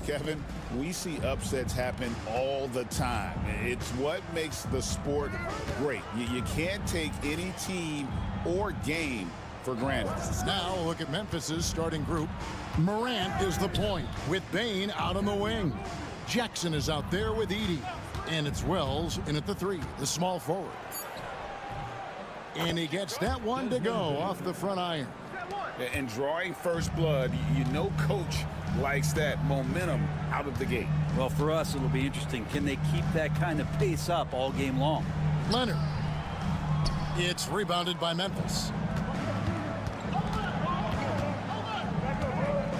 Kevin, we see upsets happen all the time. It's what makes the sport great. You can't take any team or game for granted. Now look at Memphis's starting group. Morant is the point with Bane out on the wing. Jackson is out there with Edey. And it's Wells in at the 3, the small forward. And he gets that one to go off the front iron. And drawing first blood, you know coach likes that momentum out of the gate. Well, for us, it'll be interesting. Can they keep that kind of pace up all game long? Leonard. It's rebounded by Memphis.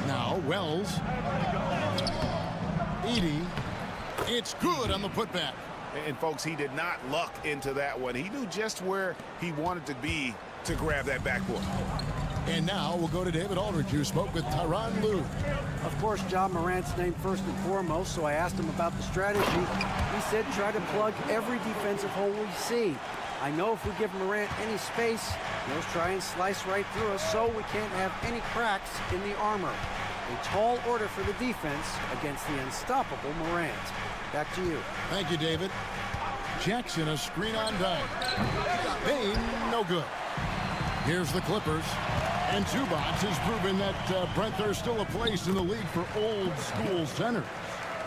Now Wells. Edey. It's good on the putback. And folks, he did not luck into that one. He knew just where he wanted to be to grab that backboard. And now we'll go to David Aldridge, who spoke with Tyronn Lue. Of course, John Morant's named first and foremost, so I asked him about the strategy. He said try to plug every defensive hole we see. I know if we give Morant any space, he'll try and slice right through us, so we can't have any cracks in the armor. A tall order for the defense against the unstoppable Morant. Back to you. Thank you, David. Jackson, a screen on dime. Bane, no good. Here's the Clippers. And Zubac has proven that, Brent, there's still a place in the league for old-school centers.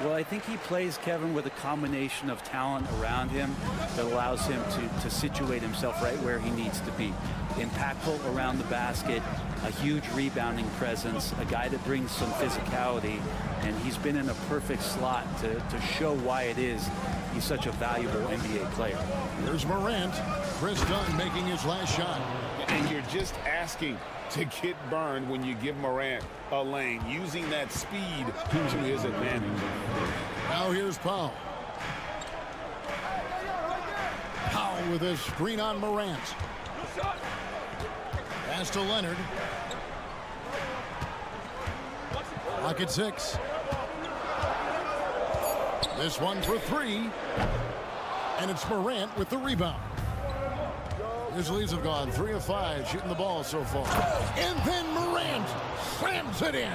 Well, I think he plays, Kevin, with a combination of talent around him that allows him to situate himself right where he needs to be. Impactful around the basket, a huge rebounding presence, a guy that brings some physicality, and he's been in a perfect slot to show why it is he's such a valuable NBA player. Here's Morant. Chris Dunn making his last shot. And you're just asking to get burned when you give Morant a lane, using that speed to his advantage. Now here's Powell. Powell with a screen on Morant. Pass to Leonard. Lock at 6. This one for 3. And it's Morant with the rebound. Grizzlies have gone 3 of 5 shooting the ball so far. And then Morant slams it in.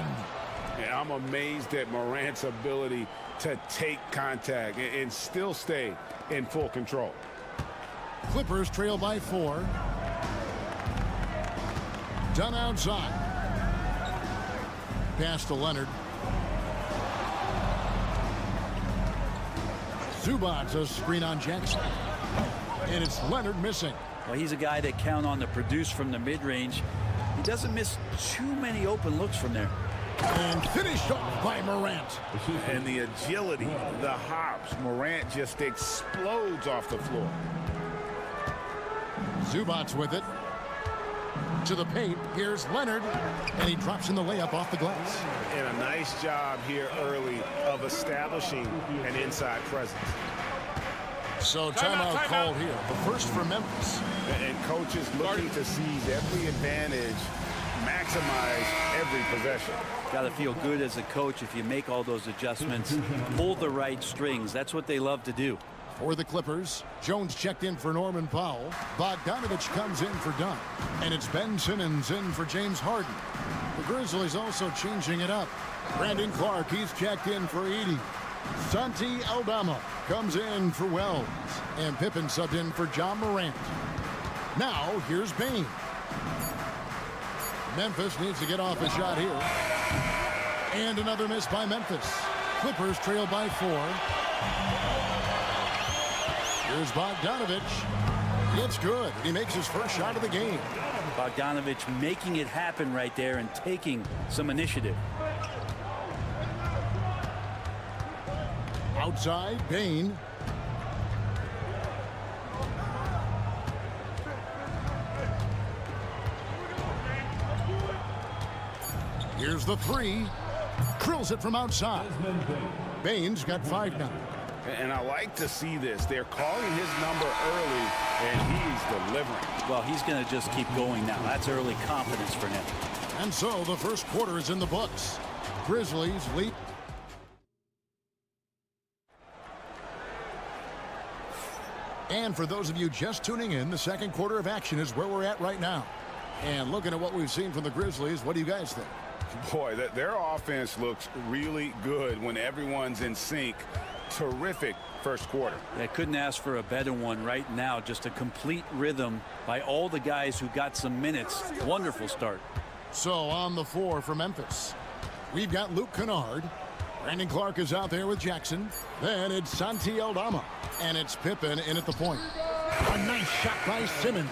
Yeah, I'm amazed at Morant's ability to take contact and still stay in full control. Clippers trail by 4. Dunn outside. Pass to Leonard. Zubac, a screen on Jackson. And it's Leonard missing. Well, he's a guy that count on to produce from the mid-range. He doesn't miss too many open looks from there. And finished off by Morant. And the agility, the hops, Morant just explodes off the floor. Zubac with it. To the paint. Here's Leonard. And he drops in the layup off the glass. And a nice job here early of establishing an inside presence. So timeout called here. The first for Memphis. And coaches looking to seize every advantage, maximize every possession. Got to feel good as a coach if you make all those adjustments, pull the right strings. That's what they love to do. For the Clippers, Jones checked in for Norman Powell. Bogdanovich comes in for Dunn. And it's Ben Simmons in for James Harden. The Grizzlies also changing it up. Brandon Clark, he's checked in for Edey. Santi Aldama comes in for Wells. And Pippen subbed in for John Morant. Now, here's Bane. Memphis needs to get off a shot here. And another miss by Memphis. Clippers trail by 4. Here's Bogdanovich. It's good. He makes his first shot of the game. Bogdanovich making it happen right there and taking some initiative. Outside, Bain. Here's the three. Drills it from outside. Bain's got 5 now. And I like to see this. They're calling his number early, and he's delivering. Well, he's going to just keep going now. That's early confidence for him. And so the first quarter is in the books. Grizzlies lead. And for those of you just tuning in, the second quarter of action is where we're at right now. And looking at what we've seen from the Grizzlies, what do you guys think? Boy, their offense looks really good when everyone's in sync. Terrific first quarter. I couldn't ask for a better one right now. Just a complete rhythm by all the guys who got some minutes. Wonderful start. So on the floor for Memphis, we've got Luke Kennard. Brandon Clark is out there with Jackson. Then it's Santi Aldama. And it's Pippen in at the point. A nice shot by Simmons.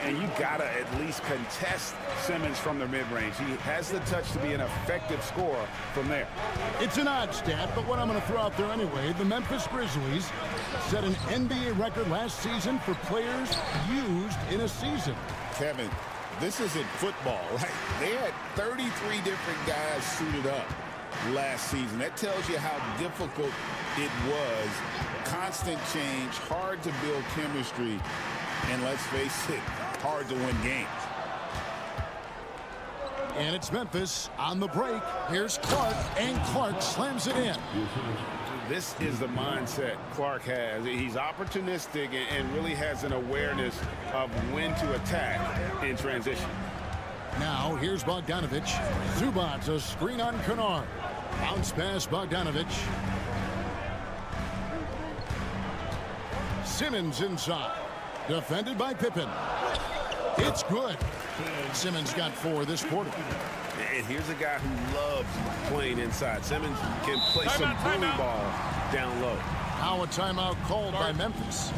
And you gotta at least contest Simmons from the mid-range. He has the touch to be an effective scorer from there. It's an odd stat, but what I'm going to throw out there anyway, the Memphis Grizzlies set an NBA record last season for players used in a season. Kevin, this isn't football, right? They had 33 different guys suited up last season. That tells you how difficult it was. Constant change, hard to build chemistry, and let's face it, hard to win games. And it's Memphis on the break. Here's Clark, and Clark slams it in. This is the mindset Clark has. He's opportunistic and really has an awareness of when to attack in transition. Now here's Bogdanovich. Zubac, a screen on Kennard. Bounce pass Bogdanovich. Simmons inside. Defended by Pippen. It's good. Simmons got 4 this quarter. And here's a guy who loves playing inside. Simmons can play some bully ball down low. Now a timeout called by Memphis.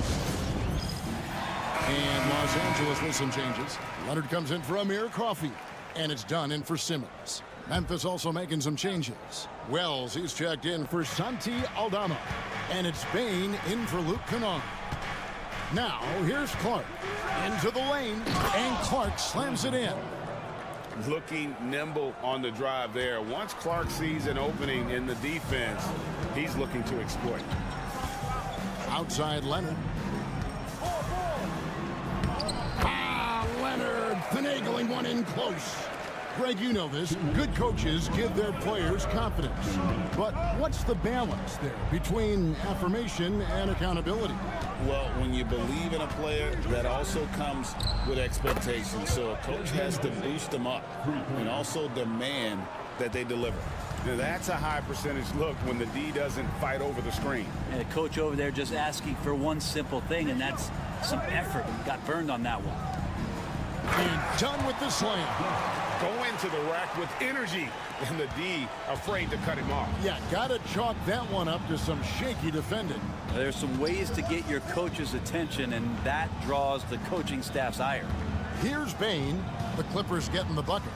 And Los Angeles with some changes. Leonard comes in for Amir Coffey. And it's done in for Simmons. Memphis also making some changes. Wells, he's checked in for Santi Aldama. And it's Bain in for Luke Kennard. Now, here's Clark. Into the lane, and Clark slams it in. Looking nimble on the drive there. Once Clark sees an opening in the defense, he's looking to exploit. Outside Leonard. Leonard finagling one in close. Greg, you know this. Good coaches give their players confidence. But what's the balance there between affirmation and accountability? Well, when you believe in a player, that also comes with expectations. So a coach has to boost them up and also demand that they deliver. Now, that's a high percentage look when the D doesn't fight over the screen. And the coach over there just asking for one simple thing, and that's some effort. Got burned on that one. And done with the slam. Go into the rack with energy, and the D afraid to cut him off. Yeah, gotta chalk that one up to some shaky defending. There's some ways to get your coach's attention, and that draws the coaching staff's ire. Here's Bain. The Clippers getting the bucket.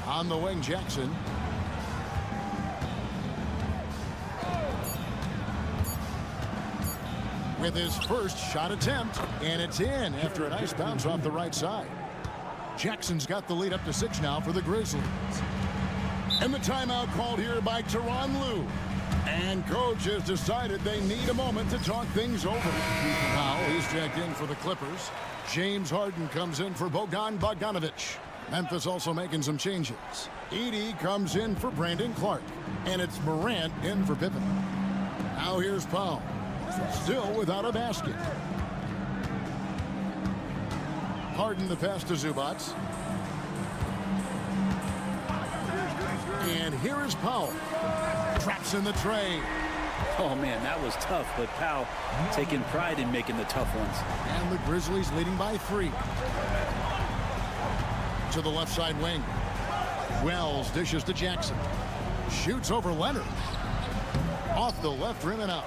On the wing, Jackson. With his first shot attempt, and it's in after a nice bounce off the right side. Jackson's got the lead up to 6 now for the Grizzlies. And the timeout called here by Tyronn Lue. And coach has decided they need a moment to talk things over. Now he's checked in for the Clippers. James Harden comes in for Bogdanovich. Memphis also making some changes. Edey comes in for Brandon Clark. And it's Morant in for Pippen. Now here's Powell. Still without a basket. Harden the pass to Zubac. And here is Powell. Traps in the tray. Oh, man, that was tough, but Powell taking pride in making the tough ones. And the Grizzlies leading by 3. To the left side wing. Wells dishes to Jackson. Shoots over Leonard. Off the left rim and out.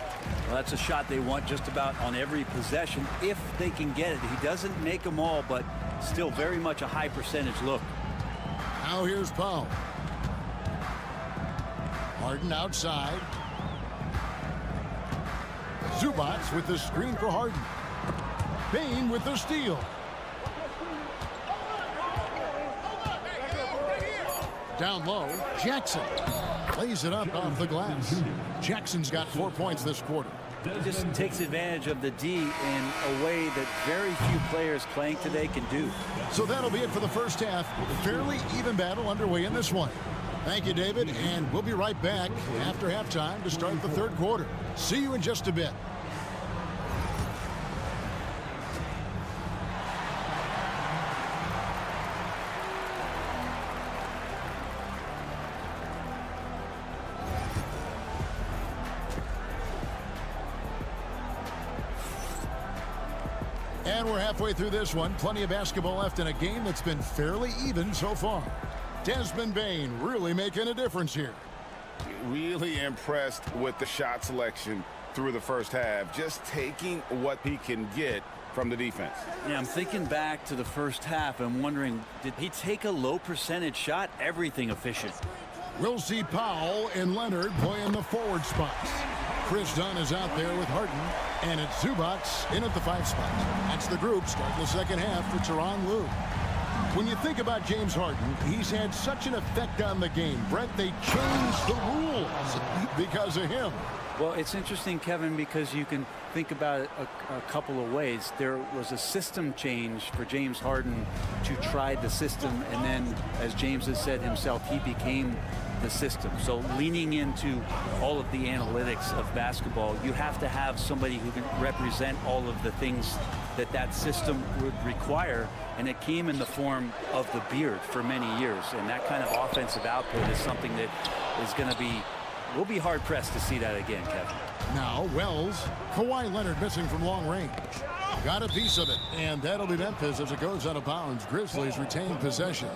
Well, that's a shot they want just about on every possession if they can get it. He doesn't make them all, but still very much a high percentage look. Now here's Powell. Harden outside. Zubats with the screen for Harden. Bane with the steal. Down low, Jackson lays it up off the glass. Jackson's got 4 points this quarter. He just takes advantage of the D in a way that very few players playing today can do. So that'll be it for the first half. Fairly even battle underway in this one. Thank you, David, and we'll be right back after halftime to start the third quarter. See you in just a bit. And we're halfway through this one. Plenty of basketball left in a game that's been fairly even so far. Desmond Bane really making a difference here. Really impressed with the shot selection through the first half. Just taking what he can get from the defense. Yeah, I'm thinking back to the first half. I'm wondering, did he take a low percentage shot? Everything efficient. We'll see Powell and Leonard play in the forward spots. Chris Dunn is out there with Harden, and it's Zubats in at the 5 spot. That's the group starting the second half for Tyronn Lue. When you think about James Harden, he's had such an effect on the game. Brett, they changed the rules because of him. Well, it's interesting, Kevin, because you can think about it a couple of ways. There was a system change for James Harden to try the system, and then, as James has said himself, he became the system. So leaning into all of the analytics of basketball, you have to have somebody who can represent all of the things that system would require, and it came in the form of the beard for many years. And that kind of offensive output is something that is going to be, we'll be hard-pressed to see that again, Kevin. Now Wells, Kawhi Leonard missing from long range. Got a piece of it, and that'll be Memphis as it goes out of bounds. Grizzlies retain possession.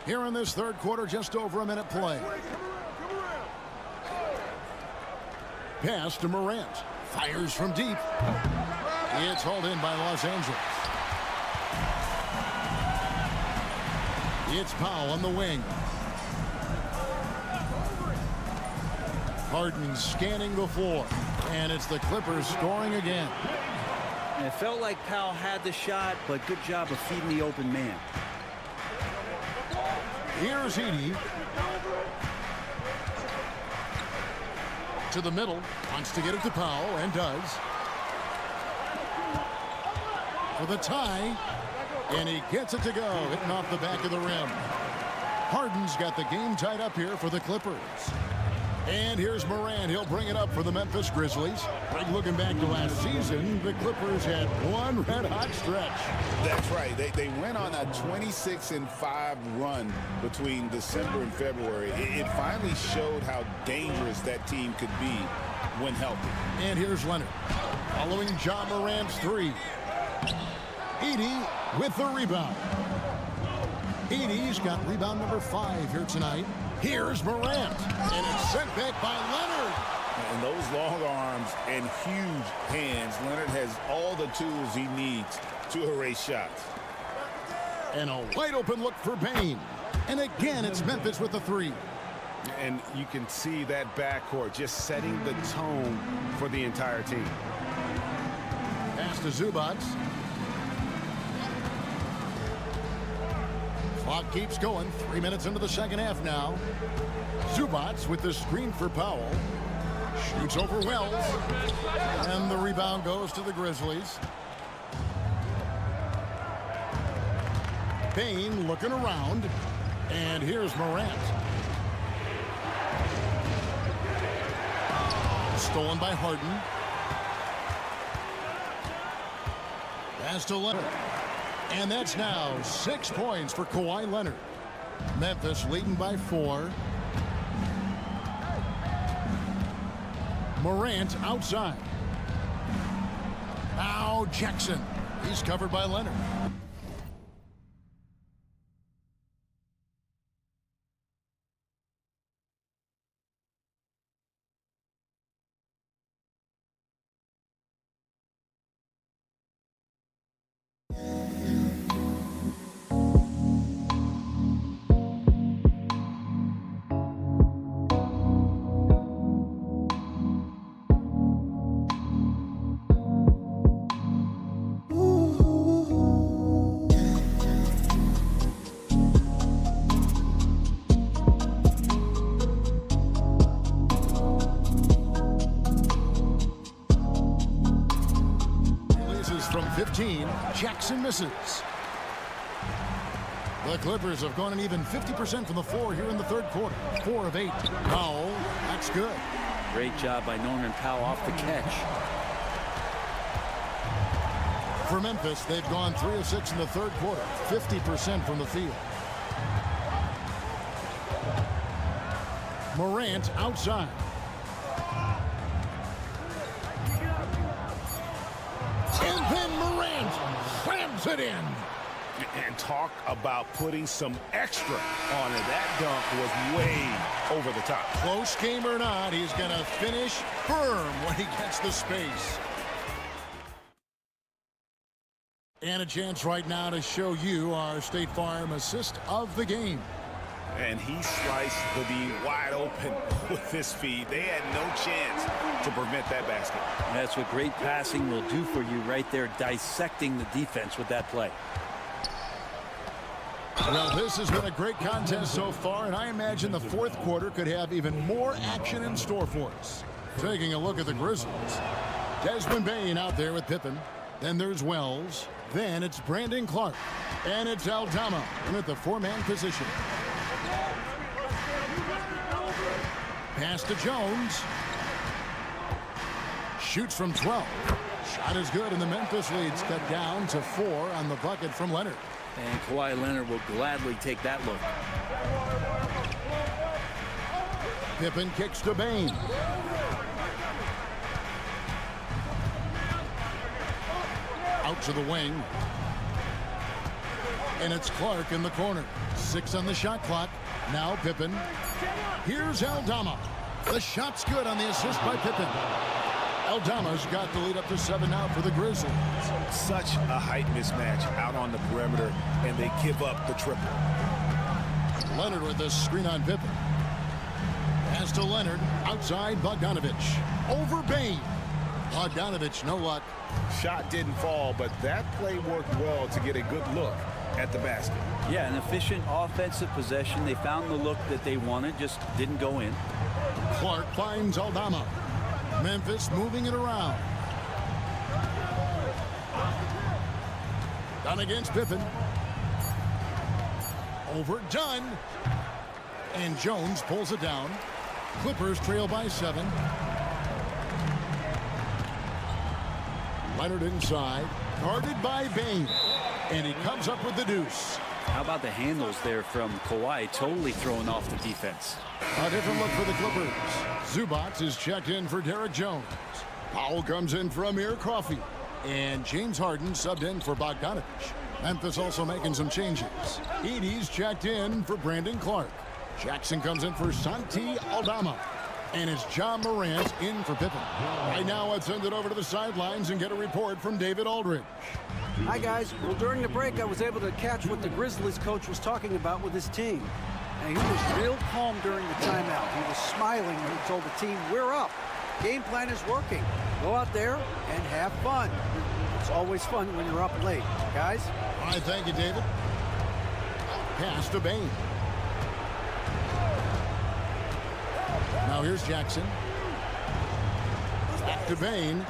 Here in this third quarter, just over a minute play. Pass to Morant. Fires from deep. It's hauled in by Los Angeles. It's Powell on the wing. Harden scanning the floor. And it's the Clippers scoring again. And it felt like Powell had the shot, but good job of feeding the open man. Here's Edey. To the middle. Wants to get it to Powell, and does. For the tie. And he gets it to go. Hitting off the back of the rim. Harden's got the game tied up here for the Clippers. And here's Morant. He'll bring it up for the Memphis Grizzlies. Greg, looking back to last season, the Clippers had one red-hot stretch. That's right. They went on a 26-5 run between December and February. It finally showed how dangerous that team could be when healthy. And here's Leonard. Following John Morant's three. Edey with the rebound. Edey's got rebound number 5 here tonight. Here's Morant, and it's sent back by Leonard. And those long arms and huge hands, Leonard has all the tools he needs to erase shots. And a wide open look for Bane. And again, it's Memphis with the 3. And you can see that backcourt just setting the tone for the entire team. Pass to Zubats. Clock keeps going. 3 minutes into the second half now. Zubats with the screen for Powell. Shoots over Wells. And the rebound goes to the Grizzlies. Bane looking around. And here's Morant. Stolen by Harden. Pass to Leonard. And that's now 6 points for Kawhi Leonard. Memphis leading by 4. Morant outside. Now Jackson. He's covered by Leonard. Jackson misses. The Clippers have gone an even 50% from the floor here in the third quarter. 4 of 8. Powell, that's good. Great job by Norman Powell off the catch. For Memphis, they've gone 3 of 6 in the third quarter. 50% from the field. Morant outside. And then Morant slams it in. And talk about putting some extra on it. That dunk was way over the top. Close game or not, he's going to finish firm when he gets the space. And a chance right now to show you our State Farm assist of the game. And he sliced the D wide open with this feed. They had no chance to prevent that basket. And that's what great passing will do for you right there, dissecting the defense with that play. Well, this has been a great contest so far, and I imagine the fourth quarter could have even more action in store for us. Taking a look at the Grizzlies. Desmond Bane out there with Pippen. Then there's Wells. Then it's Brandon Clark. And it's Aldama at the 4-man position. Pass to Jones. Shoots from 12. Shot is good, and the Memphis lead's cut down to 4 on the bucket from Leonard. And Kawhi Leonard will gladly take that look. Pippen kicks to Bane. Out to the wing. And it's Clark in the corner. 6 on the shot clock. Now Pippen. Here's Aldama. The shot's good on the assist by Pippen. Aldama's got the lead up to 7 now for the Grizzlies. Such a height mismatch out on the perimeter, and they give up the triple. Leonard with the screen on Pippen. Pass to Leonard. Outside Bogdanovich. Over Bane. Bogdanovich, no luck. Shot didn't fall, but that play worked well to get a good look at the basket. Yeah, an efficient offensive possession. They found the look that they wanted, just didn't go in. Clark finds Aldama. Memphis moving it around. Done against Pippen. Overdone. And Jones pulls it down. Clippers trail by 7. Leonard inside. Guarded by Bane. And he comes up with the deuce. How about the handles there from Kawhi, totally throwing off the defense. A different look for the Clippers. Zubac is checked in for Derek Jones. Powell comes in for Amir Coffey. And James Harden subbed in for Bogdanovich. Memphis also making some changes. Edey's checked in for Brandon Clark. Jackson comes in for Santi Aldama. And it's John Morant in for Pippen. Right now, let's send it over to the sidelines and get a report from David Aldridge. Hi, guys. Well, during the break, I was able to catch what the Grizzlies coach was talking about with his team. And he was real calm during the timeout. He was smiling when he told the team, we're up. Game plan is working. Go out there and have fun. It's always fun when you're up late. Guys? All right, thank you, David. Pass to Bane. Now here's Jackson. Back to Bane.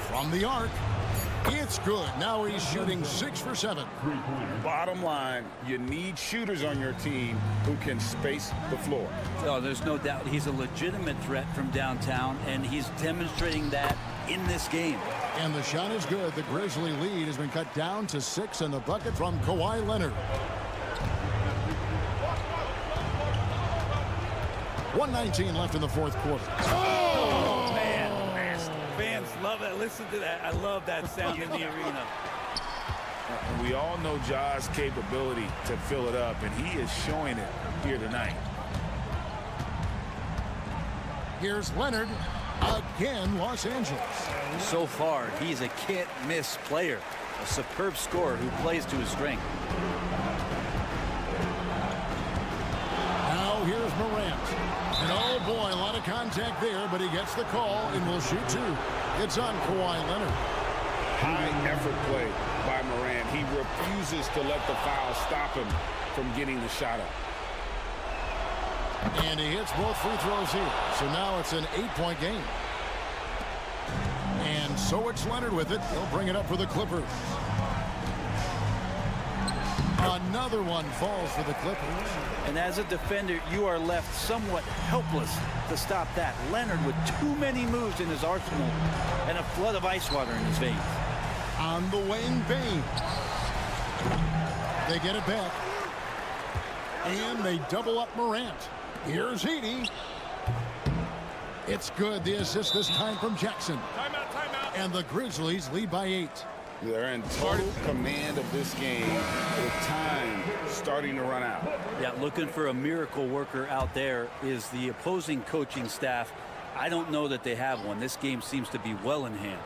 From the arc. It's good. Now he's shooting 6 for 7. Bottom line, you need shooters on your team who can space the floor. Oh, there's no doubt he's a legitimate threat from downtown, and he's demonstrating that in this game. And the shot is good. The Grizzly lead has been cut down to 6 in the bucket from Kawhi Leonard. 1:19 left in the fourth quarter. Oh, man. Fans love that. Listen to that. I love that sound in the arena. We all know Ja's capability to fill it up, and he is showing it here tonight. Here's Leonard. Again, Los Angeles. So far, he's a can't-miss player. A superb scorer who plays to his strength. Now here's Morant. And oh boy, a lot of contact there, but he gets the call and will shoot 2. It's on Kawhi Leonard. High effort play by Morant. He refuses to let the foul stop him from getting the shot up. And he hits both free throws here. So now it's an 8-point game. And So it's Leonard with it. He'll bring it up for the Clippers. Another one falls for the Clippers. And as a defender, you are left somewhat helpless to stop that. Leonard with too many moves in his arsenal and a flood of ice water in his veins. On the wing, Bain. They get it back. And they double up Morant. Here's Heaney. It's good. The assist this time from Jackson. Timeout, timeout. And the Grizzlies lead by 8. They're in total command of this game with time starting to run out. Yeah, looking for a miracle worker out there is the opposing coaching staff. I don't know that they have one. This game seems to be well in hand.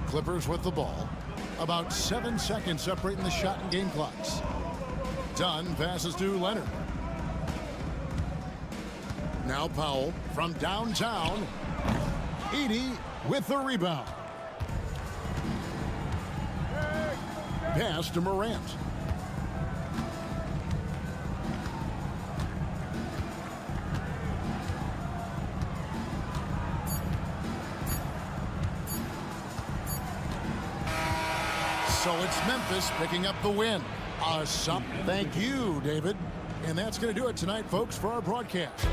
Clippers with the ball. About 7 seconds separating the shot and game clocks. Dunn passes to Leonard. Now Powell from downtown. Edey with the rebound. Pass to Morant. So it's Memphis picking up the win. Thank you, David. And that's going to do it tonight, folks, for our broadcast.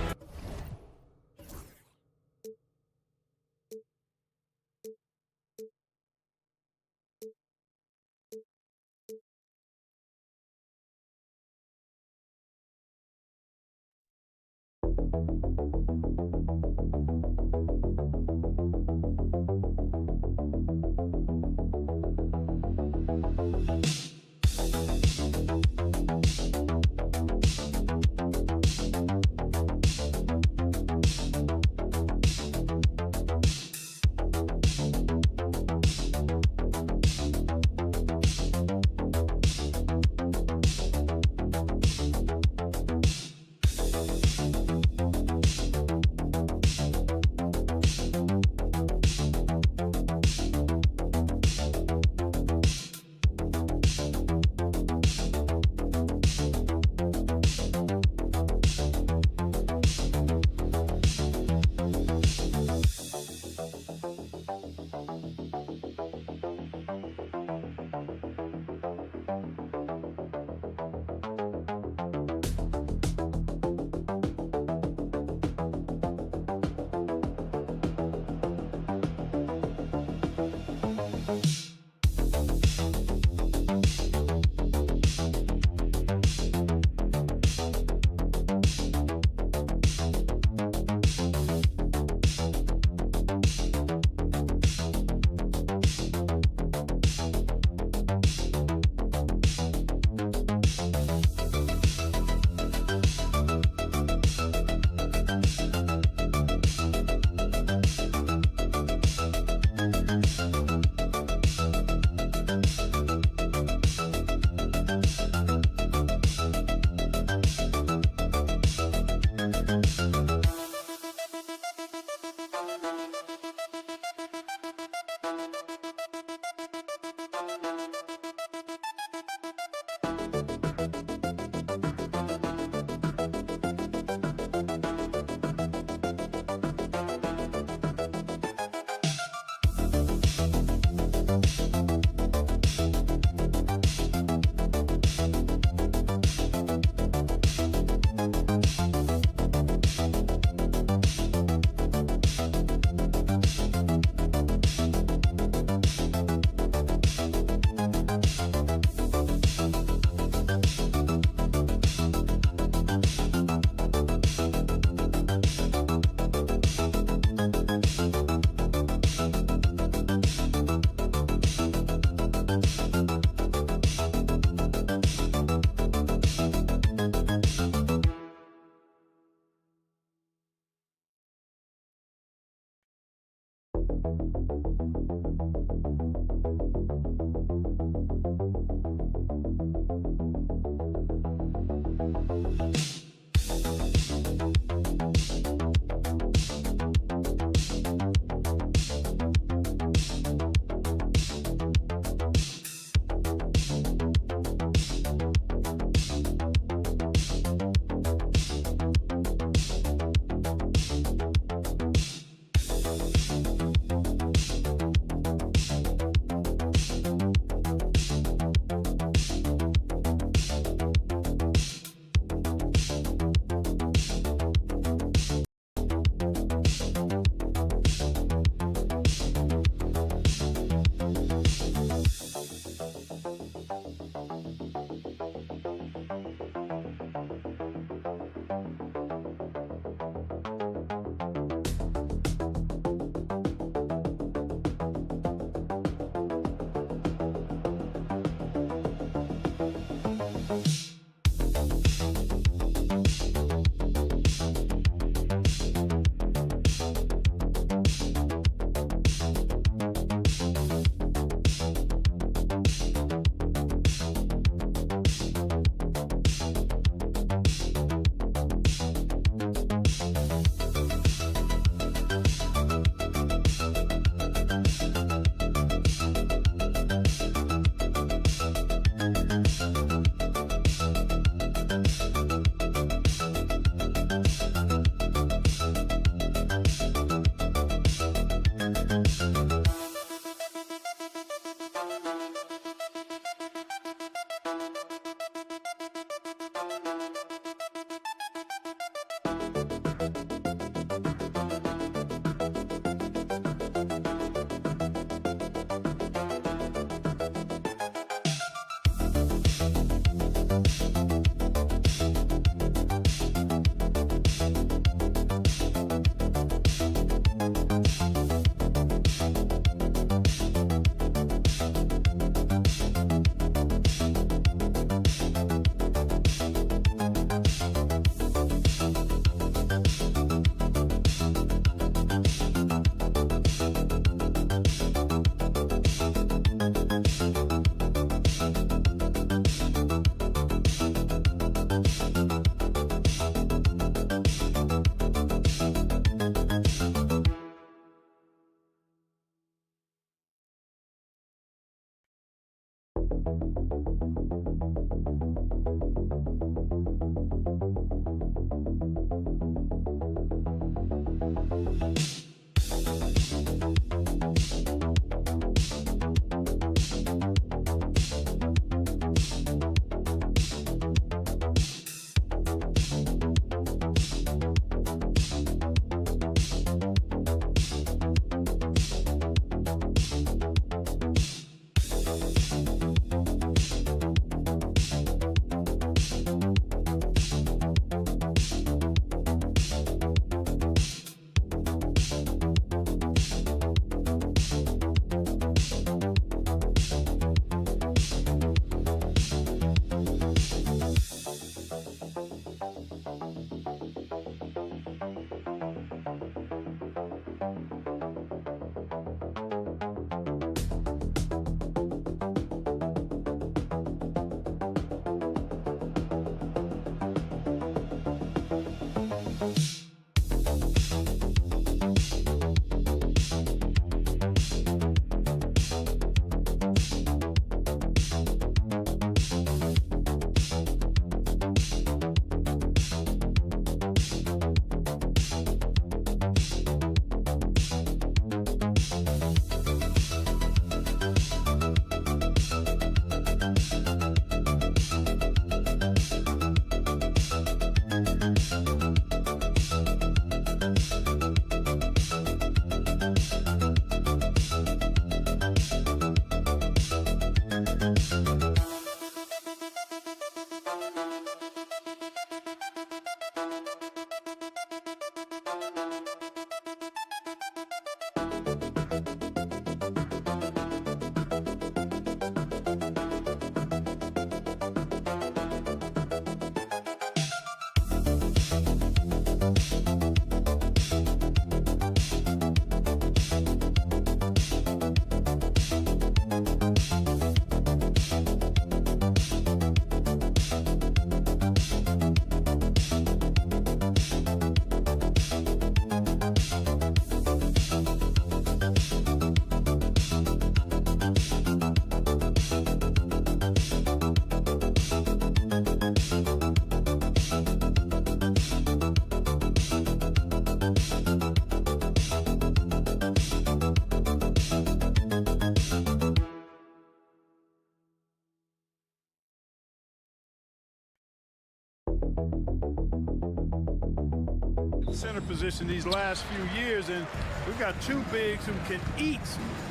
center position these last few years, and we've got two bigs who can each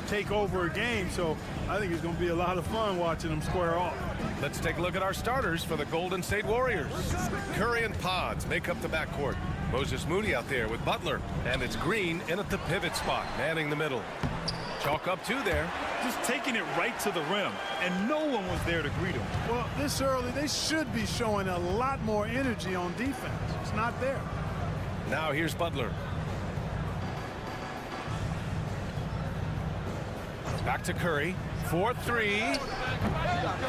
take over a game, so I think it's going to be a lot of fun watching them square off. Let's take a look at our starters for the Golden State Warriors. Curry and Pods make up the backcourt. Moses Moody out there with Butler, and it's Green in at the pivot spot, manning the middle. Chalk up two there. Just taking it right to the rim, and no one was there to greet him. Well, this early, they should be showing a lot more energy on defense. It's not there. Now here's Butler. Back to Curry. 4-3.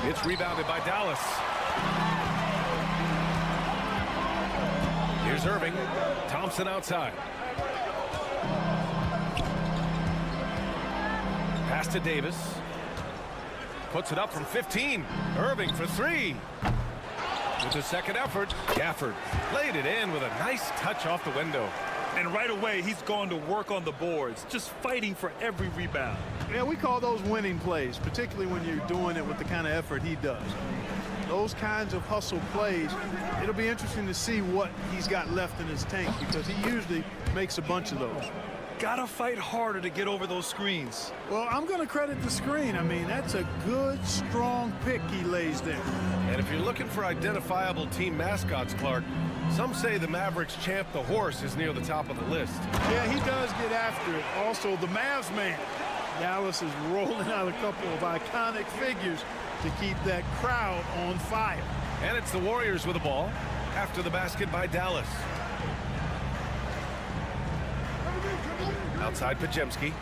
It's rebounded by Dallas. Here's Irving. Thompson outside. Pass to Davis. Puts it up from 15. Irving for three. With the second effort, Gafford laid it in with a nice touch off the window. And right away, he's gone to work on the boards, just fighting for every rebound. Yeah, we call those winning plays, particularly when you're doing it with the kind of effort he does. those kinds of hustle plays, it'll be interesting to see what he's got left in his tank, because he usually makes a bunch of those. Gotta fight harder to get over those screens. Well, I'm going to credit the screen. I mean, that's a good, strong pick he lays there. And if you're looking for identifiable team mascots, Clark, some say the Mavericks champ the horse is near the top of the list. Yeah, he does get after it. Also, the Mavs man. Dallas is rolling out a couple of iconic figures to keep that crowd on fire. And it's the Warriors with the ball after the basket by Dallas. Outside Pajemski.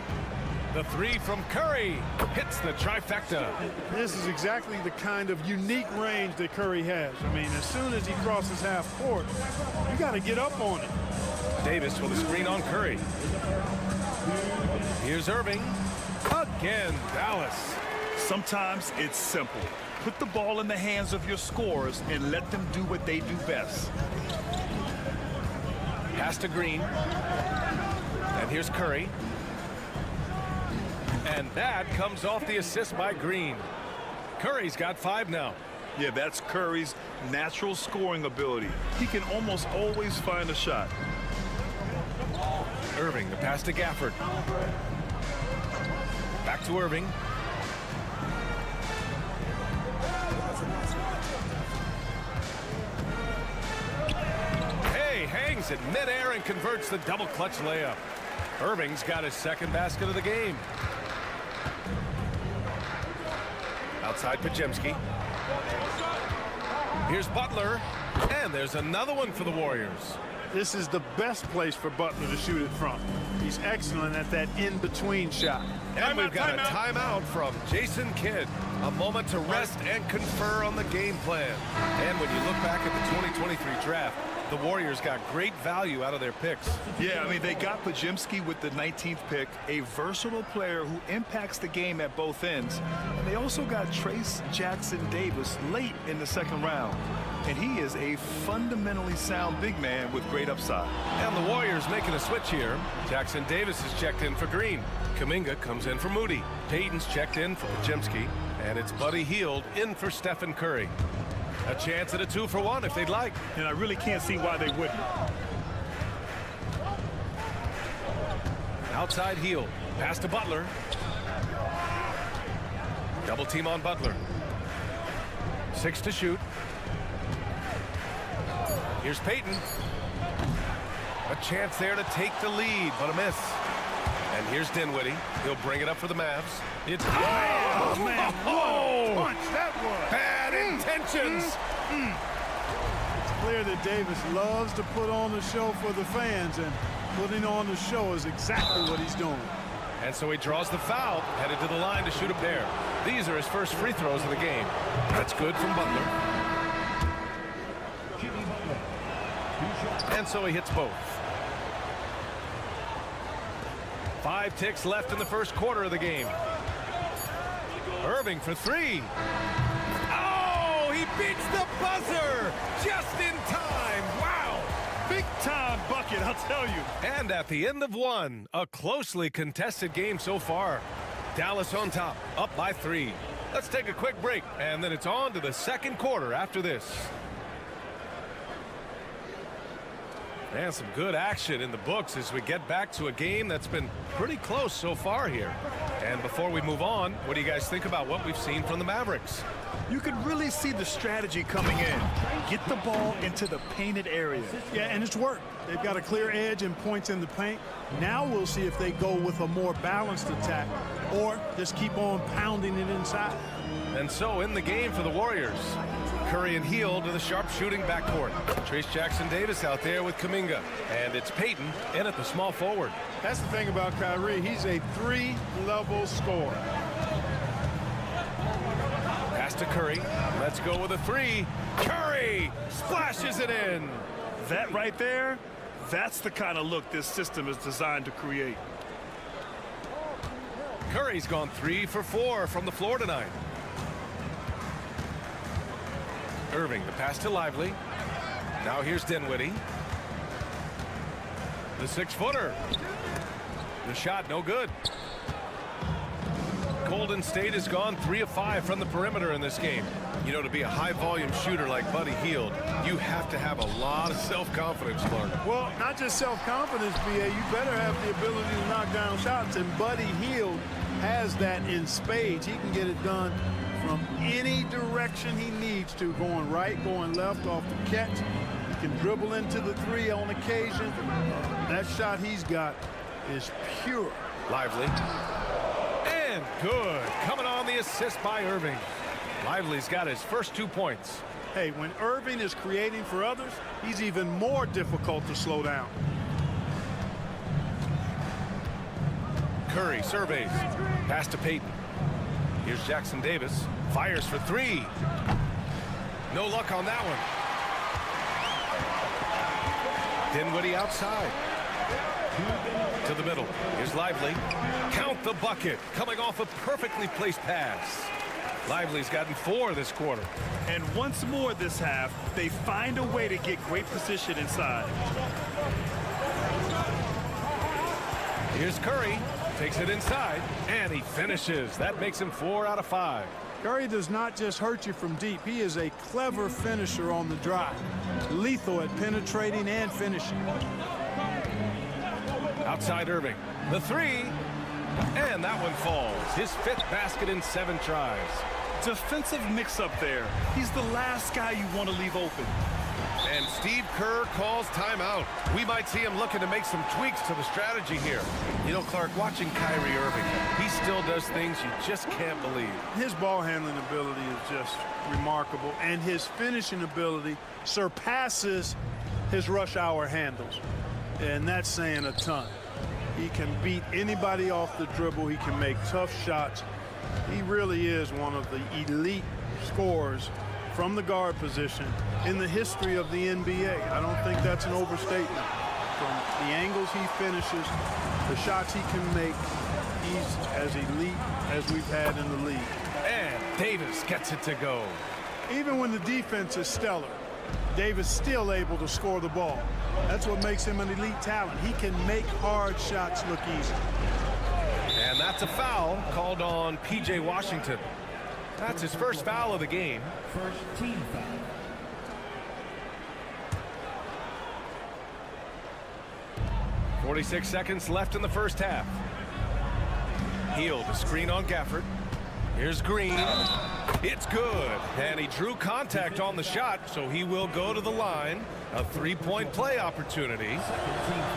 The three from Curry hits the trifecta. This is exactly the kind of unique range that Curry has. I mean, as soon as he crosses half court, you got to get up on it. Davis with a screen on Curry. Here's Irving. Again, Dallas. Sometimes it's simple. Put the ball in the hands of your scorers and let them do what they do best. Pass to Green. And here's Curry. And that comes off the assist by Green. Curry's got 5 now. Yeah, that's Curry's natural scoring ability. He can almost always find a shot. Irving, the pass to Gafford. Back to Irving. Hey, hangs it midair and converts the double clutch layup. Irving's got his second basket of the game. Outside Pajemski. Here's Butler. And there's another one for the Warriors. This is the best place for Butler to shoot it from. He's excellent at that in-between shot. And we've got a timeout from Jason Kidd. A moment to rest and confer on the game plan. And when you look back at the 2023 draft, the Warriors got great value out of their picks. Yeah, I mean, they got Pajemski with the 19th pick, a versatile player who impacts the game at both ends. And they also got Trace Jackson Davis late in the second round. And he is a fundamentally sound big man with great upside. And the Warriors making a switch here. Jackson Davis is checked in for Green. Kuminga comes in for Moody. Payton's checked in for Pajemski. And it's Buddy Hield in for Stephen Curry. A chance at a 2-for-1 if they'd like. And I really can't see why they wouldn't. Outside Hield. Pass to Butler. Double team on Butler. 6 to shoot. Here's Payton. A chance there to take the lead, but a miss. And here's Dinwiddie. He'll bring it up for the Mavs. It's Oh, man, what a punch that was. Bad intentions. It's clear that Davis loves to put on the show for the fans, and putting on the show is exactly what he's doing. And so he draws the foul, headed to the line to shoot a pair. These are his first free throws of the game. That's good from Butler. And so he hits both. 5 ticks left in the first quarter of the game. Irving for 3. Oh, he beats the buzzer just in time. Wow. Big time bucket, I'll tell you. And at the end of 1, a closely contested game so far. Dallas on top, up by 3. Let's take a quick break, and then it's on to the second quarter after this. And some good action in the books as we get back to a game that's been pretty close so far here. And before we move on, what do you guys think about what we've seen from the Mavericks? You could really see the strategy coming in. Get the ball into the painted area. Yeah, and it's worked. They've got a clear edge and points in the paint. Now we'll see if they go with a more balanced attack or just keep on pounding it inside. And so in the game for the Warriors, Curry and Hield to the sharp-shooting backcourt. Trace Jackson Davis out there with Kuminga. And it's Payton in at the small forward. That's the thing about Kyrie. He's a 3-level scorer. Pass to Curry. Let's go with a 3. Curry splashes it in. That right there, that's the kind of look this system is designed to create. Curry's gone 3 for 4 from the floor tonight. Irving, the pass to Lively. Now here's Dinwiddie. The 6-footer. The shot no good. Golden State has gone 3 of 5 from the perimeter in this game. You know, to be a high-volume shooter like Buddy Hield, you have to have a lot of self-confidence, Clark. Well, not just self-confidence, BA. You better have the ability to knock down shots, and Buddy Hield has that in spades. He can get it done from any direction he needs to, going right, going left off the catch. He can dribble into the three on occasion. That shot he's got is pure. Lively. And good. Coming on the assist by Irving. Lively's got his first 2 points. Hey, when Irving is creating for others, he's even more difficult to slow down. Curry surveys. Pass to Payton. Here's Jackson Davis. Fires for three. No luck on that one. Dinwiddie outside. To the middle. Here's Lively. Count the bucket. Coming off a perfectly placed pass. Lively's gotten 4 this quarter. And once more this half, they find a way to get great position inside. Here's Curry. Takes it inside, and he finishes. That makes him 4 out of 5. Curry does not just hurt you from deep. He is a clever finisher on the drive. Lethal at penetrating and finishing. Outside Irving. The three. And that one falls. His 5th basket in 7 tries. Defensive mix-up there. He's the last guy you want to leave open. And Steve Kerr calls timeout. We might see him looking to make some tweaks to the strategy here. You know, Clark, watching Kyrie Irving, he still does things you just can't believe. His ball handling ability is just remarkable, and his finishing ability surpasses his rush hour handles. And that's saying a ton. He can beat anybody off the dribble. He can make tough shots. He really is one of the elite scorers from the guard position in the history of the NBA. I don't think that's an overstatement. From the angles he finishes, the shots he can make, he's as elite as we've had in the league. And Davis gets it to go. Even when the defense is stellar, Davis still able to score the ball. That's what makes him an elite talent. He can make hard shots look easy. And that's a foul called on P.J. Washington. That's his first foul of the game. First team foul. 46 seconds left in the first half. Hield, a screen on Gafford. Here's Green. It's good. And he drew contact on the shot, so he will go to the line. A 3-point play opportunity.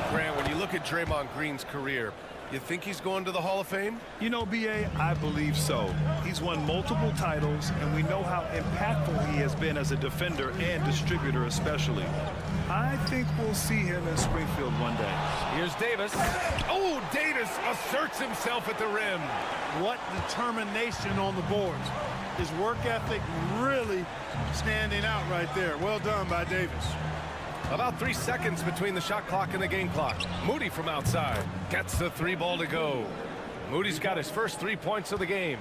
Grant, when you look at Draymond Green's career, you think he's going to the Hall of Fame? You know, B.A., I believe so. He's won multiple titles, and we know how impactful he has been as a defender and distributor especially. I think we'll see him in Springfield one day. Here's Davis. Oh, Davis asserts himself at the rim. What determination on the boards. His work ethic really standing out right there. Well done by Davis. About 3 seconds between the shot clock and the game clock. Moody from outside gets the 3 ball to go. Moody's got his first 3 points of the game.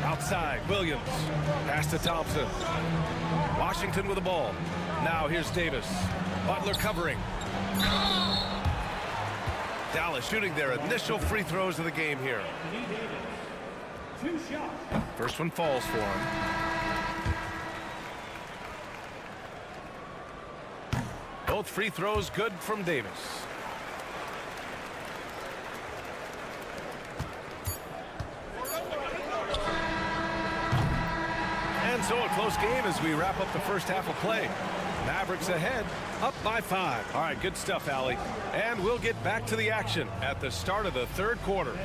Outside, Williams. Pass to Thompson. Washington with the ball. Now here's Davis. Butler covering. Dallas shooting their initial free throws of the game here. First one falls for him. Both free throws good from Davis. And so a close game as we wrap up the first half of play. Mavericks ahead, up by 5. All right, good stuff, Allie. And we'll get back to the action at the start of the third quarter.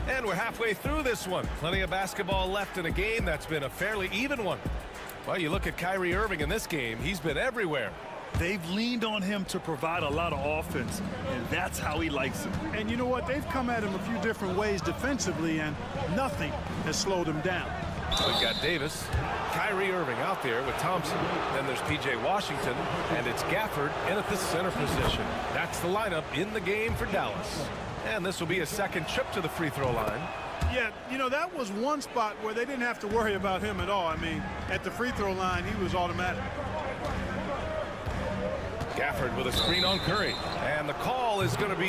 And we're halfway through this one. Plenty of basketball left in a game that's been a fairly even one. Well, you look at Kyrie Irving in this game, he's been everywhere. They've leaned on him to provide a lot of offense, and that's how he likes it. And you know what? They've come at him a few different ways defensively, and nothing has slowed him down. We've got Davis, Kyrie Irving out there with Thompson. Then there's P.J. Washington, and it's Gafford in at the center position. That's the lineup in the game for Dallas. And this will be a second trip to the free throw line. Yeah, you know, that was one spot where they didn't have to worry about him at all. I mean, at the free throw line, he was automatic. Gafford with a screen on Curry. And the call is going to be,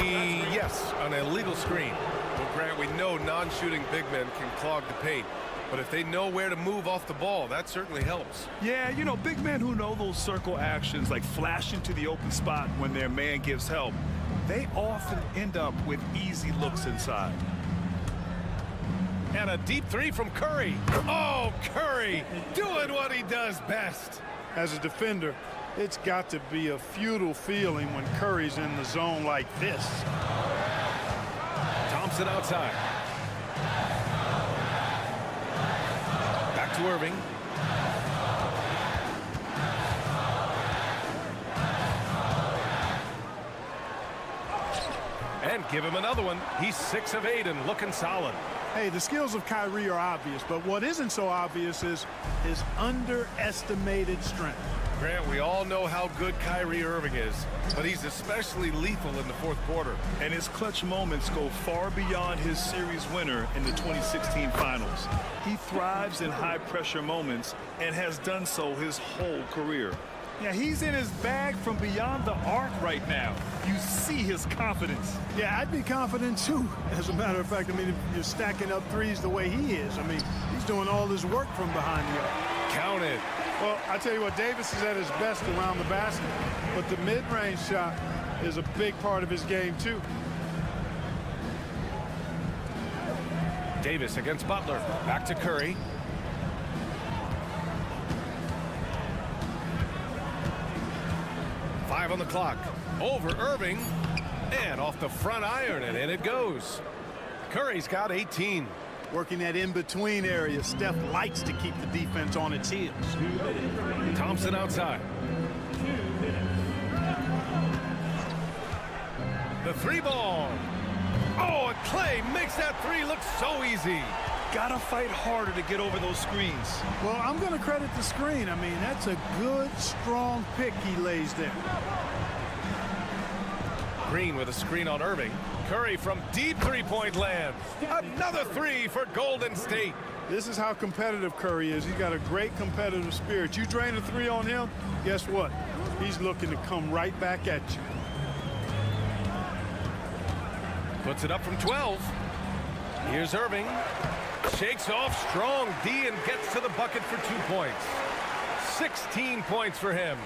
yes, an illegal screen. Well, Grant, we know non-shooting big men can clog the paint. But if they know where to move off the ball, that certainly helps. Yeah, you know, big men who know those circle actions, like flashing to the open spot when their man gives help, they often end up with easy looks inside. And a deep three from Curry. Oh, Curry doing what he does best. As a defender, it's got to be a futile feeling when Curry's in the zone like this. Thompson outside. Back to Irving. And give him another one. He's 6 of 8 and looking solid. Hey, the skills of Kyrie are obvious, but what isn't so obvious is his underestimated strength. Grant, we all know how good Kyrie Irving is, but he's especially lethal in the fourth quarter. And his clutch moments go far beyond his series winner in the 2016 finals. He thrives in high-pressure moments and has done so his whole career. Yeah, he's in his bag from beyond the arc right now. You see his confidence. Yeah, I'd be confident too. As a matter of fact, I mean, if you're stacking up threes the way he is, I mean, he's doing all this work from behind the arc. Count it. Well, I tell you what, Davis is at his best around the basket, but the mid-range shot is a big part of his game too. Davis against Butler. Back to Curry. Five on the clock. Over Irving. And off the front iron, and in it goes. Curry's got 18. Working that in-between area, Steph likes to keep the defense on its heels. Thompson outside. The three ball. Oh, and Clay makes that three look so easy. Gotta fight harder to get over those screens. Well, I'm going to credit the screen. I mean, that's a good, strong pick he lays there. Green with a screen on Irving. Curry from deep three-point land. Another three for Golden State. This is how competitive Curry is. He's got a great competitive spirit. You drain a three on him, guess what? He's looking to come right back at you. Puts it up from 12. Here's Irving. Shakes off strong D and gets to the bucket for 2 points. 16 points for him.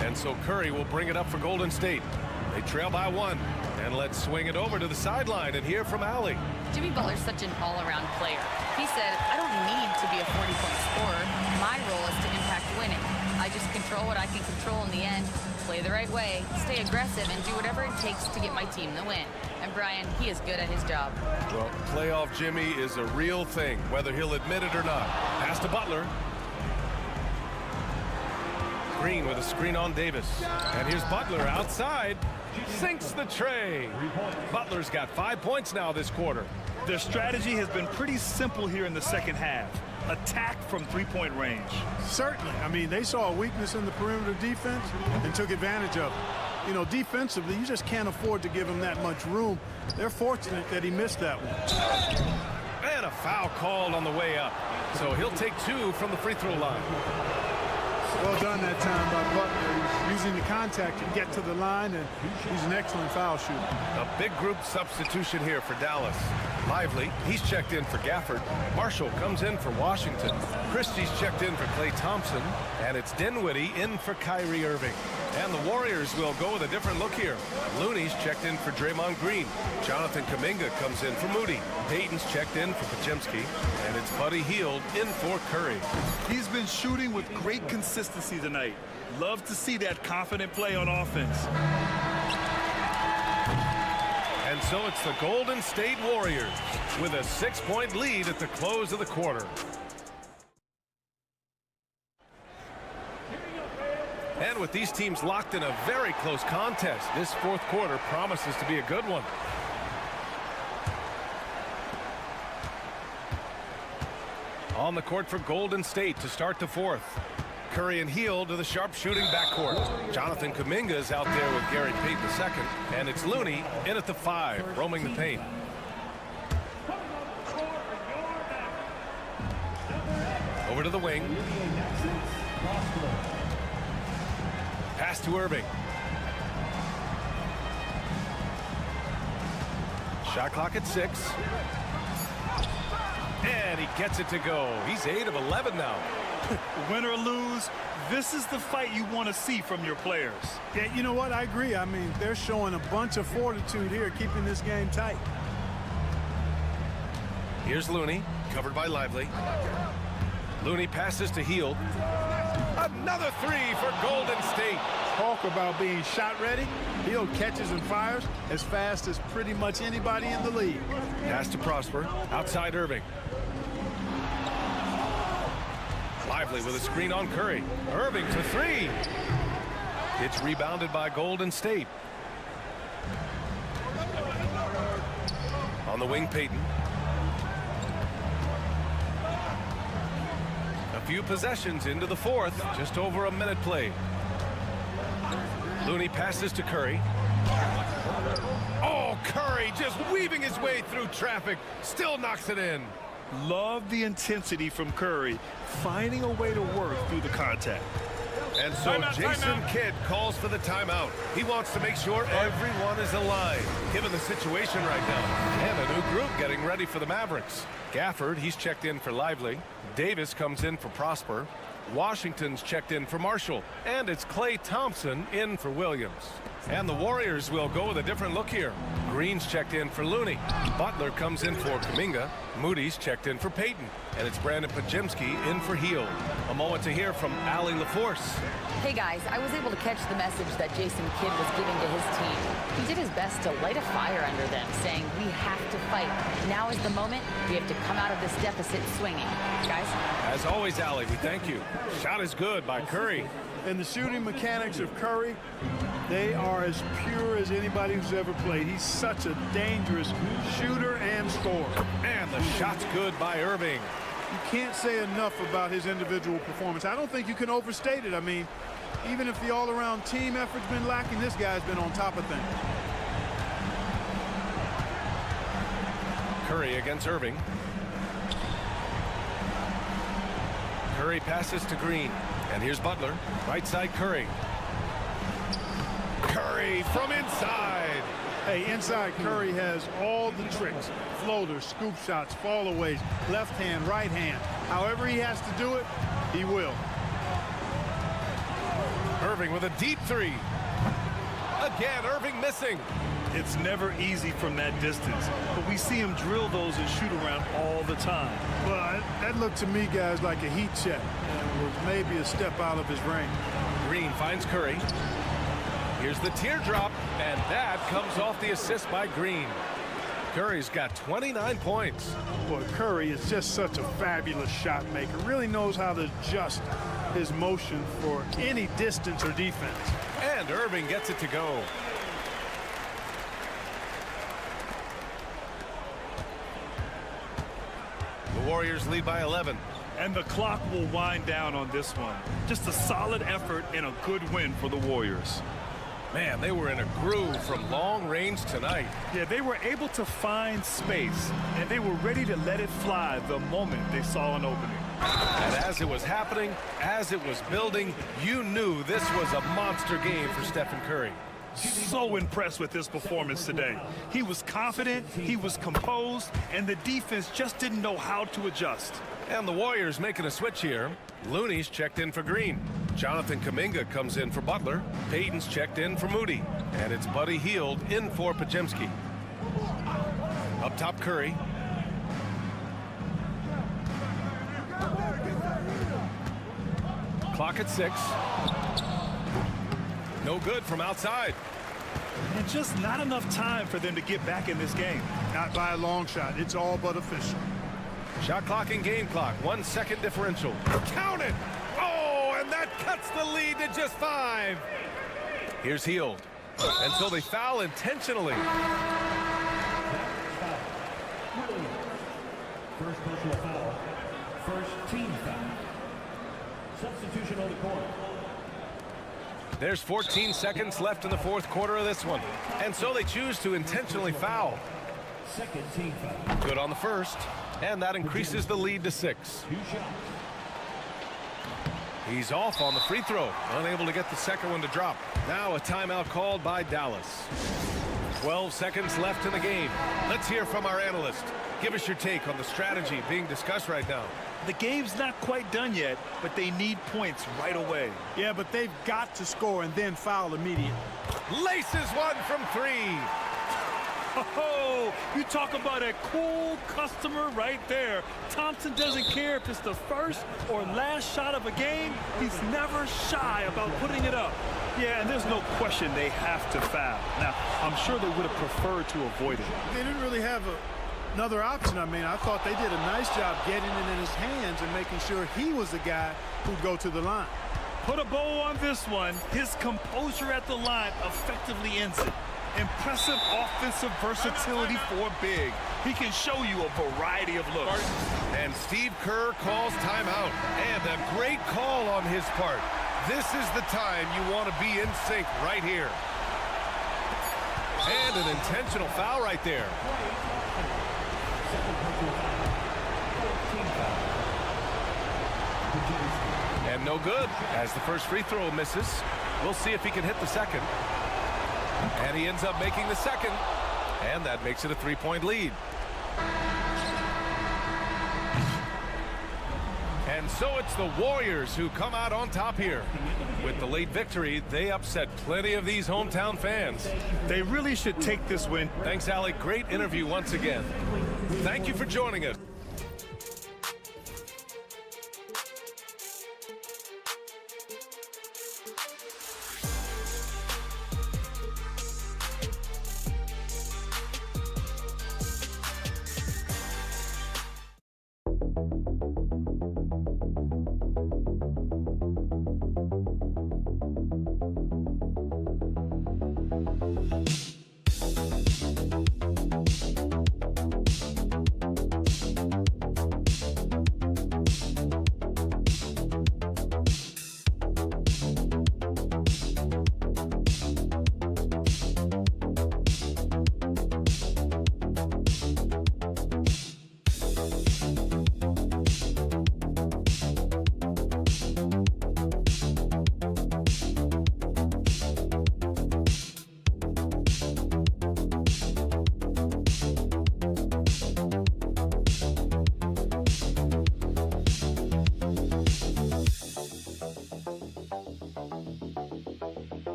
And so Curry will bring it up for Golden State. They trail by 1. And let's swing it over to the sideline and hear from Allie. Jimmy Butler's such an all-around player. He said, I don't need to be a 40-point scorer. My role is to impact winning. I just control what I can control in the end, play the right way, stay aggressive, and do whatever it takes to get my team the win. And Brian, he is good at his job. Well, playoff Jimmy is a real thing, whether he'll admit it or not. Pass to Butler. Green with a screen on Davis. And here's Butler outside. Sinks the tray. Butler's got 5 points now this quarter. Their strategy has been pretty simple here in the second half. Attack from three-point range. Certainly. I mean, they saw a weakness in the perimeter defense and took advantage of it. You know, defensively, you just can't afford to give him that much room. They're fortunate that he missed that one. And a foul called on the way up. So he'll take 2 from the free throw line. Well done that time by Butler. He's using the contact to get to the line, and he's an excellent foul shooter. A big group substitution here for Dallas. Lively, he's checked in for Gafford. Marshall comes in for Washington. Christie's checked in for Klay Thompson. And it's Dinwiddie in for Kyrie Irving. And the Warriors will go with a different look here. Looney's checked in for Draymond Green. Jonathan Kuminga comes in for Moody. Payton's checked in for Podziemski. And it's Buddy Hield in for Curry. He's been shooting with great consistency tonight. Love to see that confident play on offense. And so it's the Golden State Warriors with a 6-point lead at the close of the quarter. And with these teams locked in a very close contest, this fourth quarter promises to be a good one. On the court for Golden State to start the fourth. Curry and Hield to the sharp-shooting backcourt. Jonathan Kuminga is out there with Gary Payton II, and it's Looney in at the 5, roaming the paint. Over to the wing. Pass to Irving. Shot clock at 6. And he gets it to go. He's 8 of 11 now. Win or lose, this is the fight you want to see from your players. Yeah, you know what? I agree. I mean, they're showing a bunch of fortitude here, keeping this game tight. Here's Looney, covered by Lively. Looney passes to Hield. Another 3 for Golden State. Talk about being shot ready. Hield catches and fires as fast as pretty much anybody in the league. Pass to Prosper, outside Irving. Lively with a screen on Curry. Irving for 3. It's rebounded by Golden State. On the wing, Payton. A few possessions into the 4th, just over a minute played. Looney passes to Curry. Oh, Curry just weaving his way through traffic, still knocks it in. Love the intensity from Curry, finding a way to work through the contact. And so Jason Kidd calls for the timeout. He wants to make sure everyone is aligned, given the situation right now. And a new group getting ready for the Mavericks. Gafford, he's checked in for Lively. Davis comes in for Prosper. Washington's checked in for Marshall. And it's Klay Thompson in for Williams. And the Warriors will go with a different look here. Green's checked in for Looney. Butler comes in for Kuminga. Moody's checked in for Payton. And it's Brandon Pajemski in for Hield. A moment to hear from Allie LaForce. Hey guys, I was able to catch the message that Jason Kidd was giving to his team. He did his best to light a fire under them, saying we have to fight. Now is the moment. We have to come out of this deficit swinging. Guys? As always, Allie, we thank you. Shot is good by Curry. And the shooting mechanics of Curry, they are as pure as anybody who's ever played. He's such a dangerous shooter and scorer. And the shot's good by Irving. You can't say enough about his individual performance. I don't think you can overstate it. I mean, even if the all-around team effort's been lacking, this guy's been on top of things. Curry against Irving. Curry passes to Green. And here's Butler. Right side Curry. Curry from inside. Hey, inside Curry has all the tricks. Floaters, scoop shots, fallaways, left hand, right hand. However he has to do it, he will. Irving with a deep 3. Again, Irving missing. It's never easy from that distance, but we see him drill those and shoot around all the time. Well, that looked to me, guys, like a heat check. And was maybe a step out of his range. Green finds Curry. Here's the teardrop, and that comes off the assist by Green. Curry's got 29 points. Boy, Curry is just such a fabulous shot maker. Really knows how to adjust his motion for any distance or defense. And Irving gets it to go. The Warriors lead by 11. And the clock will wind down on this one. Just a solid effort and a good win for the Warriors. Man, they were in a groove from long range tonight. Yeah, they were able to find space, and they were ready to let it fly the moment they saw an opening. And as it was happening, as it was building, you knew this was a monster game for Stephen Curry. So impressed with his performance today. He was confident, he was composed, and the defense just didn't know how to adjust. And the Warriors making a switch here. Looney's checked in for Green. Jonathan Kuminga comes in for Butler. Payton's checked in for Moody. And it's Buddy Hield in for Pajemski. Up top, Curry. Clock at 6. No good from outside. And just not enough time for them to get back in this game. Not by a long shot. It's all but official. Shot clock and game clock. 1 second differential. Count it! Oh, and that cuts the lead to just 5. Here's Hield. And so they foul intentionally. First personal foul. First team foul. Substitution on the court. There's 14 seconds left in the fourth quarter of this one. And so they choose to intentionally foul. Second team foul. Good on the first. And that increases the lead to 6. 2 shots. He's off on the free throw. Unable to get the second one to drop. Now a timeout called by Dallas. 12 seconds left in the game. Let's hear from our analyst. Give us your take on the strategy being discussed right now. The game's not quite done yet, but they need points right away. Yeah, but they've got to score and then foul immediately. Laces one from 3. Oh, you talk about a cool customer right there. Thompson doesn't care if it's the first or last shot of a game. He's never shy about putting it up. Yeah, and there's no question they have to foul. Now, I'm sure they would have preferred to avoid it. They didn't really have another option. I mean, I thought they did a nice job getting it in his hands and making sure he was the guy who'd go to the line. Put a bow on this one. His composure at the line effectively ends it. Impressive offensive versatility for big. He can show you a variety of looks. And Steve Kerr calls timeout. And a great call on his part. This is the time you want to be in sync right here. And an intentional foul right there. And no good as the first free throw misses. We'll see if he can hit the second. And he ends up making the second. And that makes it a 3-point lead. And so it's the Warriors who come out on top here. With the late victory, they upset plenty of these hometown fans. They really should take this win. Thanks, Alec. Great interview once again. Thank you for joining us.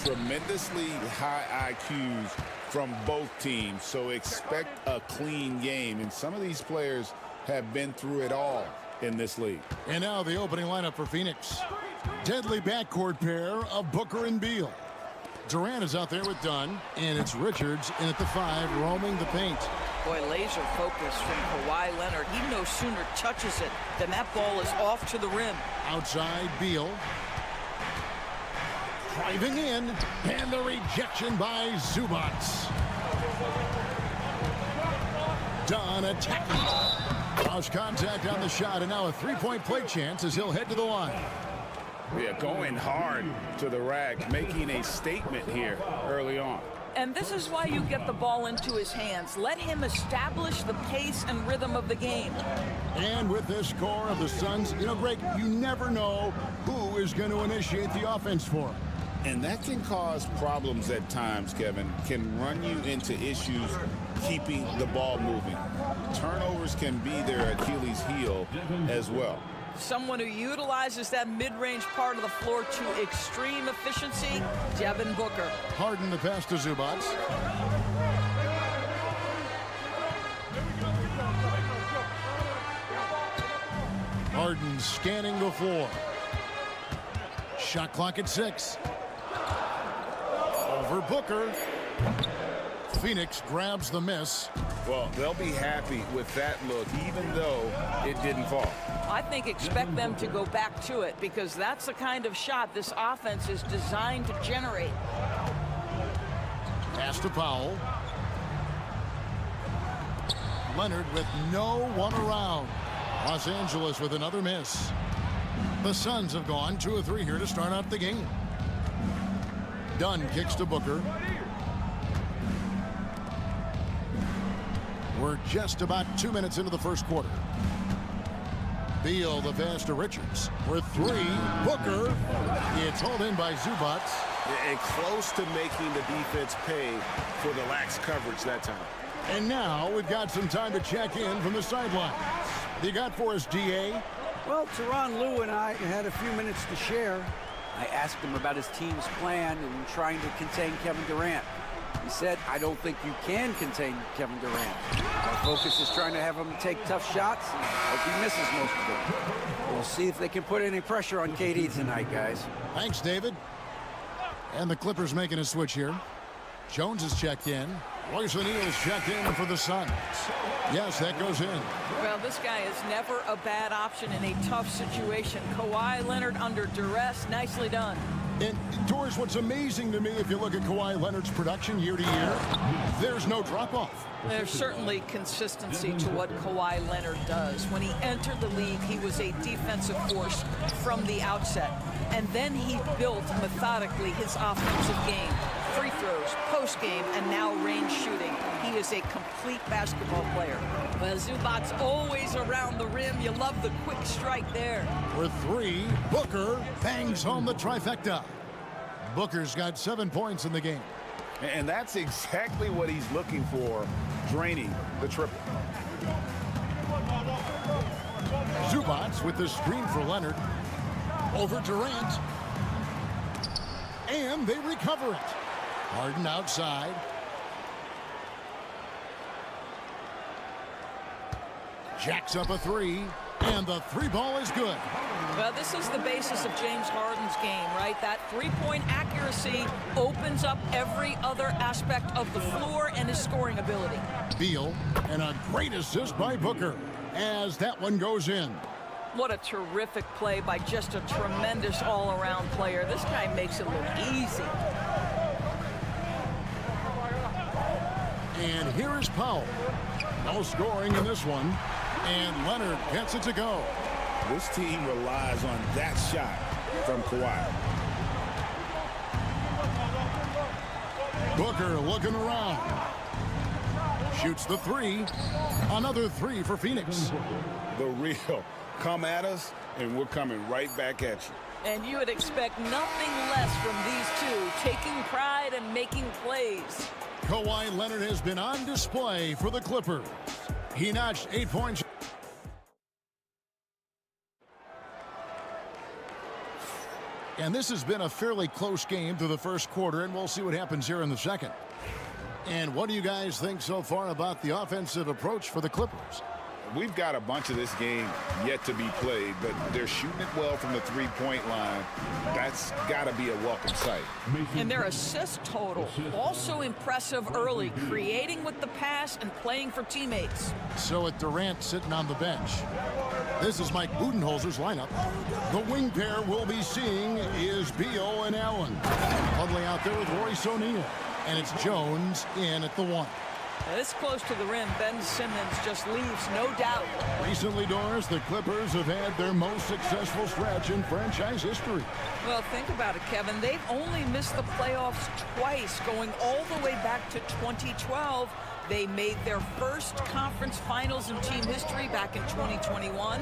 Tremendously high IQs from both teams, so expect a clean game. And some of these players have been through it all in this league. And now the opening lineup for Phoenix. Deadly backcourt pair of Booker and Beal. Durant is out there with Dunn, and it's Richards in at the 5, roaming the paint. Boy, laser focus from Kawhi Leonard. He no sooner touches it than that ball is off to the rim. Outside, Beal. Driving in, and the rejection by Zubats. Dunn attacking. Lost contact on the shot, and now a three-point play chance as he'll head to the line. Yeah, going hard to the rack, making a statement here early on. And this is why you get the ball into his hands. Let him establish the pace and rhythm of the game. And with this score of the Suns, you know, Greg, you never know who is going to initiate the offense for him. And that can cause problems at times, Kevin. Can run you into issues keeping the ball moving. Turnovers can be their Achilles heel as well. Someone who utilizes that mid-range part of the floor to extreme efficiency, Devin Booker. Harden the pass to Zubac. Harden scanning the floor. Shot clock at 6. Over Booker. Phoenix grabs the miss. Well, they'll be happy with that look, even though it didn't fall. I think expect them to go back to it because that's the kind of shot this offense is designed to generate. Pass to Powell. Leonard with no one around. Los Angeles with another miss. The Suns have gone 2 of 3 here to start out the game. Dunn kicks to Booker. We're just about 2 minutes into the first quarter. Beal the pass to Richards. For 3, Booker. It's hauled in by Zubac. And close to making the defense pay for the lax coverage that time. And now we've got some time to check in from the sidelines. You got for us, DA? Well, Tyronn Lue and I had a few minutes to share. I asked him about his team's plan in trying to contain Kevin Durant. He said, I don't think you can contain Kevin Durant. Our focus is trying to have him take tough shots. Hope he misses most of them. We'll see if they can put any pressure on KD tonight, guys. Thanks, David. And the Clippers making a switch here. Jones is checked in. Royce O'Neal's checked in for the Suns. Yes, that goes in. Well, this guy is never a bad option in a tough situation. Kawhi Leonard under duress. Nicely done. And, Doris, what's amazing to me, if you look at Kawhi Leonard's production year to year, there's no drop-off. There's certainly consistency to what Kawhi Leonard does. When he entered the league, he was a defensive force from the outset. And then he built methodically his offensive game. Free throws, post-game, and now range shooting. He is a complete basketball player. But Zubac's always around the rim. You love the quick strike there. For 3, Booker bangs home the trifecta. Booker's got 7 points in the game. And that's exactly what he's looking for, draining the triple. Zubac with the screen for Leonard. Over Durant. And they recover it. Harden outside. Jacks up a 3. And the 3 ball is good. Well, this is the basis of James Harden's game, right? That three-point accuracy opens up every other aspect of the floor and his scoring ability. Beal, and a great assist by Booker as that one goes in. What a terrific play by just a tremendous all-around player. This guy makes it look easy. And here is Powell. No scoring in this one. And Leonard gets it to go. This team relies on that shot from Kawhi. Booker looking around. Shoots the 3. Another 3 for Phoenix. The real. Come at us, and we're coming right back at you. And you would expect nothing less from these two, taking pride and making plays. Kawhi Leonard has been on display for the Clippers. He notched 8 points. And this has been a fairly close game through the first quarter, and we'll see what happens here in the second. And what do you guys think so far about the offensive approach for the Clippers? We've got a bunch of this game yet to be played, but they're shooting it well from the three-point line. That's got to be a welcome sight. And their assist total, also impressive early, creating with the pass and playing for teammates. So with Durant sitting on the bench, this is Mike Budenholzer's lineup. The wing pair we'll be seeing is Beal and Allen. Huddling out there with Royce O'Neal. And it's Jones in at the 1. This close to the rim, Ben Simmons just leaves, no doubt. Recently, Doris, the Clippers have had their most successful stretch in franchise history. Well, think about it, Kevin. They've only missed the playoffs twice, going all the way back to 2012. They made their first conference finals in team history back in 2021.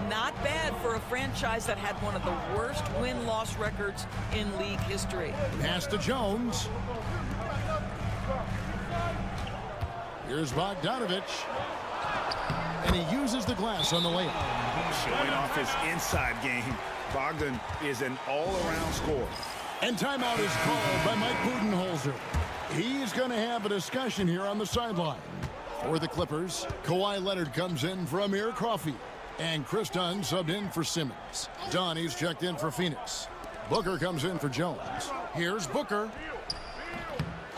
Not bad for a franchise that had one of the worst win-loss records in league history. Pass to Jones. Here's Bogdanovich. And he uses the glass on the layup. Showing off his inside game. Bogdan is an all-around scorer. And timeout is called by Mike Budenholzer. He's going to have a discussion here on the sideline. For the Clippers, Kawhi Leonard comes in for Amir Coffey. And Chris Dunn subbed in for Simmons. Dunn, he's checked in for Phoenix. Booker comes in for Jones. Here's Booker.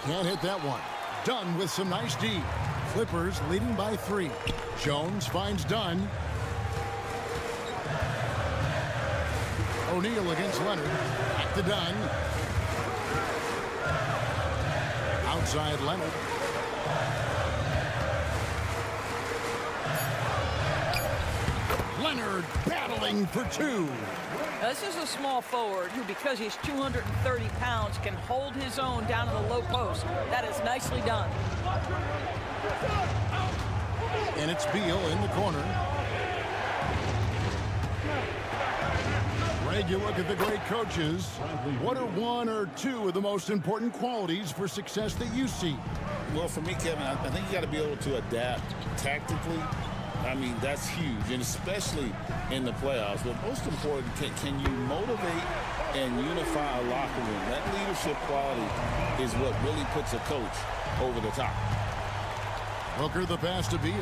Can't hit that one. Dunn with some nice D. Clippers leading by 3. Jones finds Dunn. O'Neal against Leonard. Back to Dunn. Outside Leonard. Leonard battling for 2. Now, this is a small forward who, because he's 230 pounds, can hold his own down in the low post. That is nicely done. And it's Beal in the corner. Greg, you look at the great coaches. What are 1 or 2 of the most important qualities for success that you see? Well, for me, Kevin, I think you got to be able to adapt tactically. I mean, that's huge, and especially in the playoffs. But most important, can you motivate and unify a locker room? That leadership quality is what really puts a coach over the top. Booker the pass to Beal.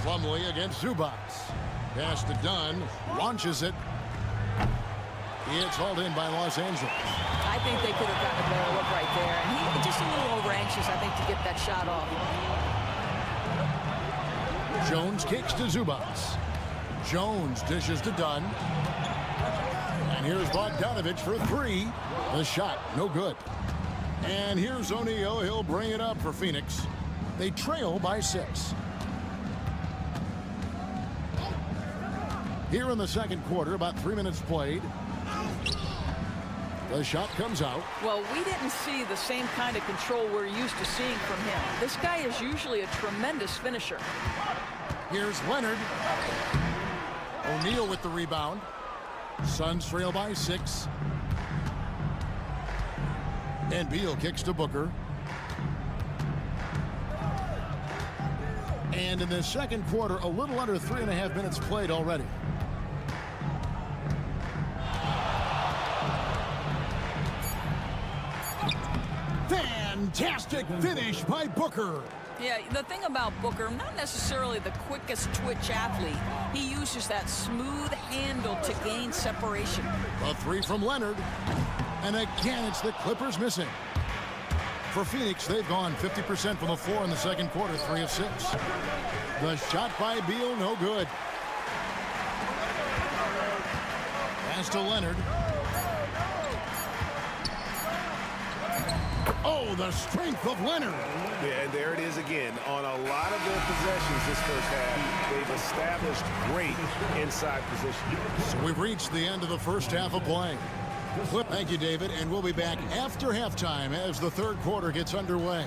Plumlee against Zubats. Pass to Dunn. Launches it. It's hauled in by Los Angeles. I think they could have gotten a better look right there. And he just a little over anxious, I think, to get that shot off. Jones kicks to Zubats. Jones dishes to Dunn. And here's Bogdanovich for 3. The shot, no good. And here's O'Neal. He'll bring it up for Phoenix. They trail by 6. Here in the second quarter, about 3 minutes played. The shot comes out. Well, we didn't see the same kind of control we're used to seeing from him. This guy is usually a tremendous finisher. Here's Leonard. O'Neal with the rebound. Suns trail by 6. And Beal kicks to Booker. And in the second quarter, a little under 3.5 minutes played already. Fantastic finish by Booker. Yeah, the thing about Booker, not necessarily the quickest twitch athlete. He uses that smooth handle to gain separation. A 3 from Leonard. And again, it's the Clippers missing. For Phoenix, they've gone 50% from the floor in the second quarter, 3 of 6. The shot by Beal, no good. Pass to Leonard. Oh, the strength of Leonard. Yeah, and there it is again. On a lot of their possessions this first half, they've established great inside position. So we've reached the end of the first half of play. Thank you, David, and we'll be back after halftime as the third quarter gets underway.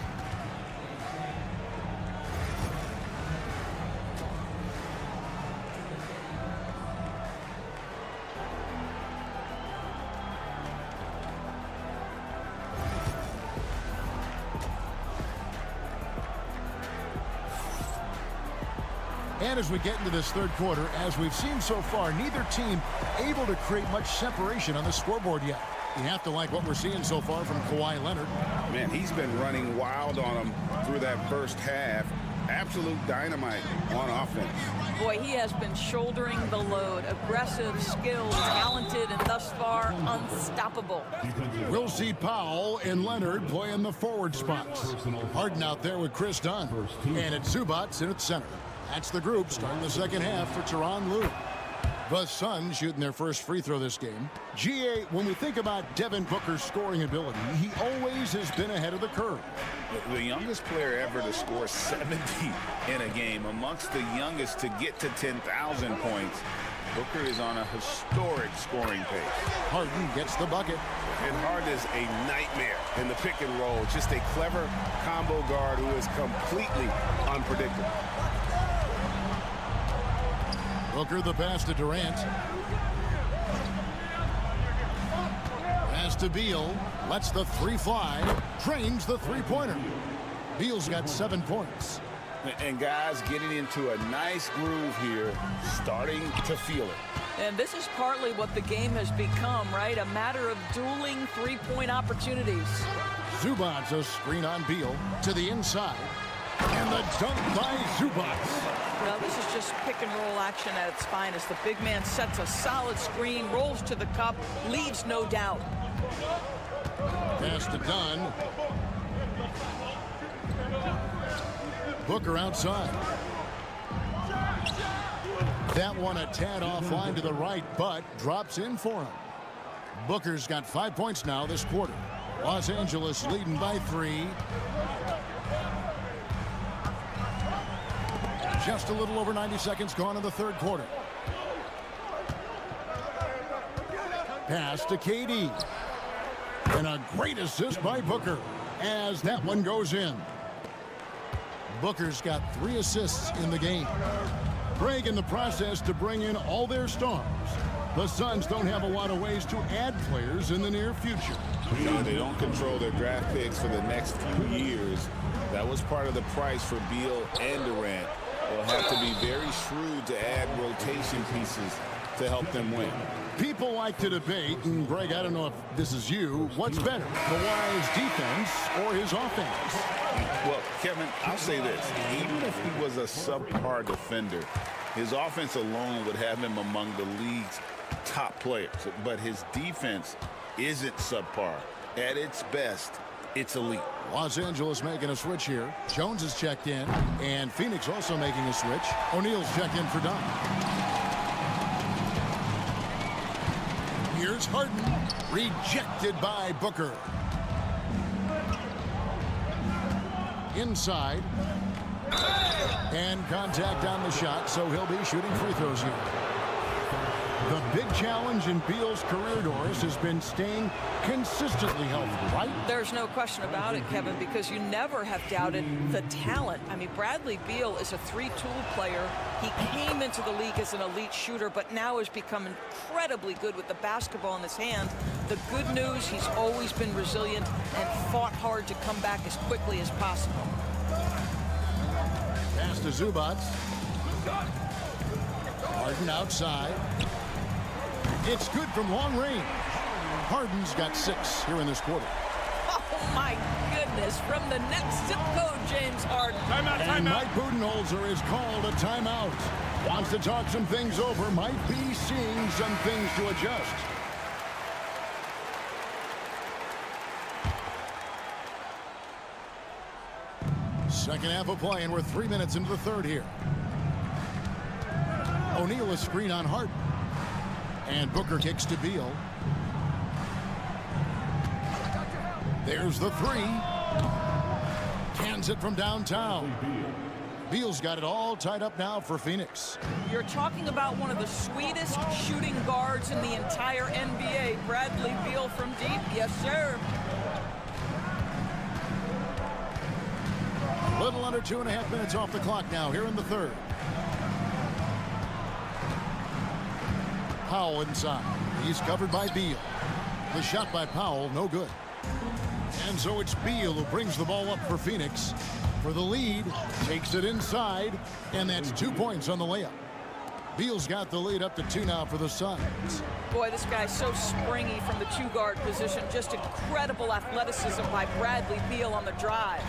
And as we get into this third quarter, as we've seen so far, neither team able to create much separation on the scoreboard yet. You have to like what we're seeing so far from Kawhi Leonard. Man, he's been running wild on them through that first half. Absolute dynamite on offense. Boy, he has been shouldering the load. Aggressive, skilled, talented, and thus far, unstoppable. We'll see Powell and Leonard play in the forward spots. Harden out there with Chris Dunn. And it's Zubats in at center. That's the group starting the second half for Tyronn Lue. The Suns shooting their first free throw this game. GA, when we think about Devin Booker's scoring ability, he always has been ahead of the curve. The youngest player ever to score 70 in a game, amongst the youngest to get to 10,000 points. Booker is on a historic scoring pace. Harden gets the bucket. And Harden is a nightmare in the pick and roll. Just a clever combo guard who is completely unpredictable. Booker the pass to Durant. Pass to Beal. Lets the three fly. Drains the three-pointer. Beal's got 7 points. And guys getting into a nice groove here, starting to feel it. And this is partly what the game has become, right? A matter of dueling three-point opportunities. Zubac a screen on Beal to the inside. And the dunk by Zubac. Well, this is just pick and roll action at its finest. The big man sets a solid screen, rolls to the cup, leaves no doubt. Pass to Dunn. Booker outside. That one a tad offline to the right, but drops in for him. Booker's got 5 points now this quarter. Los Angeles leading by 3. Just a little over 90 seconds gone in the third quarter. Pass to KD. And a great assist by Booker as that one goes in. Booker's got 3 assists in the game. Craig in the process to bring in all their stars. The Suns don't have a lot of ways to add players in the near future. They don't control their draft picks for the next few years. That was part of the price for Beal and Durant. They'll have to be very shrewd to add rotation pieces to help them win. People like to debate, and Greg, I don't know if this is you, what's better, Kawhi's defense or his offense? Well, Kevin, I'll say this. Even if he was a subpar defender, his offense alone would have him among the league's top players. But his defense isn't subpar. At its best, it's elite. Los Angeles making a switch here. Jones is checked in, and Phoenix also making a switch. O'Neal's checked in for Dunn. Here's Harden, rejected by Booker. Inside. And contact on the shot, so he'll be shooting free throws here. The big challenge in Beal's career, Doris, has been staying consistently healthy, right? There's no question about it, Kevin, because you never have doubted the talent. I mean, Bradley Beal is a three-tool player. He came into the league as an elite shooter, but now has become incredibly good with the basketball in his hand. The good news, he's always been resilient and fought hard to come back as quickly as possible. Pass to Zubac. Harden outside. It's good from long range. Harden's got 6 here in this quarter. Oh, my goodness. From the next zip code, James Harden. Timeout, and Mike Budenholzer is called a timeout. Wants to talk some things over. Might be seeing some things to adjust. Second half of play, and we're 3 minutes into the third here. O'Neal a screen on Harden. And Booker kicks to Beal. There's the 3. Cans it from downtown. Beal's got it all tied up now for Phoenix. You're talking about one of the sweetest shooting guards in the entire NBA. Bradley Beal from deep. Yes, sir. Little under 2.5 minutes off the clock now here in the third. Powell inside. He's covered by Beal. The shot by Powell, no good. And so it's Beal who brings the ball up for Phoenix. For the lead, takes it inside, and that's 2 points on the layup. Beal's got the lead up to 2 now for the Suns. Boy, this guy's so springy from the 2-guard position. Just incredible athleticism by Bradley Beal on the drive.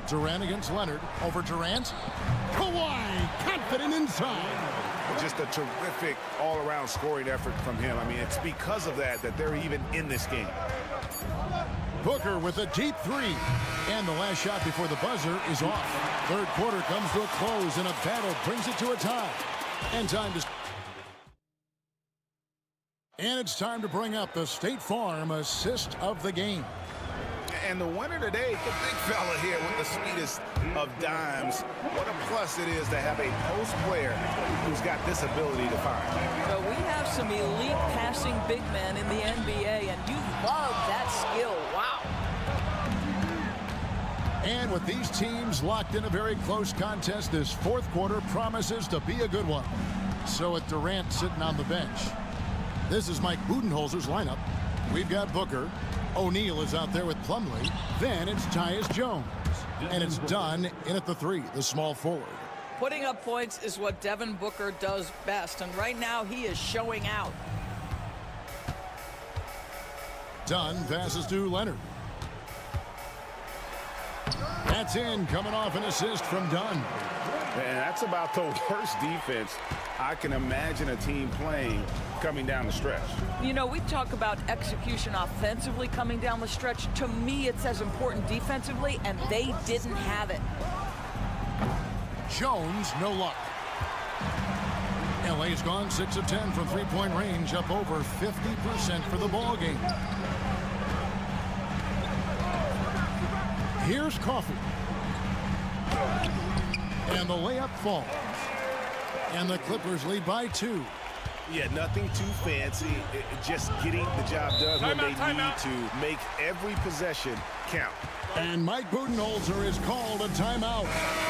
Durant against Leonard. Over Durant. Kawhi, confident inside. Just a terrific all-around scoring effort from him. I mean, it's because of that they're even in this game. Booker with a deep three. And the last shot before the buzzer is off. Third quarter comes to a close, and a battle brings it to a tie. And it's time to bring up the State Farm assist of the game. And the winner today, the big fella here with the sweetest of dimes. What a plus it is to have a post player who's got this ability to find. So we have some elite passing big men in the NBA, and you love that skill. Wow. And with these teams locked in a very close contest, this fourth quarter promises to be a good one. So with Durant sitting on the bench, this is Mike Budenholzer's lineup. We've got Booker. O'Neal is out there with Plumlee. Then it's Tyus Jones. And it's Dunn in at the three, the small forward. Putting up points is what Devin Booker does best, and right now he is showing out. Dunn passes to Leonard. That's in, coming off an assist from Dunn. And that's about the worst defense I can imagine a team playing coming down the stretch. You know, we talk about execution offensively coming down the stretch. To me, it's as important defensively, and they didn't have it. Jones, no luck. LA's gone 6 of 10 from three-point range, up over 50% for the ball game. Here's Coffey. And the layup falls. And the Clippers lead by 2. Yeah, nothing too fancy. Just getting the job done when they need to make every possession count. And Mike Budenholzer is called a timeout.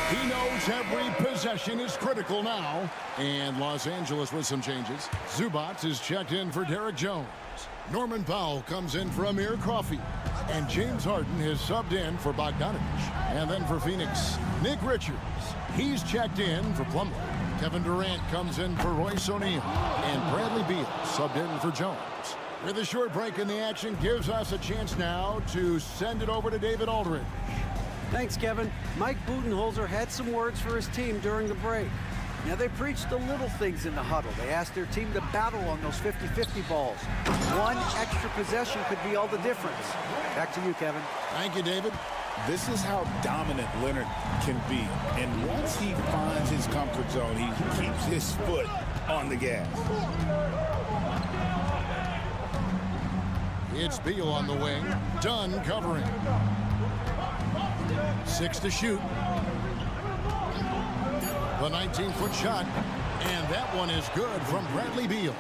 He knows every possession is critical now. And Los Angeles with some changes. Zubac is checked in for Derek Jones. Norman Powell comes in for Amir Coffey. And James Harden is subbed in for Bogdanovich. And then for Phoenix, Nick Richards. He's checked in for Plumlee. Kevin Durant comes in for Royce O'Neal. And Bradley Beal subbed in for Jones. With a short break in the action, gives us a chance now to send it over to David Aldridge. Thanks, Kevin. Mike Budenholzer had some words for his team during the break. Now, they preached the little things in the huddle. They asked their team to battle on those 50-50 balls. One extra possession could be all the difference. Back to you, Kevin. Thank you, David. This is how dominant Leonard can be. And once he finds his comfort zone, he keeps his foot on the gas. It's Beal on the wing. Dunn covering. 6 to shoot. The 19-foot shot. And that one is good from Bradley Beal.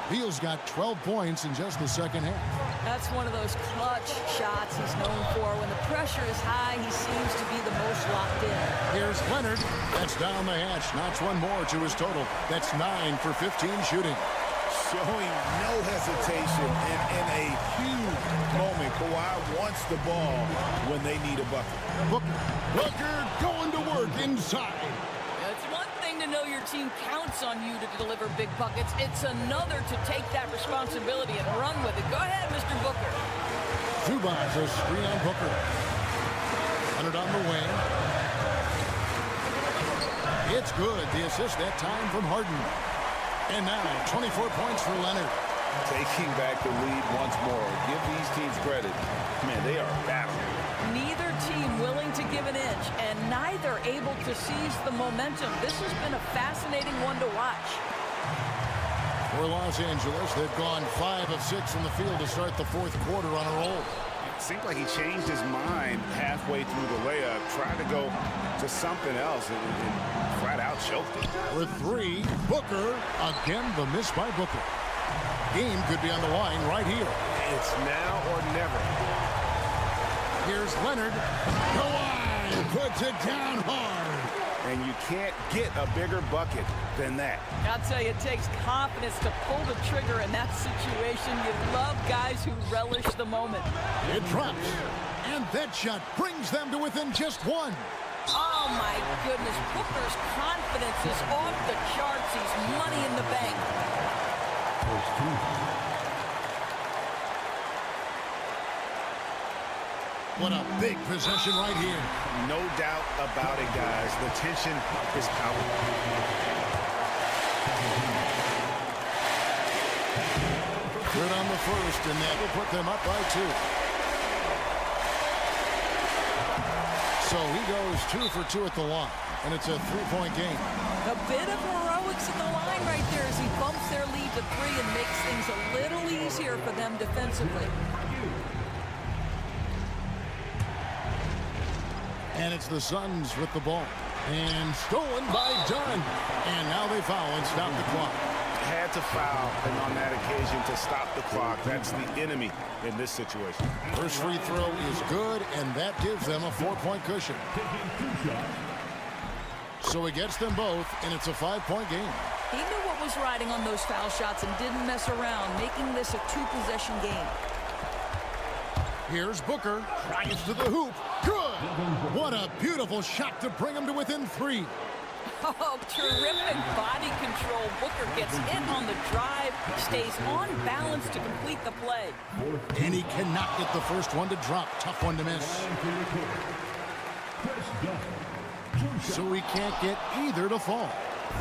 Beal's got 12 points in just the second half. That's one of those clutch shots he's known for. When the pressure is high, he seems to be the most locked in. Here's Leonard. That's down the hatch. Knocks one more to his total. That's 9 for 15 shooting. Showing no hesitation and in a huge moment. Kawhi wants the ball when they need a bucket. Booker going to work inside. It's one thing to know your team counts on you to deliver big buckets. It's another to take that responsibility and run with it. Go ahead, Mr. Booker. Zubac a screen on Booker. Leonard on the wing. It's good. The assist that time from Harden. And now 24 points for Leonard. Taking back the lead once more. Give these teams credit. Man, they are battling. Neither team willing to give an inch, and neither able to seize the momentum. This has been a fascinating one to watch. For Los Angeles, they've gone 5 of 6 in the field to start the fourth quarter on a roll. It seemed like he changed his mind halfway through the layup, tried to go to something else, and flat out choked it. For 3, Booker. Again, the miss by Booker. Game could be on the line right here. It's now or never. Here's Leonard. Kawhi puts it down hard. And you can't get a bigger bucket than that. I'll tell you, it takes confidence to pull the trigger in that situation. You love guys who relish the moment. It drops. And that shot brings them to within just 1. Oh, my goodness. Booker's confidence is off the charts. He's money in the bank. What a big possession right here. No doubt about it, guys. The tension is palpable. Good on the first, and that will put them up by 2. So he goes 2 for 2 at the line, and it's a 3-point game. A bit of heroics in the line right there as he bumps their lead to 3 and makes things a little easier for them defensively. And it's the Suns with the ball. And stolen by Dunn. And now they foul and stop the clock. Had to foul, and on that occasion to stop the clock. That's the enemy in this situation. First free throw is good, and that gives them a 4-point cushion. So he gets them both, and it's a 5-point game. He knew what was riding on those foul shots and didn't mess around, making this a 2-possession game. Here's Booker. Drives to the hoop. Good! What a beautiful shot to bring him to within 3. Oh, terrific body control. Booker gets hit on the drive, stays on balance to complete the play. And he cannot get the first one to drop. Tough one to miss. So he can't get either to fall.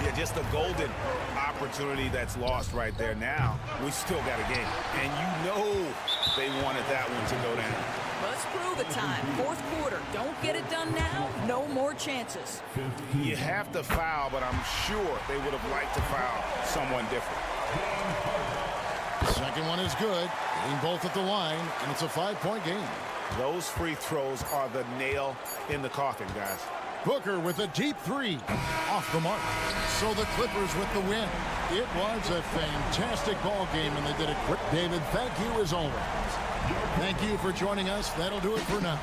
Yeah, just a golden opportunity that's lost right there. Now, we still got a game. And you know they wanted that one to go down. Let's prove it time. Fourth quarter. Don't get it done now. No more chances. You have to foul, but I'm sure they would have liked to foul someone different. Second one is good. Getting both at the line, and it's a 5-point game. Those free throws are the nail in the coffin, guys. Booker with a deep 3. Off the mark. So the Clippers with the win. It was a fantastic ball game, and they did it quick. David, thank you as always. Thank you for joining us. That'll do it for now.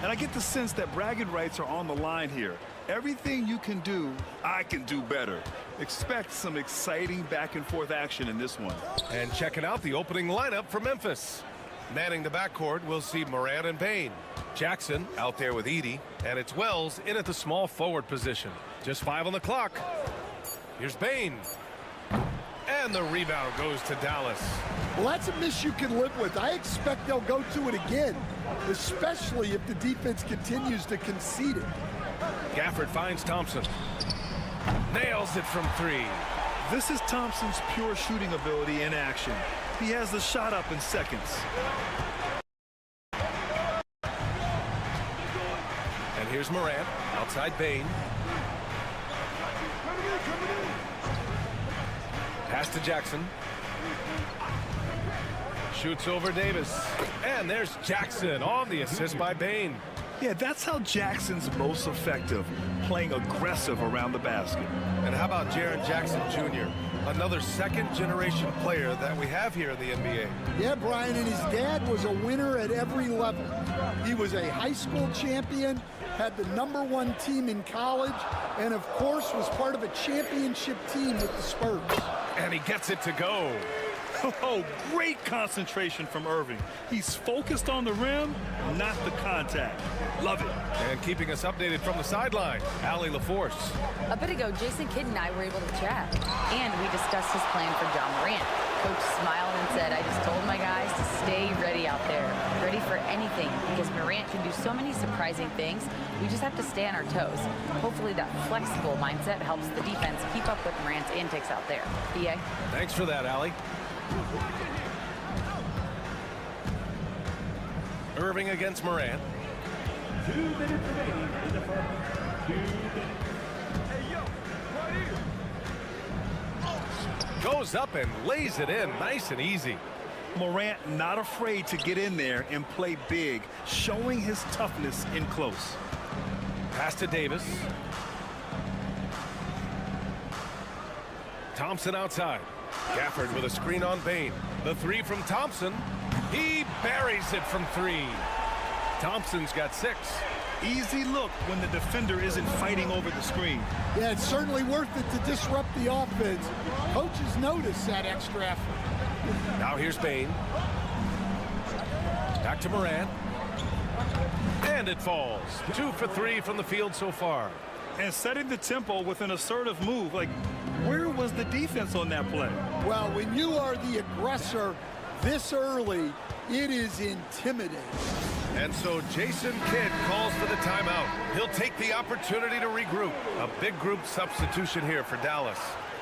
And I get the sense that bragging rights are on the line here. Everything you can do, I can do better. Expect some exciting back-and-forth action in this one. And checking out the opening lineup for Memphis. Manning the backcourt, we'll see Morant and Bane. Jackson out there with Edey, and it's Wells in at the small forward position. Just 5 on the clock. Here's Bane. And the rebound goes to Dallas. Well, that's a miss you can live with. I expect they'll go to it again, especially if the defense continues to concede it. Gafford finds Thompson. Nails it from 3. This is Thompson's pure shooting ability in action. He has the shot up in seconds. And here's Morant outside Bane. Pass to Jackson. Shoots over Davis. And there's Jackson on the assist by Bane. Yeah, that's how Jackson's most effective, playing aggressive around the basket. And how about Jaren Jackson Jr., another second-generation player that we have here in the NBA? Yeah, Brian, and his dad was a winner at every level. He was a high school champion, had the #1 team in college, and of course was part of a championship team with the Spurs. And he gets it to go. Oh, great concentration from Irving. He's focused on the rim, not the contact. Love it. And keeping us updated from the sideline, Allie LaForce. A bit ago, Jason Kidd and I were able to chat, and we discussed his plan for John Morant. Coach smiled and said, I just told my guys to stay ready out there, ready for anything, because Morant can do so many surprising things. We just have to stay on our toes. Hopefully that flexible mindset helps the defense keep up with Morant's antics out there. EA? Thanks for that, Allie. Irving against Morant. 2 minutes remaining in the first. 2 minutes. Goes up and lays it in nice and easy. Morant not afraid to get in there and play big, showing his toughness in close. Pass to Davis. Thompson outside. Gafford with a screen on Bane. The 3 from Thompson. He buries it from 3. Thompson's got 6. Easy look when the defender isn't fighting over the screen. Yeah, it's certainly worth it to disrupt the offense. Coaches notice that extra effort. Now here's Bane. Back to Morant. And it falls. 2 for 3 from the field so far. And setting the tempo with an assertive move. Like, where was the defense on that play? Well, when you are the aggressor this early, it is intimidating. And so Jason Kidd calls for the timeout. He'll take the opportunity to regroup. A big group substitution here for Dallas.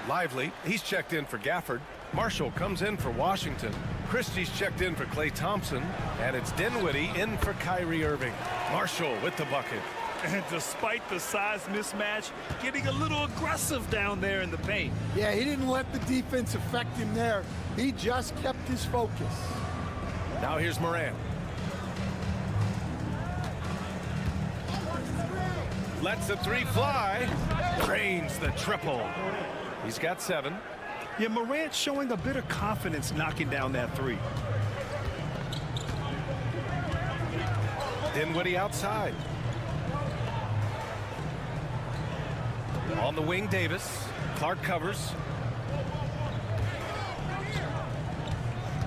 Lively, he's checked in for Gafford. Marshall comes in for Washington. Christie's checked in for Klay Thompson. And it's Dinwiddie in for Kyrie Irving. Marshall with the bucket. And despite the size mismatch, getting a little aggressive down there in the paint. Yeah, he didn't let the defense affect him there. He just kept his focus. Now here's Morant. Lets the three fly. Drains the triple. He's got 7. Yeah, Morant showing a bit of confidence knocking down that three. Dinwiddie outside. On the wing, Davis. Clark covers.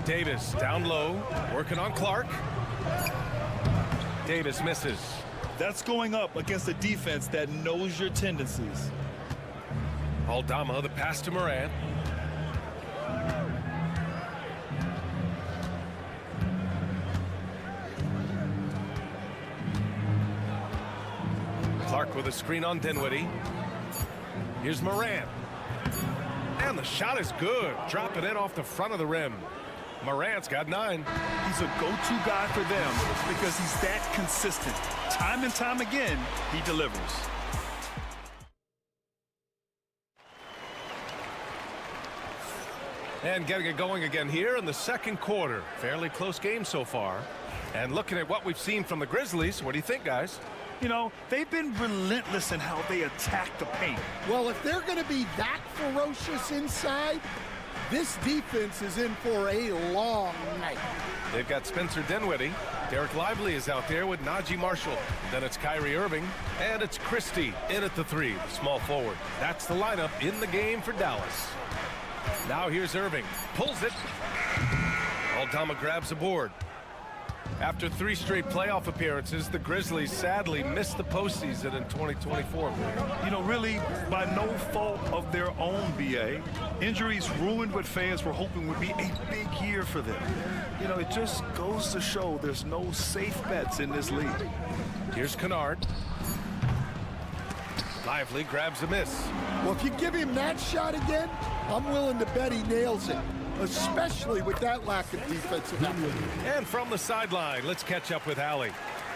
Davis down low, working on Clark. Davis misses. That's going up against a defense that knows your tendencies. Aldama, the pass to Morant. Clark with a screen on Dinwiddie. Here's Morant. And the shot is good. Dropping it off the front of the rim. Morant's got 9. He's a go-to guy for them because he's that consistent. Time and time again, he delivers. And getting it going again here in the second quarter. Fairly close game so far. And looking at what we've seen from the Grizzlies, what do you think, guys? You know, they've been relentless in how they attack the paint. Well, if they're going to be that ferocious inside, this defense is in for a long night. They've got Spencer Dinwiddie. Derek Lively is out there with Najee Marshall. Then it's Kyrie Irving. And it's Christie in at the 3, the small forward. That's the lineup in the game for Dallas. Now here's Irving. Pulls it. Aldama grabs the board. After 3 straight playoff appearances, the Grizzlies sadly missed the postseason in 2024. You know, really, by no fault of their own, B.A. Injuries ruined what fans were hoping would be a big year for them. You know, it just goes to show there's no safe bets in this league. Here's Kennard. Lively grabs a miss. Well, if you give him that shot again, I'm willing to bet he nails it, especially with that lack of defensive effort. And from the sideline, let's catch up with Allie.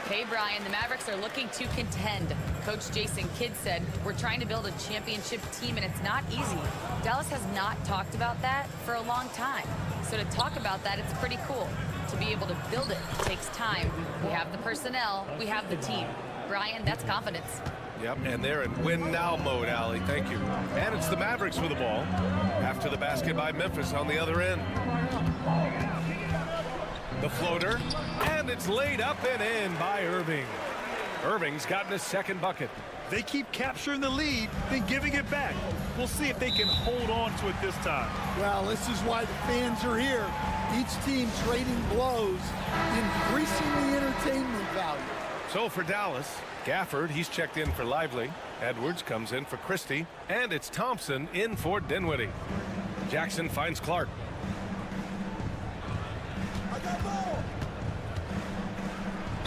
Hey, Brian, the Mavericks are looking to contend. Coach Jason Kidd said, we're trying to build a championship team, and it's not easy. Dallas has not talked about that for a long time. So to talk about that, it's pretty cool. To be able to build it takes time. We have the personnel, we have the team. Brian, that's confidence. Yep, and they're in win-now mode, Allie. Thank you. And it's the Mavericks with the ball. After the basket by Memphis on the other end. The floater, and it's laid up and in by Irving. Irving's gotten his second bucket. They keep capturing the lead, then giving it back. We'll see if they can hold on to it this time. Well, this is why the fans are here. Each team trading blows, increasing the entertainment value. So for Dallas, Gafford, he's checked in for Lively. Edwards comes in for Christie. And it's Thompson in for Dinwiddie. Jackson finds Clark.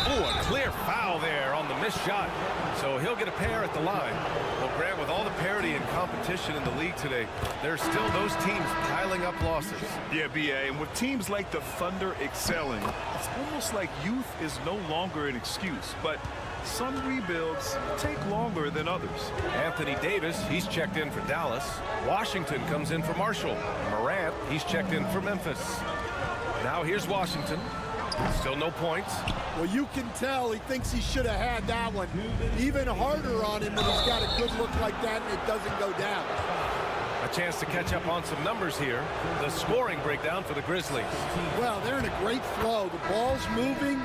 Oh, a clear foul there on the missed shot. So he'll get a pair at the line. Well, Grant, with all the parity and competition in the league today, there's still those teams piling up losses. Yeah, B.A., and with teams like the Thunder excelling, it's almost like youth is no longer an excuse. But some rebuilds take longer than others. Anthony Davis, he's checked in for Dallas. Washington comes in for Marshall. Morant, he's checked in for Memphis. Now here's Washington. Still no points. Well, you can tell he thinks he should have had that one. Even harder on him when he's got a good look like that and it doesn't go down. A chance to catch up on some numbers here. The scoring breakdown for the Grizzlies. Well, they're in a great flow. The ball's moving.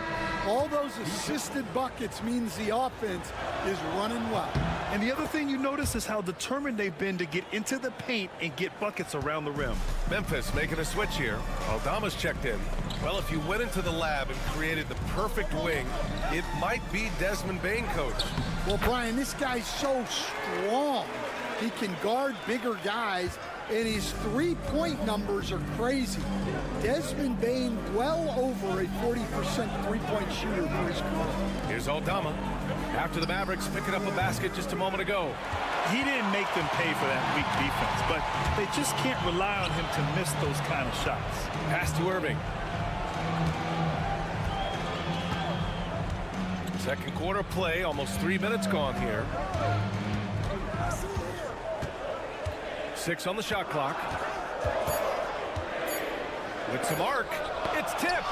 All those assisted buckets means the offense is running well. And the other thing you notice is how determined they've been to get into the paint and get buckets around the rim. Memphis making a switch here. Aldama's checked in. Well, if you went into the lab and created the perfect wing, it might be Desmond Bane, coach. Well, Brian, this guy's so strong. He can guard bigger guys, and his three-point numbers are crazy. Desmond Bane well over a 40% three-point shooter for his career. Here's Aldama after the Mavericks picking up a basket just a moment ago. He didn't make them pay for that weak defense, but they just can't rely on him to miss those kind of shots. Pass to Irving. Second quarter play, almost 3 minutes gone here. 6 on the shot clock. With some arc, it's tipped.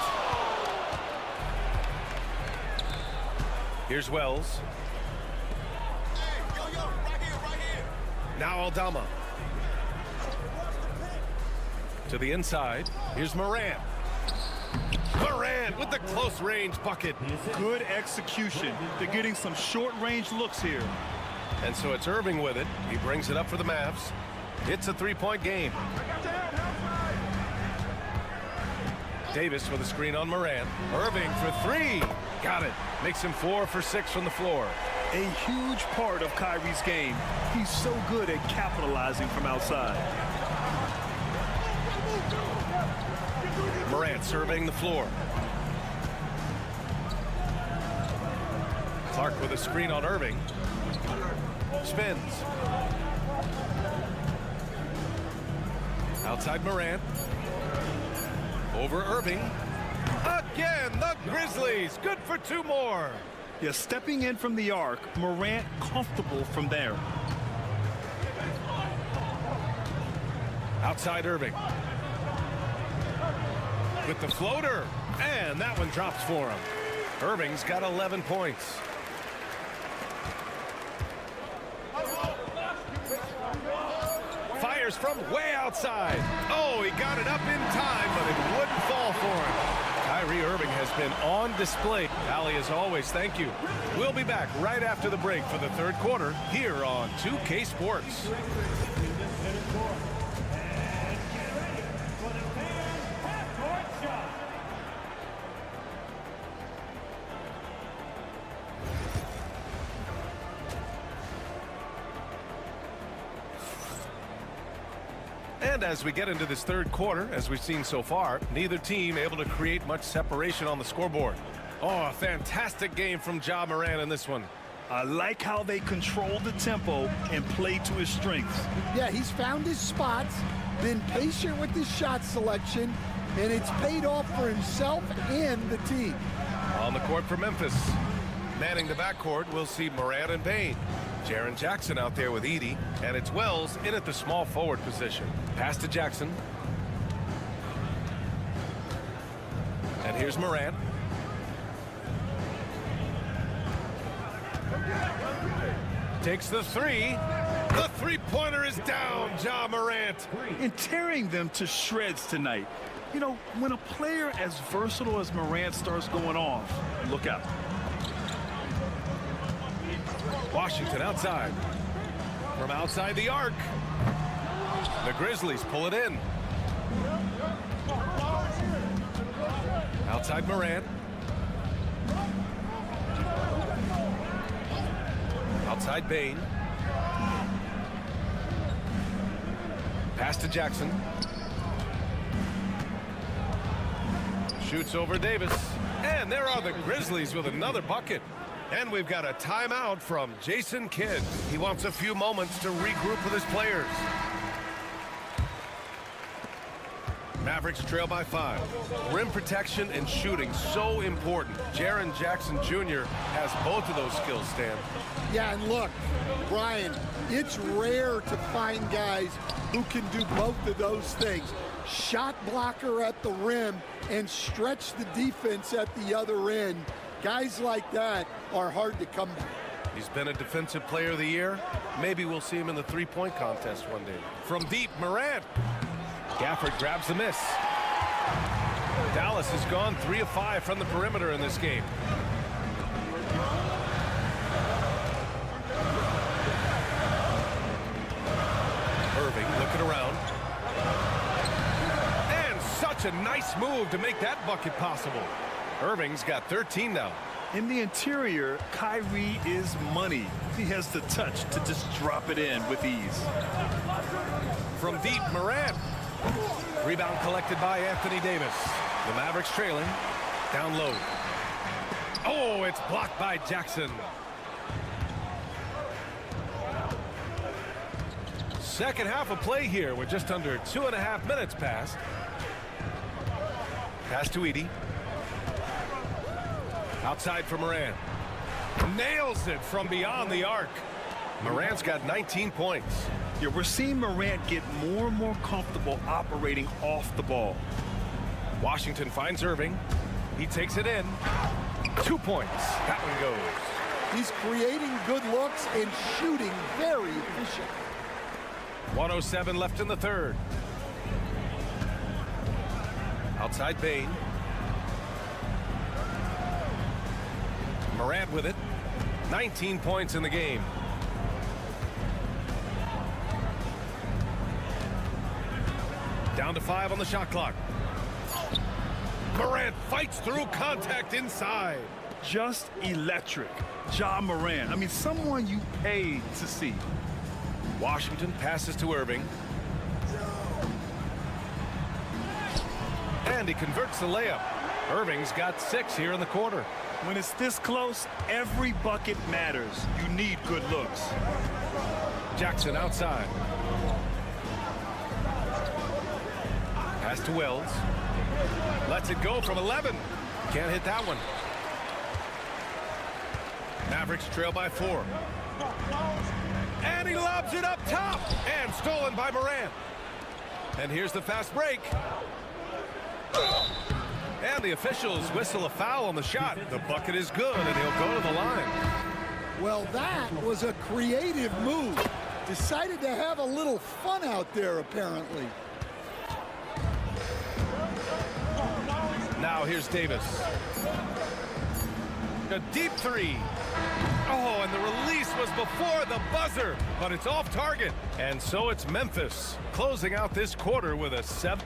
Here's Wells. Now Aldama. To the inside. Here's Morant. Morant with the close range bucket. Good execution. They're getting some short range looks here. And so it's Irving with it. He brings it up for the Mavs. It's a three-point game. Davis with a screen on Morant. Irving for three. Got it. Makes him 4 for 6 from the floor. A huge part of Kyrie's game. He's so good at capitalizing from outside. Morant surveying the floor. Clark with a screen on Irving. Spins. Outside Morant. Over Irving. Again, the Grizzlies. Good for 2 more. Yeah, stepping in from the arc, Morant comfortable from there. Outside Irving. With the floater. And that one drops for him. Irving's got 11 points. Fires from way outside. Oh, he got it up in time, but it wouldn't fall for him. Kyrie Irving has been on display. Allie, as always, thank you. We'll be back right after the break for the third quarter here on 2K Sports. And as we get into this third quarter, as we've seen so far, neither team able to create much separation on the scoreboard. Oh, a fantastic game from Ja Morant in this one. I like how they control the tempo and play to his strengths. Yeah, he's found his spots, been patient with his shot selection, and it's paid off for himself and the team. On the court for Memphis. Manning the backcourt, we'll see Morant and Bane. Jaren Jackson out there with Edey, and it's Wells in at the small forward position. Pass to Jackson. And here's Morant. Takes the three. The three-pointer is down, Ja Morant. And tearing them to shreds tonight. You know, when a player as versatile as Morant starts going off, look out. Washington outside. From outside the arc. The Grizzlies pull it in. Outside Morant. Outside Bane. Pass to Jackson. Shoots over Davis. And there are the Grizzlies with another bucket. And we've got a timeout from Jason Kidd. He wants a few moments to regroup with his players. Mavericks trail by 5. Rim protection and shooting so important. Jaren Jackson Jr. has both of those skills, Stan. Yeah, and look, Brian, it's rare to find guys who can do both of those things. Shot blocker at the rim and stretch the defense at the other end. Guys like that are hard to come by. He's been a defensive player of the year. Maybe we'll see him in the three-point contest one day. From deep, Morant. Gafford grabs the miss. Dallas has gone 3 of 5 from the perimeter in this game. Irving looking around. And such a nice move to make that bucket possible. Irving's got 13 now. In the interior, Kyrie is money. He has the touch to just drop it in with ease. from deep. Morant. Rebound collected by Anthony Davis. The Mavericks trailing. Down low. Oh, it's blocked by Jackson. Second half of play here with just under 2.5 minutes passed. Pass to Edey. Outside for Morant. Nails it from beyond the arc. Morant's got 19 points. Yeah, we're seeing Morant get more and more comfortable operating off the ball. Washington finds Irving. He takes it in. 2 points. That one goes. He's creating good looks and shooting very efficient. 1:07 left in the third. Outside Bane. Morant with it. 19 points in the game. Down to 5 on the shot clock. Morant fights through contact inside. Just electric. Ja Morant. I mean, someone you paid to see. Washington passes to Irving. And he converts the layup. Irving's got 6 here in the quarter. When it's this close, every bucket matters. You need good looks. Jackson outside. Pass to Wells. Lets it go from 11. Can't hit that one. Mavericks trail by 4. And he lobs it up top. And stolen by Morant. And here's the fast break. And the officials whistle a foul on the shot. The bucket is good, and he'll go to the line. Well, that was a creative move. Decided to have a little fun out there, apparently. Now here's Davis. A deep 3. Oh, and the release was before the buzzer, but it's off target. And so it's Memphis closing out this quarter with a 7.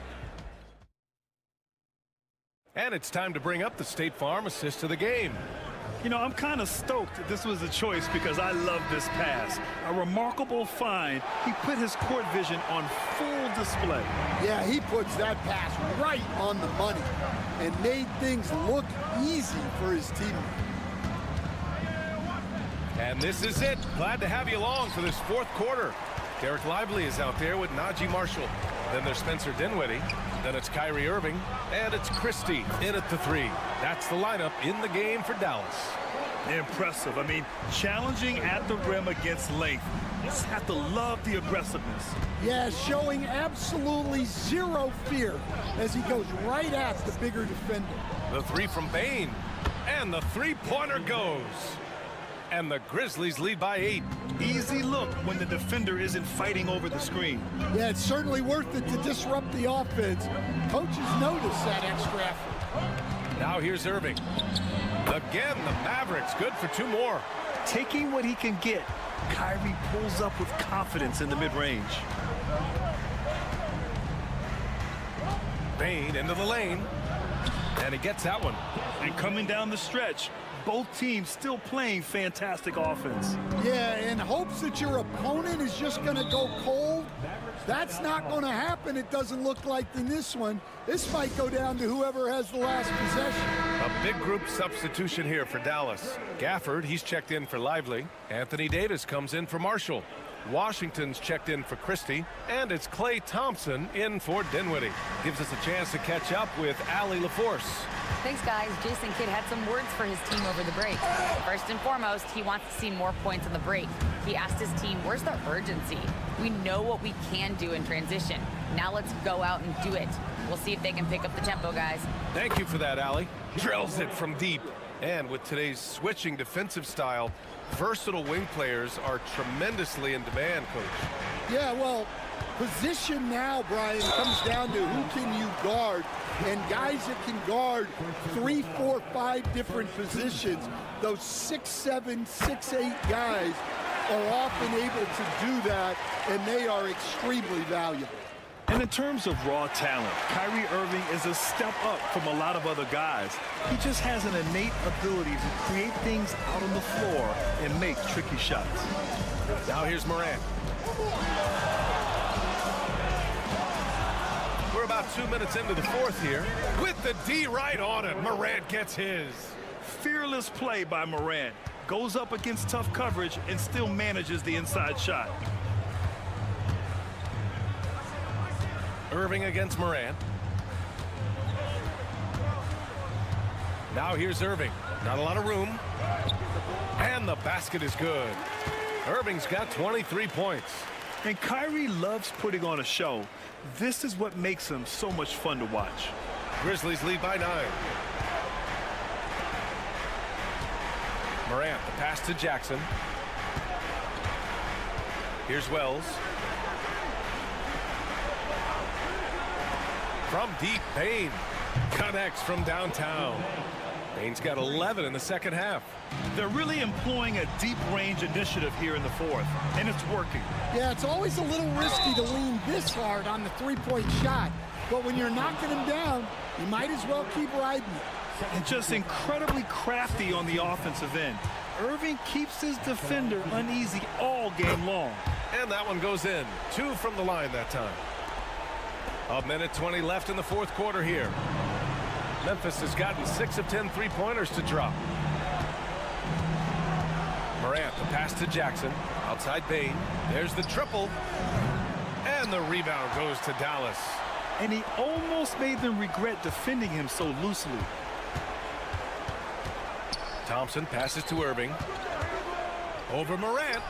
And it's time to bring up the State Farm assist of the game. You know, I'm kind of stoked that this was a choice because I love this pass. A remarkable find. He put his court vision on full display. Yeah, he puts that pass right on the money and made things look easy for his team. And this is it. Glad to have you along for this fourth quarter. Derek Lively is out there with Najee Marshall. Then there's Spencer Dinwiddie. Then it's Kyrie Irving. And it's Christie in at the 3. That's the lineup in the game for Dallas. Impressive. I mean, challenging at the rim against length. You just have to love the aggressiveness. Yeah, showing absolutely zero fear as he goes right at the bigger defender. The 3 from Bane. And the three-pointer goes. And the Grizzlies lead by 8. Easy look when the defender isn't fighting over the screen. Yeah, it's certainly worth it to disrupt the offense. Coaches notice that extra effort. Now here's Irving. Again, the Mavericks good for 2 more. Taking what he can get, Kyrie pulls up with confidence in the mid-range. Bane into the lane. And he gets that one. And coming down the stretch, both teams still playing fantastic offense. Yeah, in hopes that your opponent is just going to go cold. That's not going to happen, it doesn't look like in this one. This might go down to whoever has the last possession. A big group substitution here for Dallas. Gafford, he's checked in for Lively. Anthony Davis comes in for Marshall. Washington's checked in for Christie. And it's Klay Thompson in for Dinwiddie. Gives us a chance to catch up with Allie LaForce. Thanks, guys. Jason Kidd had some words for his team over the break. First and foremost, he wants to see more points on the break. He asked his team, where's the urgency? We know what we can do in transition. Now let's go out and do it. We'll see if they can pick up the tempo, guys. Thank you for that, Allie. Drills it from deep. And with today's switching defensive style, versatile wing players are tremendously in demand, Coach. Yeah, well, position now, Brian, comes down to who can you guard. And guys that can guard 3, 4, 5 different positions, those 6'7", 6'8" guys are often able to do that, and they are extremely valuable. And in terms of raw talent, Kyrie Irving is a step up from a lot of other guys. He just has an innate ability to create things out on the floor and make tricky shots. Now here's Morant. about 2 minutes into the fourth here. With the D right on it, Morant gets his. Fearless play by Morant. Goes up against tough coverage and still manages the inside shot. Irving against Morant. Now here's Irving. Not a lot of room. And the basket is good. Irving's got 23 points. And Kyrie loves putting on a show. This is what makes him so much fun to watch. Grizzlies lead by 9. Morant, the pass to Jackson. Here's Wells. From deep, Payne connects from downtown. Payne's got 11 in the second half. They're really employing a deep range initiative here in the fourth, and it's working. Yeah, it's always a little risky to lean this hard on the three-point shot. But when you're knocking him down, you might as well keep riding it. And just incredibly crafty on the offensive end. Irving keeps his defender uneasy all game long. And that one goes in. 2 from the line that time. A minute 20 left in the fourth quarter here. Memphis has gotten 6 of 10 three-pointers to drop. Morant, the pass to Jackson. Outside Payne. There's the triple. And the rebound goes to Dallas. And he almost made them regret defending him so loosely. Thompson passes to Irving. Over Morant.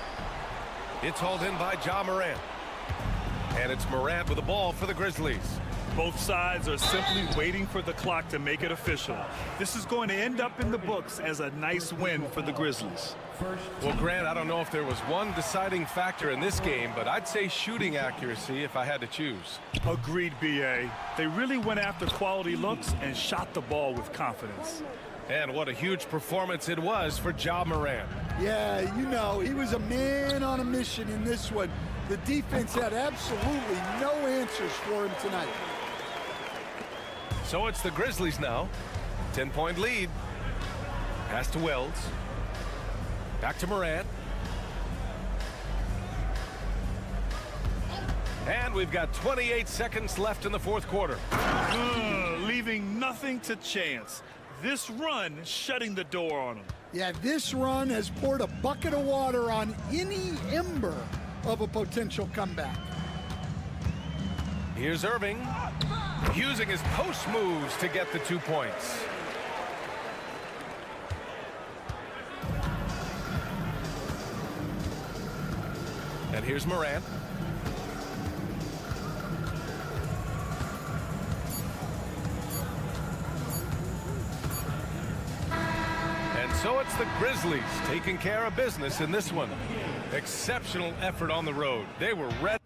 It's hauled in by Ja Morant. And it's Morant with the ball for the Grizzlies. Both sides are simply waiting for the clock to make it official. This is going to end up in the books as a nice win for the Grizzlies. Well, Grant, I don't know if there was one deciding factor in this game, but I'd say shooting accuracy if I had to choose. Agreed, B.A. They really went after quality looks and shot the ball with confidence. And what a huge performance it was for Ja Morant. Yeah, you know, he was a man on a mission in this one. The defense had absolutely no answers for him tonight. So it's the Grizzlies now. 10-point lead. Pass to Wells. Back to Morant. And we've got 28 seconds left in the fourth quarter. Leaving nothing to chance. This run shutting the door on him. Yeah, this run has poured a bucket of water on any ember of a potential comeback. Here's Irving using his post moves to get the 2 points. And here's Morant. And so it's the Grizzlies taking care of business in this one. Exceptional effort on the road. They were ready.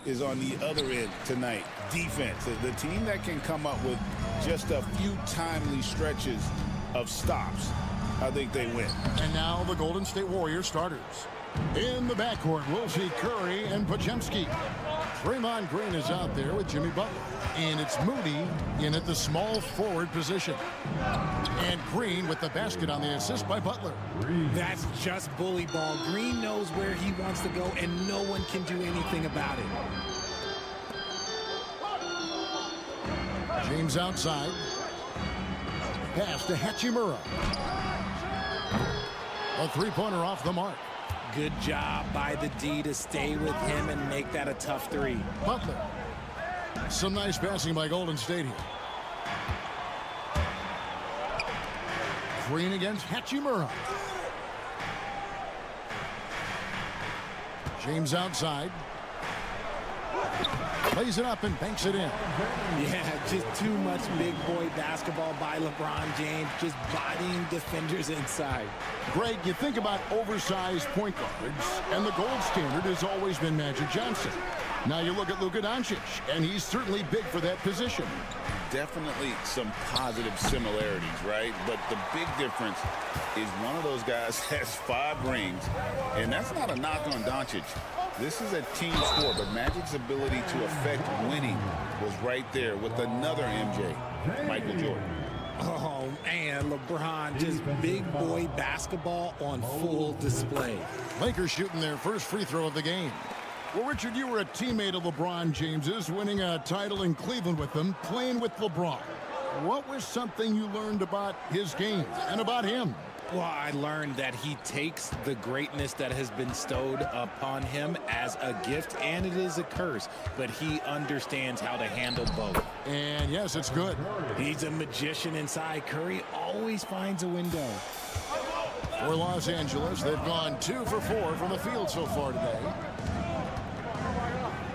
Is on the other end tonight. Defense, the team that can come up with just a few timely stretches of stops, I think they win. And now the Golden State Warriors starters. In the backcourt, we'll see Curry and Podziemski. Draymond Green is out there with Jimmy Butler. And it's Moody in at the small forward position. And Green with the basket on the assist by Butler. That's just bully ball. Green knows where he wants to go, and no one can do anything about it. James outside. Pass to Hachimura. A three-pointer off the mark. Good job by the D to stay with him and make that a tough three. Butler. Some nice passing by Golden State here. Green against Hachimura. James outside. Plays it up and banks it in. Yeah, just too much big boy basketball by LeBron James, just bodying defenders inside. Greg, you think about oversized point guards, and the gold standard has always been Magic Johnson. Now you look at Luka Doncic, and he's certainly big for that position. Definitely some positive similarities, right? But the big difference is one of those guys has 5 rings, and that's not a knock on Doncic. This is a team sport, but Magic's ability to affect winning was right there with another MJ, Michael Jordan. Oh, man, LeBron, just big boy basketball on full display. Lakers shooting their first free throw of the game. Well, Richard, you were a teammate of LeBron James's, winning a title in Cleveland with them, playing with LeBron. What was something you learned about his game and about him? Well, I learned that he takes the greatness that has been bestowed upon him as a gift, and it is a curse, but he understands how to handle both. And yes, it's good. He's a magician inside. Curry always finds a window. For Los Angeles, they've gone 2 for 4 from the field so far today.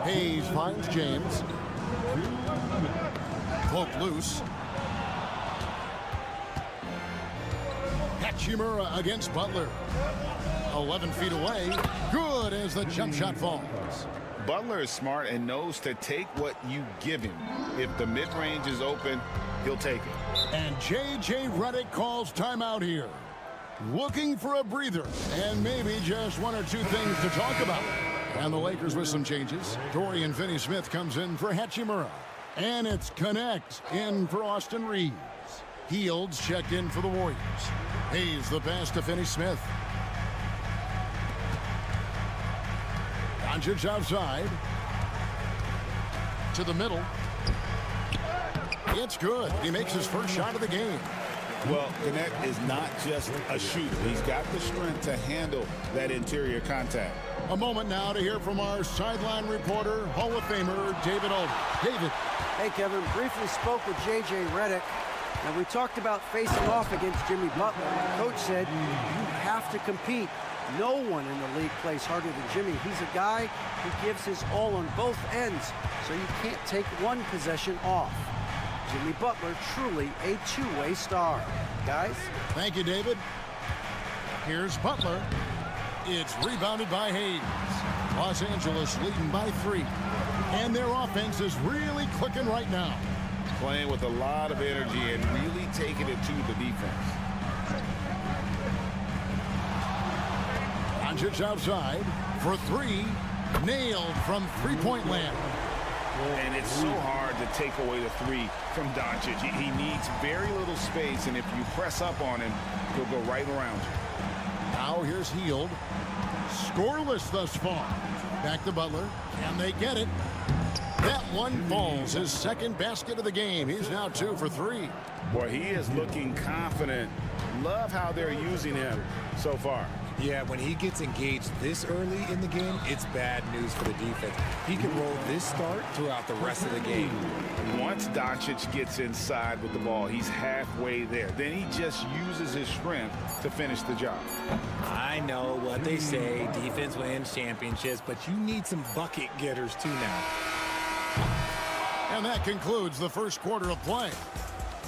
Hayes finds James. Cloak loose. Hachimura against Butler. 11 feet away. Good as the jump shot falls. Butler is smart and knows to take what you give him. If the mid-range is open, he'll take it. And J.J. Redick calls timeout here. Looking for a breather and maybe just 1 or 2 things to talk about. And the Lakers with some changes. Dorian Finney-Smith comes in for Hachimura. And it's Connect in for Austin Reeves. Fields checked in for the Warriors. Hayes the pass to Finney-Smith. Doncic outside. To the middle. It's good. He makes his first shot of the game. Well, Connect is not just a shooter. He's got the strength to handle that interior contact. A moment now to hear from our sideline reporter, Hall of Famer David Aldridge. David. Hey, Kevin. Briefly spoke with J.J. Redick. And we talked about facing off against Jimmy Butler. Coach said, you have to compete. No one in the league plays harder than Jimmy. He's a guy who gives his all on both ends, so you can't take one possession off. Jimmy Butler, truly a two-way star. Guys? Thank you, David. Here's Butler. It's rebounded by Hayes. Los Angeles leading by 3. And their offense is really clicking right now. Playing with a lot of energy and really taking it to the defense. Doncic outside for 3. Nailed from three-point land. And it's so hard to take away the 3 from Doncic. He needs very little space, and if you press up on him, he'll go right around you. Now here's Hield. Scoreless thus far. Back to Butler, and they get it. That one falls, his second basket of the game. He's now 2 for 3. Boy, he is looking confident. Love how they're using him so far. Yeah, when he gets engaged this early in the game, it's bad news for the defense. He can roll this start throughout the rest of the game. Once Doncic gets inside with the ball, he's halfway there. Then he just uses his strength to finish the job. I know what they say, defense wins championships, but you need some bucket getters too now. And that concludes the first quarter of play.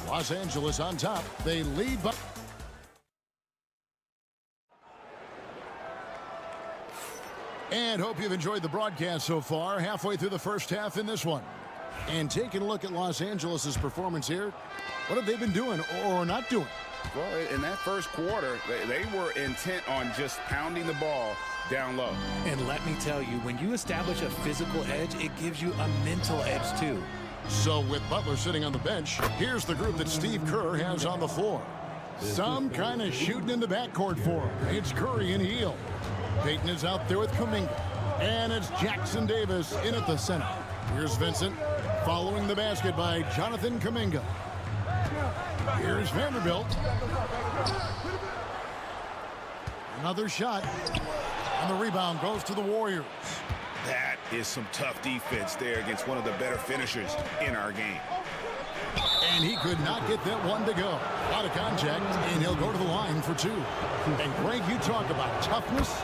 Los Angeles on top. They lead by... And hope you've enjoyed the broadcast so far. Halfway through the first half in this one. And taking a look at Los Angeles' performance here, what have they been doing or not doing? Well, in that first quarter, they were intent on just pounding the ball down low. And let me tell you, when you establish a physical edge, it gives you a mental edge too. So with Butler sitting on the bench, here's the group that Steve Kerr has on the floor. Some kind of shooting in the backcourt for him. It's Curry and Hield. Payton is out there with Kuminga. And it's Jackson Davis in at the center. Here's Vincent following the basket by Jonathan Kuminga. Here's Vanderbilt. Another shot. And the rebound goes to the Warriors. That is some tough defense there against one of the better finishers in our game. And he could not get that one to go. Out of contact, and he'll go to the line for two. And Greg, you talk about toughness,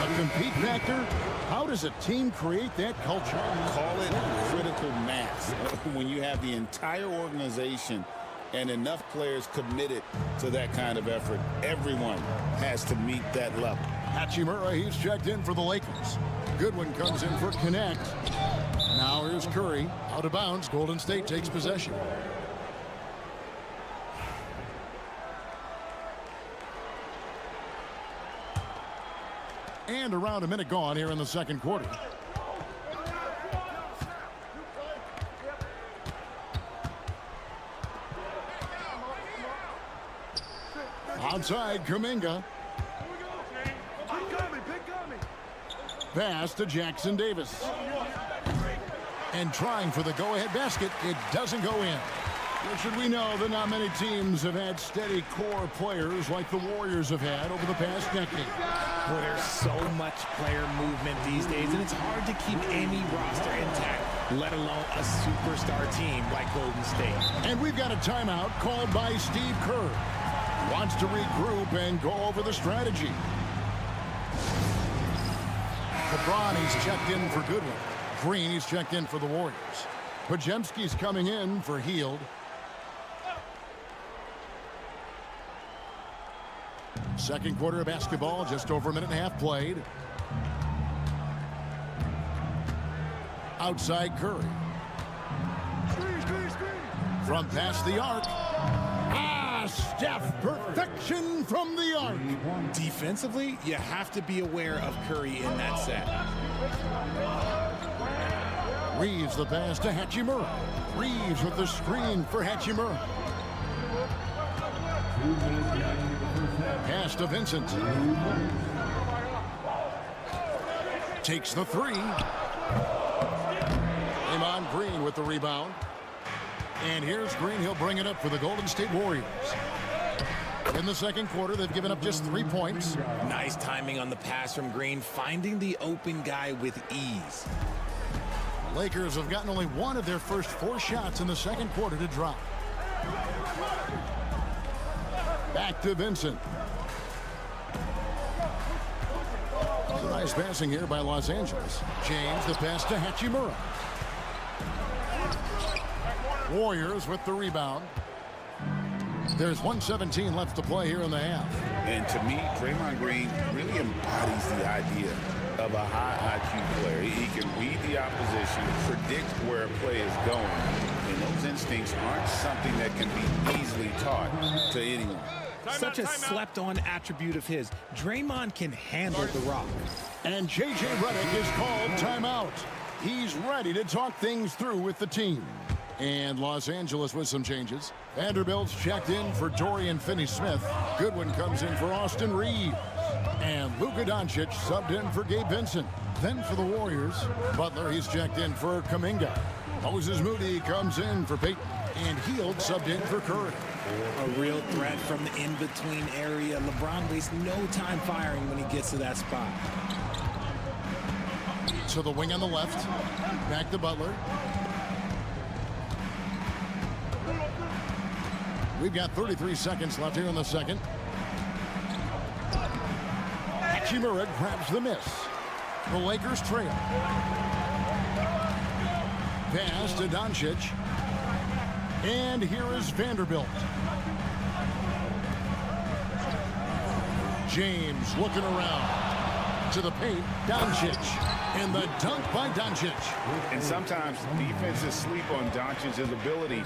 a compete factor. How does a team create that culture? Call it critical mass. When you have the entire organization and enough players committed to that kind of effort, everyone has to meet that level. Hachimura, he's checked in for the Lakers. Goodwin comes in for connect. Now here's Curry. Out of bounds. Golden State takes possession. And around a minute gone here in the second quarter. Outside, Kuminga. Pass to Jackson Davis. And trying for the go-ahead basket. It doesn't go in. Well, should we know that not many teams have had steady core players like the Warriors have had over the past decade. Well, there's so much player movement these days, and it's hard to keep any roster intact, let alone a superstar team like Golden State. And we've got a timeout called by Steve Kerr. Wants to regroup and go over the strategy. LeBron, he's checked in for Goodwin. Green, he's checked in for the Warriors. Podziemski's coming in for Hield. Second quarter of basketball, just over a minute and a half played. Outside Curry. From past the arc. Steph, perfection from the arc. Defensively, you have to be aware of Curry in that set. Reeves the pass to Hachimura. Reeves with the screen for Hachimura. Pass to Vincent. Takes the three. Draymond Green with the rebound. And here's Green. He'll bring it up for the Golden State Warriors. In the second quarter, they've given up just 3 points. Nice timing on the pass from Green, finding the open guy with ease. Lakers have gotten only one of their first 4 shots in the second quarter to drop. Back to Vincent. Nice passing here by Los Angeles. James, the pass to Hachimura. Warriors with the rebound. There's 1:17 left to play here in the half. And to me, Draymond Green really embodies the idea of a high IQ player. He can read the opposition, predict where a play is going, and those instincts aren't something that can be easily taught to anyone. Such a slept-on attribute of his. Draymond can handle the rock. And J.J. Redick is called timeout. He's ready to talk things through with the team. And Los Angeles with some changes. Vanderbilt's checked in for Dorian Finney-Smith. Goodwin comes in for Austin Reeves. And Luka Doncic subbed in for Gabe Vincent. Then for the Warriors, Butler, he's checked in for Kuminga. Moses Moody comes in for Payton. And Hield subbed in for Curry. A real threat from the in-between area. LeBron wastes no time firing when he gets to that spot. To the wing on the left. Back to Butler. We've got 33 seconds left here in the second. Hachimura grabs the miss. The Lakers trail. Pass to Doncic. And here is Vanderbilt. James looking around. To the paint, Doncic. And the dunk by Doncic. And sometimes defenses sleep on Doncic's ability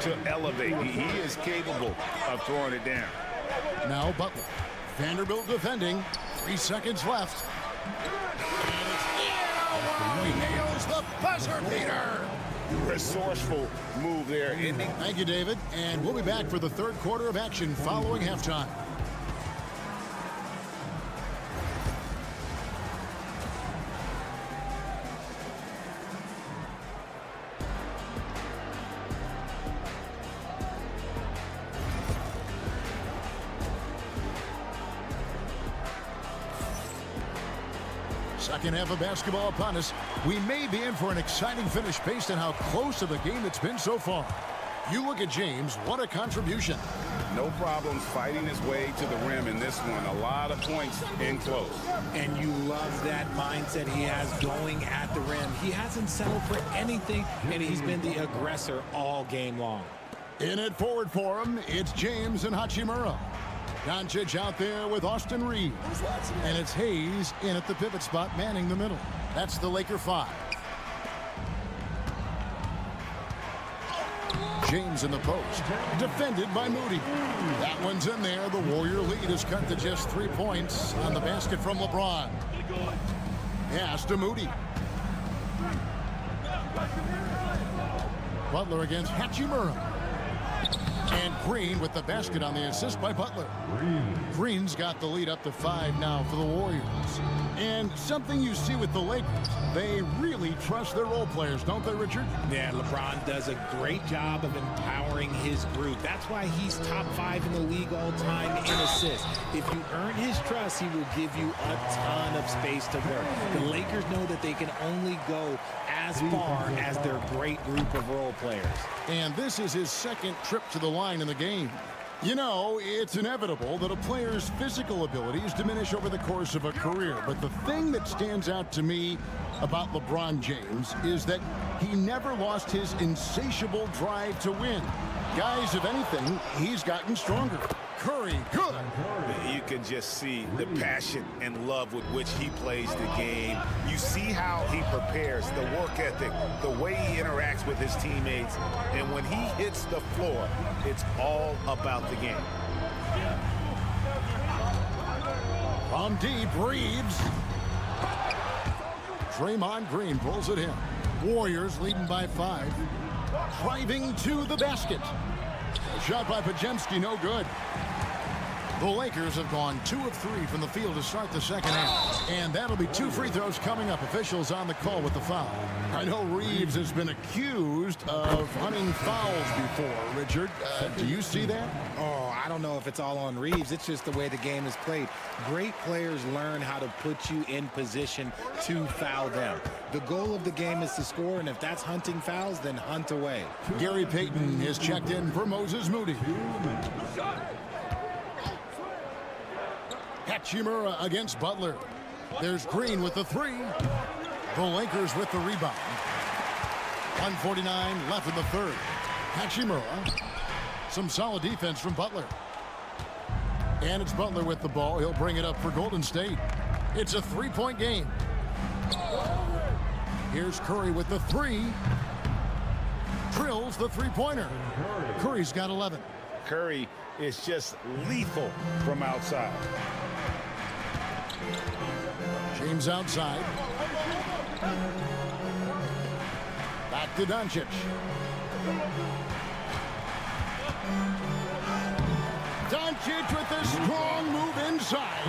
to elevate. He is capable of throwing it down. Now Butler. Vanderbilt defending. 3 seconds left. He nails the buzzer beater. Resourceful move there. Thank you, David. And we'll be back for the third quarter of action following halftime. Second half of basketball upon us. We may be in for an exciting finish based on how close to the game it's been so far. You look at James, what a contribution. No problems fighting his way to the rim in this one. A lot of points in close. And you love that mindset he has going at the rim. He hasn't settled for anything, and he's been the aggressor all game long. In it forward for him, it's James and Hachimura. Doncic out there with Austin Reeves. And it's Hayes in at the pivot spot, manning the middle. That's the Laker 5. James in the post. Defended by Moody. That one's in there. The Warrior lead is cut to just 3 points on the basket from LeBron. Pass to Moody. Butler against Hachimura. And Green with the basket on the assist by Butler. Green's got the lead up to 5 now for the Warriors. And something you see with the Lakers, they really trust their role players, don't they, Richard? Yeah, LeBron does a great job of empowering his group. That's why he's top 5 in the league all time in assists. If you earn his trust, he will give you a ton of space to work. The Lakers know that they can only go as far as their great group of role players. And this is his second trip to the line in the game. You know, it's inevitable that a player's physical abilities diminish over the course of a career. But the thing that stands out to me about LeBron James is that he never lost his insatiable drive to win. Guys, if anything, he's gotten stronger. Curry, good. You can just see the passion and love with which he plays the game. You see how he prepares, the work ethic, the way he interacts with his teammates. And when he hits the floor, it's all about the game. From deep, Reeves. Draymond Green pulls it in. Warriors leading by 5. Driving to the basket. A shot by Pajemski, no good. The Lakers have gone 2 of 3 from the field to start the second half. And that'll be 2 free throws coming up. Officials on the call with the foul. I know Reeves has been accused of hunting fouls before, Richard. Do you see that? Oh, I don't know if it's all on Reeves. It's just the way the game is played. Great players learn how to put you in position to foul them. The goal of the game is to score, and if that's hunting fouls, then hunt away. Gary Payton is checked in for Moses Moody. Hachimura against Butler. There's Green with the 3. The Lakers with the rebound. 1:49 left in the third. Hachimura. Some solid defense from Butler. And it's Butler with the ball. He'll bring it up for Golden State. It's a 3-point game. Here's Curry with the 3. Drills the 3-pointer. Curry's got 11. Curry is just lethal from outside. James outside. Back to Doncic. Doncic with a strong move inside.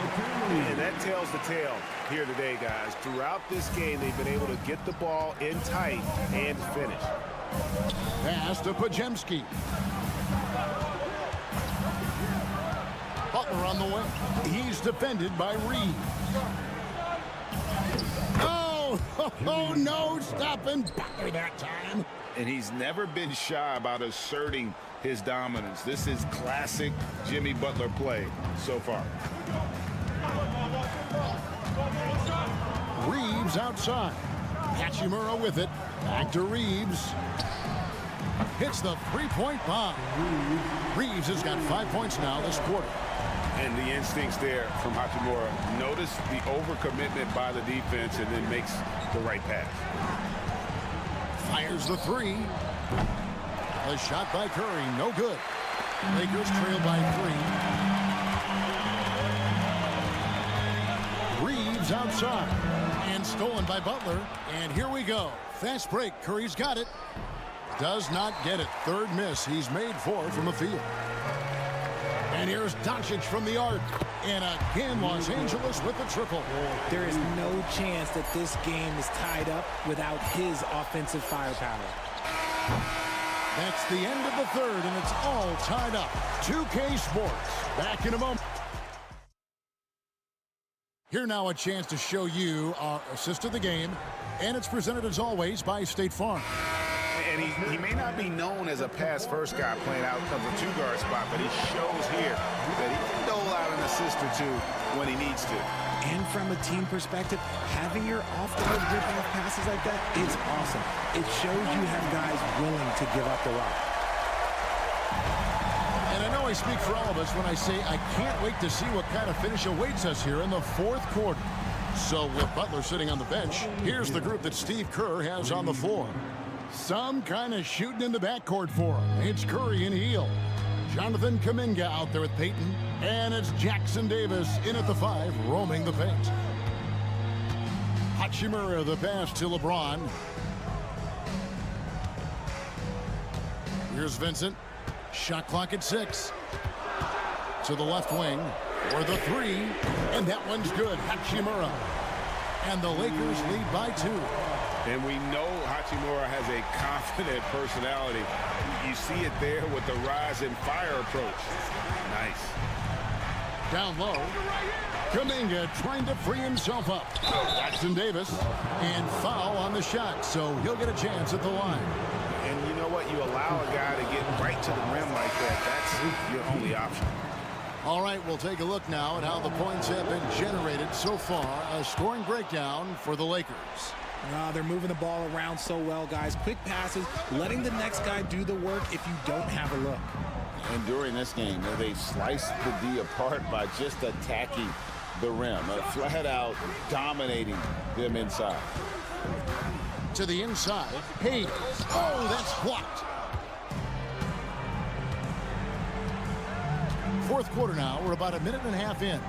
And that tells the tale here today, guys. Throughout this game, they've been able to get the ball in tight and finish. Pass to Pajemski. Butler on the way. He's defended by Reeves. Oh, no, stopping Butler that time. And he's never been shy about asserting his dominance. This is classic Jimmy Butler play so far. Reeves outside. Hachimura with it. Back to Reeves. Hits the three-point bomb. Reeves has got 5 points now this quarter. And the instincts there from Hachimura. Notice the overcommitment by the defense and then makes the right pass. Fires the three. A shot by Curry, no good. Lakers trail by 3. Reeves outside. And stolen by Butler. And here we go. Fast break. Curry's got it. Does not get it. Third miss. He's made 4 from the field. And here's Doncic from the arc. And again, Los Angeles with the triple. There is no chance that this game is tied up without his offensive firepower. That's the end of the third, and it's all tied up. 2K Sports. Back in a moment. Here now a chance to show you our assist of the game. And it's presented as always by State Farm. And he may not be known as a pass-first guy playing out of the two-guard spot, but he shows here that he can dole out an assist or two when he needs to. And from a team perspective, having your off-guard rip-off passes like that is awesome. It shows you have guys willing to give up the rock. And I know I speak for all of us when I say I can't wait to see what kind of finish awaits us here in the fourth quarter. So with Butler sitting on the bench, here's the group that Steve Kerr has on the floor. Some kind of shooting in the backcourt for him. It's Curry and Heel. Jonathan Kuminga out there with Peyton. And it's Jackson Davis in at the 5, roaming the paint. Hachimura the pass to LeBron. Here's Vincent. Shot clock at 6. To the left wing for the 3. And that one's good. Hachimura. And the Lakers lead by 2. And we know Hachimura has a confident personality. You see it there with the rise and fire approach. Nice. Down low. Kuminga trying to free himself up. Jackson Davis. And foul on the shot, so he'll get a chance at the line. And you know what? You allow a guy to get right to the rim like that. That's your only option. All right, we'll take a look now at how the points have been generated so far. A scoring breakdown for the Lakers. They're moving the ball around so well, guys. Quick passes, letting the next guy do the work if you don't have a look. And during this game, they sliced the D apart by just attacking the rim, flat out dominating them inside. To the inside, Hayes. Oh, that's blocked. Fourth quarter now. We're about a minute and a half in.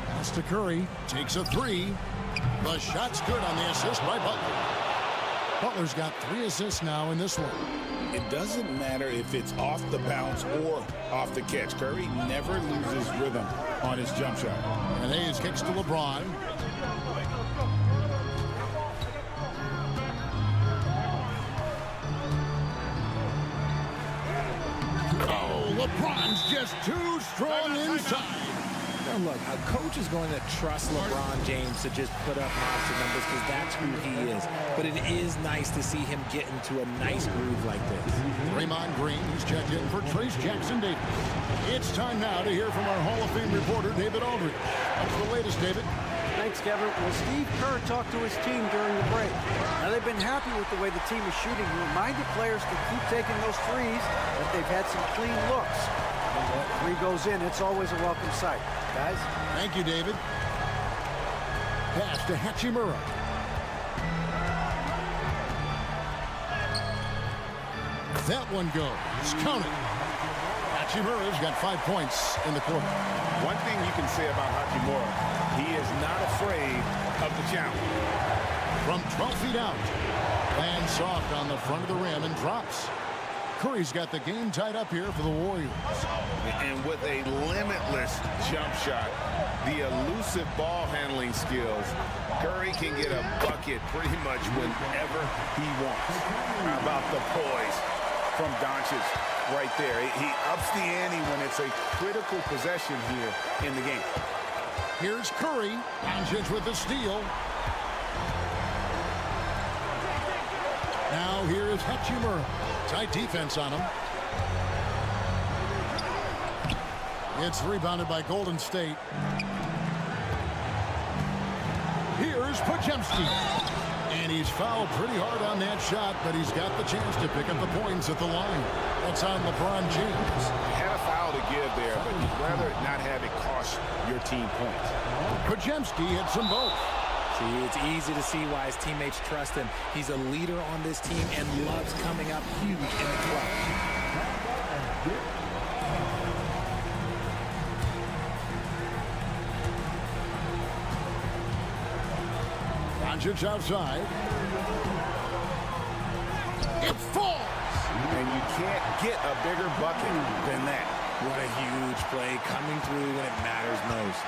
Pass to Curry. Takes a 3. The shot's good on the assist by Butler. Butler's got 3 assists now in this one. It doesn't matter if it's off the bounce or off the catch. Curry never loses rhythm on his jump shot. And Hayes kicks to LeBron. Oh, LeBron's just too strong inside. Now look, a coach is going to trust LeBron James to just put up monster numbers because that's who he is. But it is nice to see him get into a nice groove like this. Draymond Green, who's checked in for Trace Jackson Davis. It's time now to hear from our Hall of Fame reporter, David Aldridge. What's the latest, David? Thanks, Kevin. Well, Steve Kerr talked to his team during the break. Now, they've been happy with the way the team is shooting. He reminded players to keep taking those threes, that they've had some clean looks. When that 3 goes in, it's always a welcome sight. Guys? Thank you, David. Pass to Hachimura. That one goes. Count it. Hachimura's got 5 points in the quarter. One thing you can say about Hachimura, he is not afraid of the challenge. From 12 feet out. Lands soft on the front of the rim and drops. Curry's got the game tied up here for the Warriors. And with a limitless jump shot, the elusive ball handling skills, Curry can get a bucket pretty much whenever he wants. How about the poise from Doncic right there? He ups the ante when it's a critical possession here in the game. Here's Curry. Doncic with the steal. Now here is Hachimura. Tight defense on him. It's rebounded by Golden State. Here's Podziemski. And he's fouled pretty hard on that shot, but he's got the chance to pick up the points at the line. That's on LeBron James. Had a foul to give there, but you'd rather not have it cost your team points. Podziemski hits them both. See, it's easy to see why his teammates trust him. He's a leader on this team and loves coming up huge in the clutch. Doncic outside. It falls. And you can't get a bigger bucket than that. What a huge play coming through when it matters most.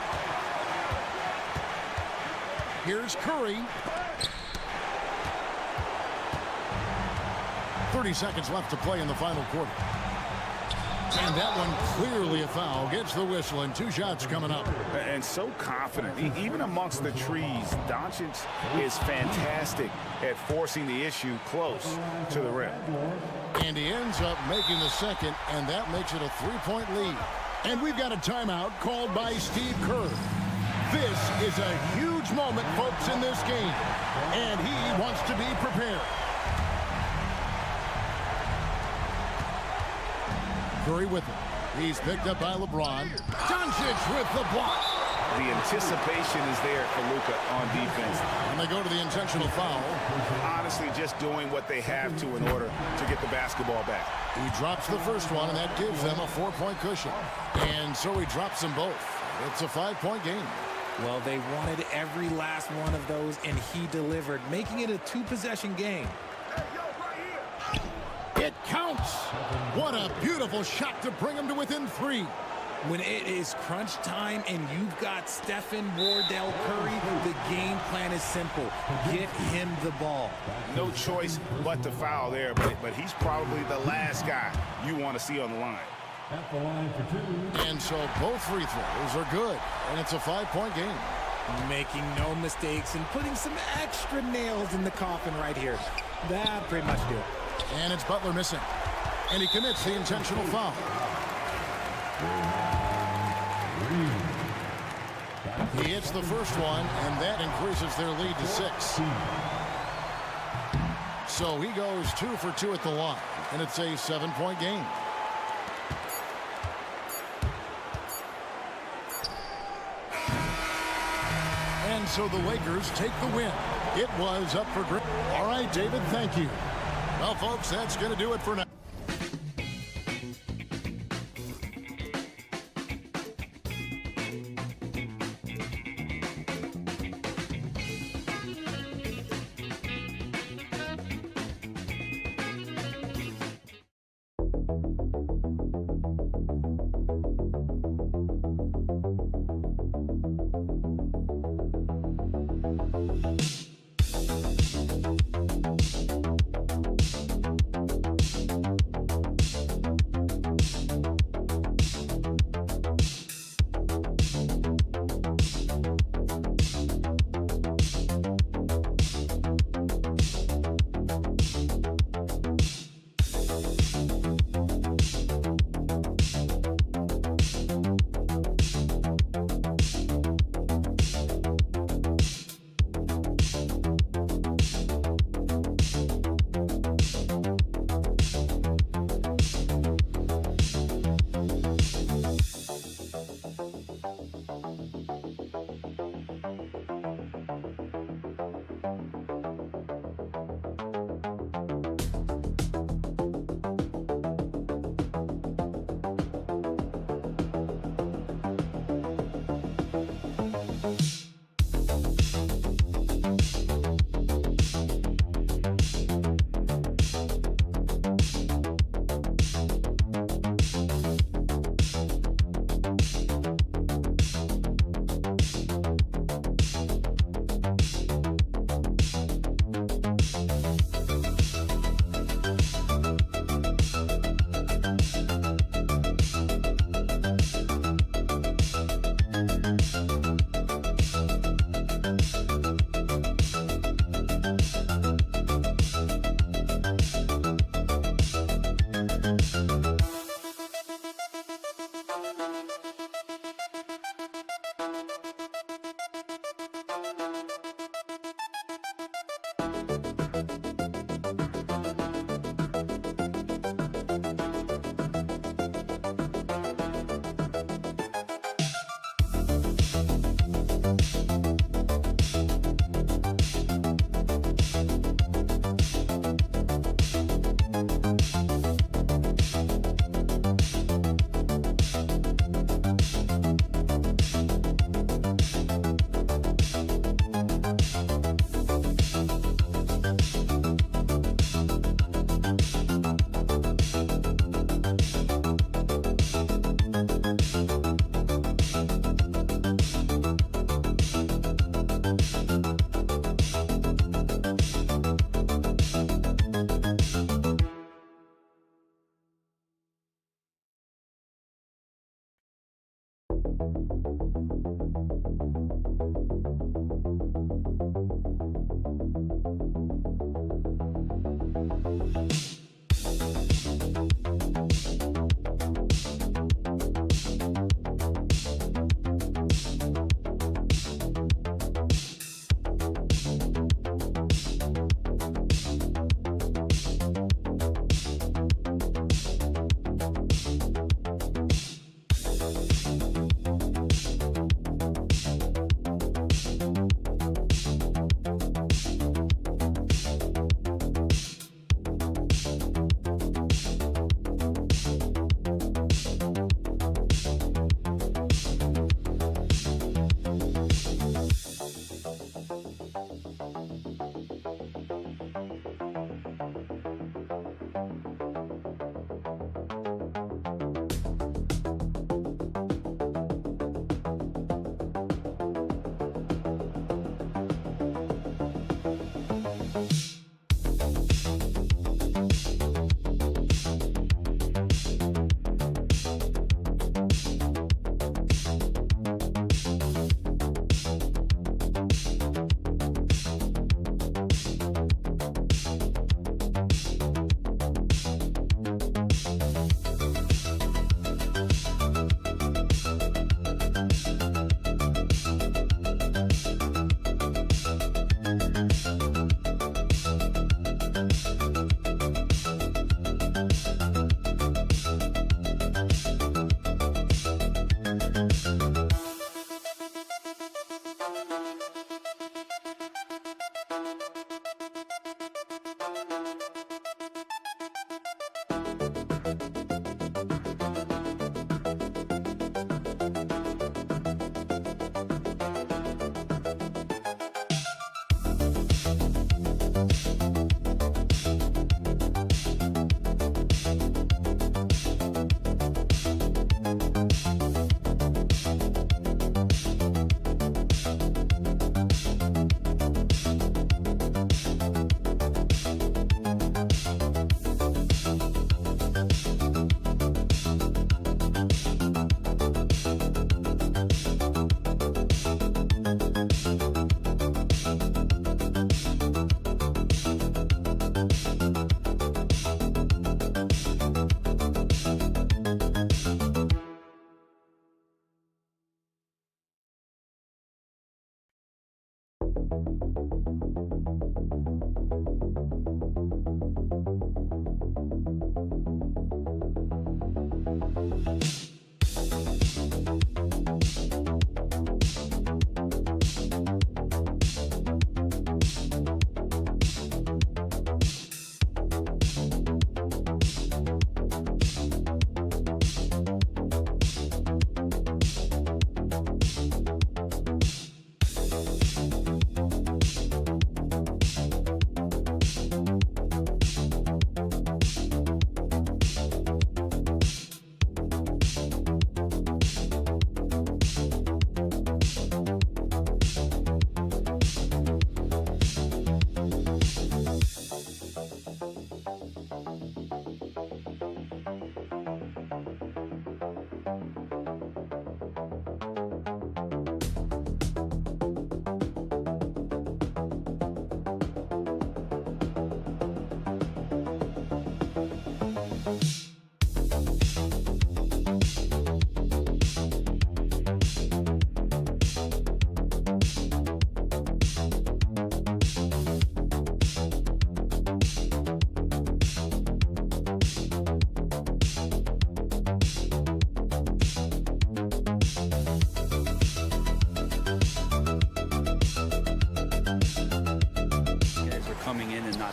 Here's Curry. 30 seconds left to play in the final quarter. And that one clearly a foul. Gets the whistle and 2 shots coming up. And so confident. Even amongst the trees, Doncic is fantastic at forcing the issue close to the rim. And he ends up making the second, and that makes it a 3-point lead. And we've got a timeout called by Steve Kerr. This is a huge moment, folks, in this game. And he wants to be prepared. Curry with it. He's picked up by LeBron. Doncic with the block. The anticipation is there for Luka on defense. And they go to the intentional foul. Honestly, just doing what they have to in order to get the basketball back. He drops the first one, and that gives them a 4-point cushion. And so he drops them both. It's a 5-point game. Well, they wanted every last one of those, and he delivered, making it a 2-possession game. It counts. What a beautiful shot to bring him to within 3. When it is crunch time and you've got Stephen Wardell Curry, the game plan is simple. Get him the ball. No choice but to foul there, but he's probably the last guy you want to see on the line. At the line for 2. And so both free throws are good, and it's a 5-point game. Making no mistakes and putting some extra nails in the coffin right here. That pretty much do it. And it's Butler missing. And he commits the intentional foul. He hits the first one, and that increases their lead to 6. So he goes 2 for 2 at the line, and it's a 7-point game. And so the Lakers take the win. It was up for grabs. All right, David, thank you. Well, folks, that's going to do it for now.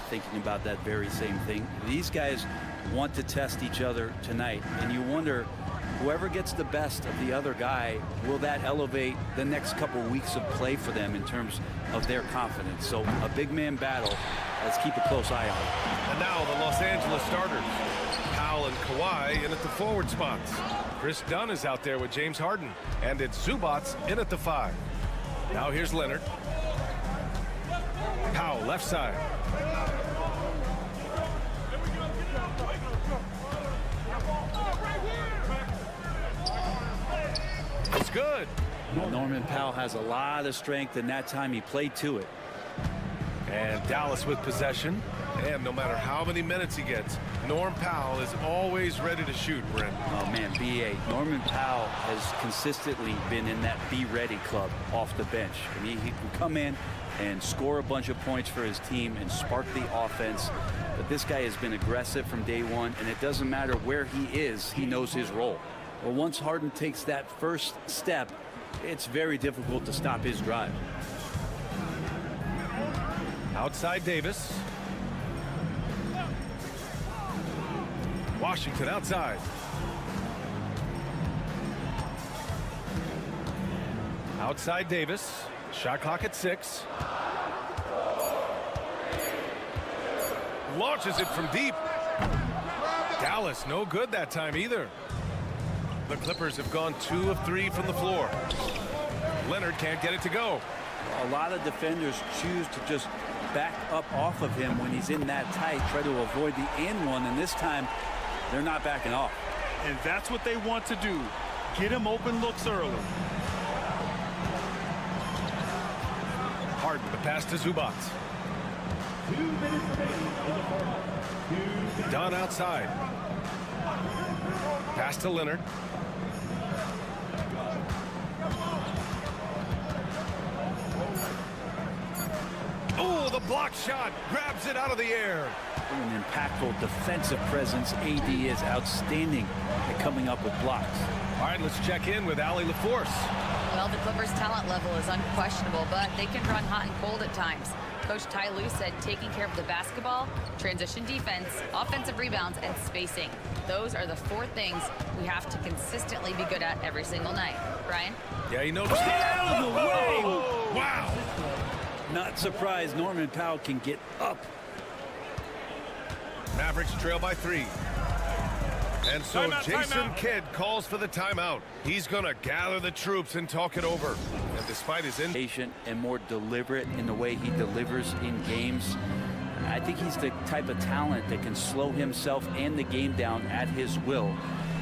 Thinking about that very same thing. These guys want to test each other tonight, and you wonder, whoever gets the best of the other guy, will that elevate the next couple weeks of play for them in terms of their confidence? So a big man battle. Let's keep a close eye on it. And now the Los Angeles starters. Powell and Kawhi in at the forward spots. Chris Dunn is out there with James Harden, and it's Zubats in at the 5. Now here's Leonard. Powell left side. It's good. Norman Powell has a lot of strength, and that time he played to it. And Dallas with possession. And no matter how many minutes he gets, Norm Powell is always ready to shoot, Brent. Oh, man, B.A. Norman Powell has consistently been in that be-ready club off the bench. I mean, he can come in and score a bunch of points for his team and spark the offense. But this guy has been aggressive from day one, and it doesn't matter where he is, he knows his role. Well, once Harden takes that first step, it's very difficult to stop his drive. Outside Davis. Washington outside. Outside Davis. Shot clock at 6. Launches it from deep. Dallas no good that time either. The Clippers have gone 2 of 3 from the floor. Leonard can't get it to go. A lot of defenders choose to just back up off of him when he's in that tight, try to avoid the and one, and this time they're not backing off. And that's what they want to do. Get him open looks early. Harden, the pass to Zubats. 2 minutes remaining in the fourth. Dunn outside. Pass to Leonard. Oh, the block shot. Grabs it out of the air. An impactful defensive presence. AD is outstanding at coming up with blocks. All right, let's check in with Allie LaForce. Well, the Clippers' talent level is unquestionable, but they can run hot and cold at times. Coach Ty Lue said taking care of the basketball, transition defense, offensive rebounds, and spacing. Those are the 4 things we have to consistently be good at every single night. Brian? Yeah, he noticed it. Out of the way! Wow! Not surprised Norman Powell can get up. Mavericks trail by 3. And so Jason Kidd calls for the timeout. He's going to gather the troops and talk it over. And despite his patient and more deliberate in the way he delivers in games, I think he's the type of talent that can slow himself and the game down at his will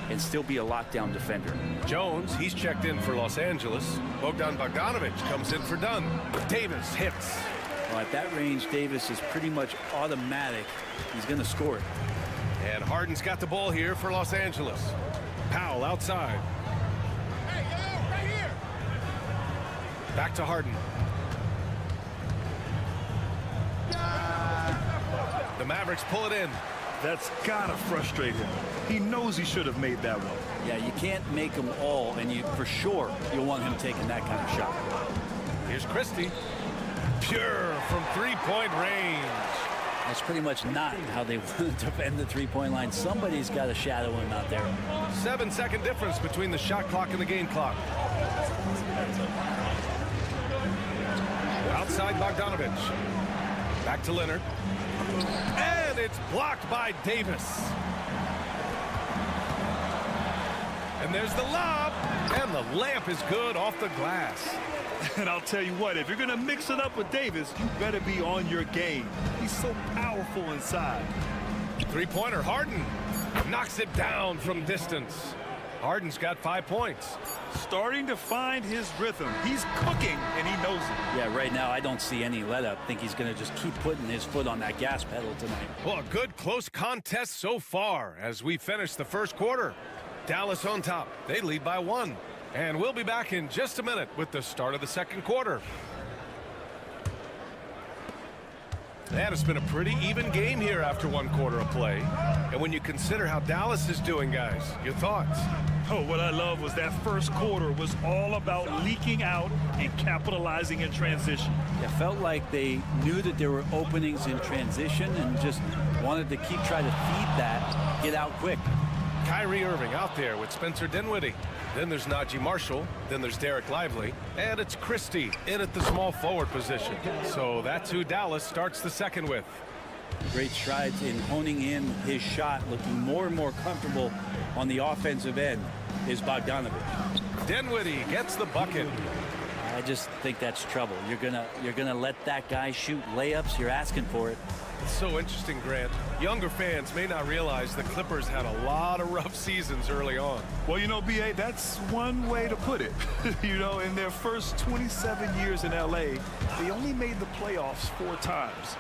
and still be a lockdown defender. Jones, he's checked in for Los Angeles. Bogdan Bogdanovic comes in for Dunn. Davis hits. Well, at that range, Davis is pretty much automatic. He's going to score it. And Harden's got the ball here for Los Angeles. Powell outside. Hey, right here. Back to Harden. The Mavericks pull it in. That's gotta frustrate him. He knows he should have made that one. Yeah, you can't make them all, and for sure you'll want him taking that kind of shot. Here's Christie. Pure from three-point range. That's pretty much not how they want to defend the three-point line. Somebody's got to shadow him out there. 7-second difference between the shot clock and the game clock. Outside Bogdanovich. Back to Leonard. And it's blocked by Davis. And there's the lob. And the lamp is good off the glass. And I'll tell you what, if you're going to mix it up with Davis, you better be on your game. He's so powerful inside. Three-pointer, Harden knocks it down from distance. Harden's got 5 points. Starting to find his rhythm. He's cooking, and he knows it. Yeah, right now I don't see any let up. I think he's going to just keep putting his foot on that gas pedal tonight. Well, a good close contest so far as we finish the first quarter. Dallas on top. They lead by 1. And we'll be back in just a minute with the start of the second quarter. And it's been a pretty even game here after 1 quarter of play. And when you consider how Dallas is doing, guys, your thoughts? Oh, what I love was that first quarter was all about leaking out and capitalizing in transition. It felt like they knew that there were openings in transition and just wanted to keep trying to feed that, get out quick. Kyrie Irving out there with Spencer Dinwiddie. Then there's Najee Marshall. Then there's Derek Lively. And it's Christie in at the small forward position. So that's who Dallas starts the second with. Great strides in honing in his shot, looking more and more comfortable on the offensive end is Bogdanovich. Dinwiddie gets the bucket. I just think that's trouble. You're gonna let that guy shoot layups. You're asking for it. It's so interesting, Grant. Younger fans may not realize the Clippers had a lot of rough seasons early on. Well, you know, B.A., that's one way to put it. You know, in their first 27 years in L.A., they only made the playoffs 4 times.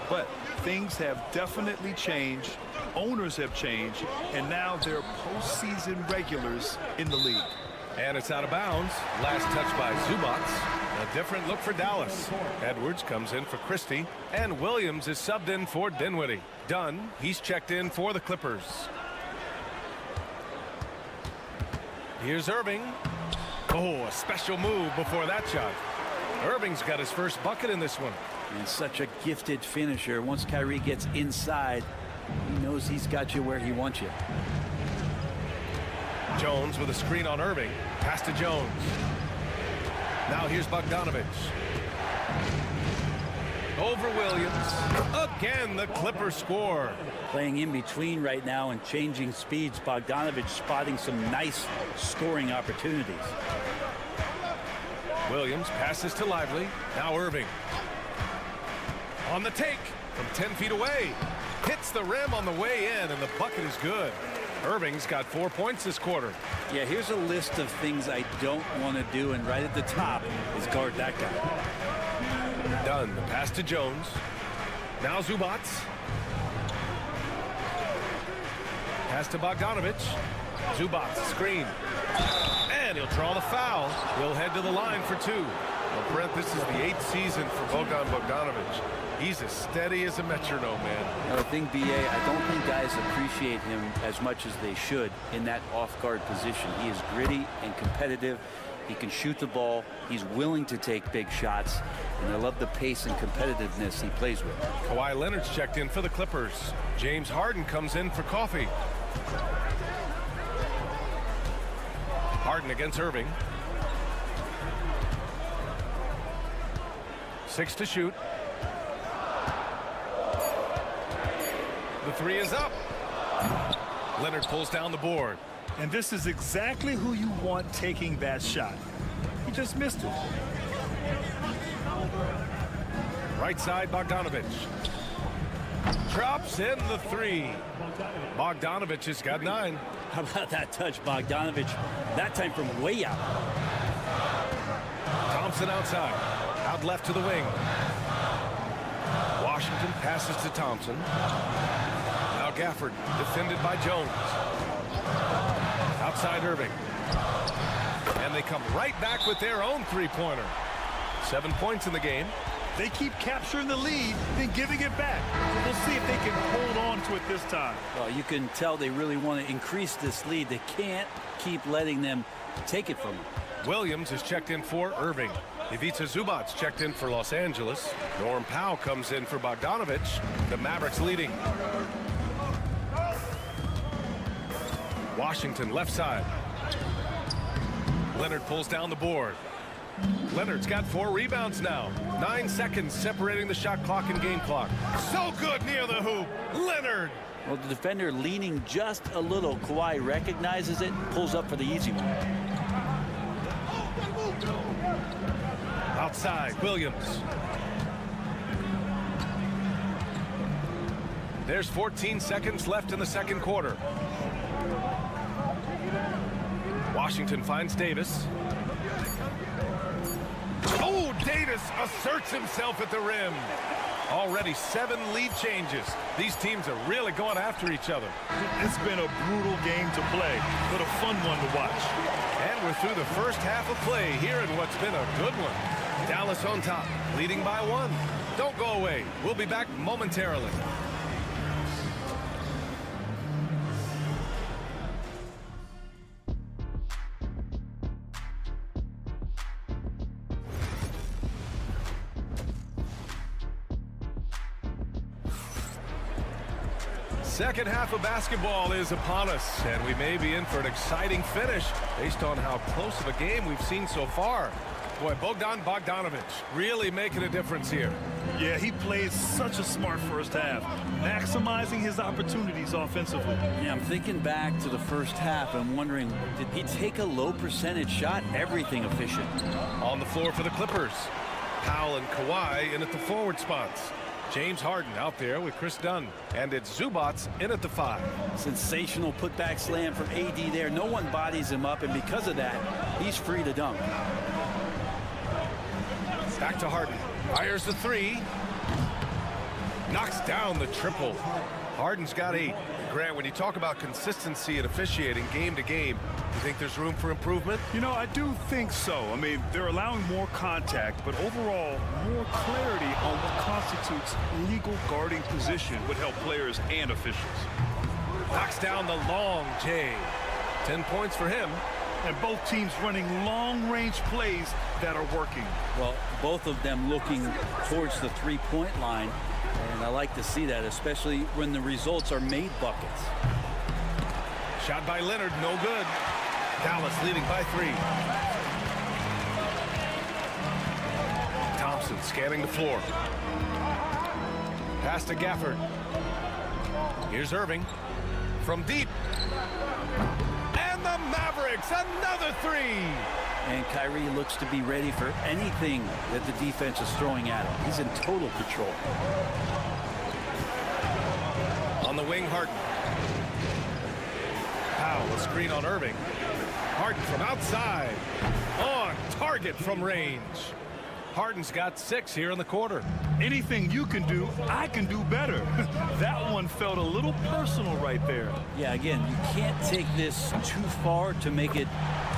But things have definitely changed. Owners have changed. And now they're postseason regulars in the league. And it's out of bounds. Last touch by Zubac. A different look for Dallas. Edwards comes in for Christie, and Williams is subbed in for Dinwiddie. Dunn, he's checked in for the Clippers. Here's Irving. Oh, a special move before that shot. Irving's got his first bucket in this one. And such a gifted finisher. Once Kyrie gets inside, he knows he's got you where he wants you. Jones with a screen on Irving. Pass to Jones. Now here's Bogdanovich. Over Williams. Again, the Clippers score. Playing in between right now and changing speeds. Bogdanovich spotting some nice scoring opportunities. Williams passes to Lively. Now Irving. On the take from 10 feet away. Hits the rim on the way in, and the bucket is good. Irving's got 4 points this quarter. Yeah, here's a list of things I don't want to do, and right at the top is guard that guy. Dunn, the pass to Jones. Now Zubac. Pass to Bogdanovich. Zubac, screen. And he'll draw the foul. He'll head to the line for 2. Well, Brent, this is the 8th season for Bogdanovich. He's as steady as a metronome, man. The thing, B.A., I don't think guys appreciate him as much as they should in that off-guard position. He is gritty and competitive. He can shoot the ball. He's willing to take big shots. And I love the pace and competitiveness he plays with. Kawhi Leonard's checked in for the Clippers. James Harden comes in for coffee. Harden against Irving. 6 to shoot. The 3 is up. Leonard pulls down the board. And this is exactly who you want taking that shot. He just missed it. Right side, Bogdanovich. Drops in the 3. Bogdanovich has got 9. How about that touch, Bogdanovich? That time from way out. Thompson outside. Out left to the wing. Washington passes to Thompson. Now Gafford, defended by Jones. Outside Irving. And they come right back with their own three-pointer. 7 points in the game. They keep capturing the lead, then giving it back. So we'll see if they can hold on to it this time. Well, you can tell they really want to increase this lead. They can't keep letting them take it from them. Williams is checked in for Irving. Ivica Zubac's checked in for Los Angeles. Norm Powell comes in for Bogdanovich. The Mavericks leading. Washington left side. Leonard pulls down the board. Leonard's got 4 rebounds now. 9 seconds separating the shot clock and game clock. So good near the hoop. Leonard. Well, the defender leaning just a little. Kawhi recognizes it, pulls up for the easy one. Outside, Williams. There's 14 seconds left in the second quarter. Washington finds Davis. Oh, Davis asserts himself at the rim. Already 7 lead changes. These teams are really going after each other. It's been a brutal game to play, but a fun one to watch. And we're through the first half of play here in what's been a good one. Dallas on top, leading by 1. Don't go away. We'll be back momentarily. Second half of basketball is upon us, and we may be in for an exciting finish based on how close of a game we've seen so far. Boy, Bogdanovich really making a difference here. Yeah, he played such a smart first half, maximizing his opportunities offensively. Yeah, I'm thinking back to the first half. I'm wondering, did he take a low percentage shot? Everything efficient. On the floor for the Clippers. Powell and Kawhi in at the forward spots. James Harden out there with Chris Dunn. And it's Zubac's in at the 5. Sensational putback slam from AD there. No one bodies him up, and because of that, he's free to dunk. Back to Harden. Fires the 3. Knocks down the triple. Harden's got 8. Grant, when you talk about consistency and officiating game to game, you think there's room for improvement? You know, I do think so. I mean, they're allowing more contact, but overall, more clarity on what constitutes legal guarding position would help players and officials. Knocks down the long J. 10 points for him. And both teams running long-range plays that are working. Well, both of them looking towards the three-point line. And I like to see that, especially when the results are made buckets. Shot by Leonard, no good. Dallas leading by 3. Thompson scanning the floor. Pass to Gafford. Here's Irving from deep. And the Mavericks, another 3. And Kyrie looks to be ready for anything that the defense is throwing at him. He's in total control. On the wing, Harden. Powell, a screen on Irving. Harden from outside. On target from range. Harden's got 6 here in the quarter. Anything you can do, I can do better. That one felt a little personal right there. Yeah, again, you can't take this too far to make it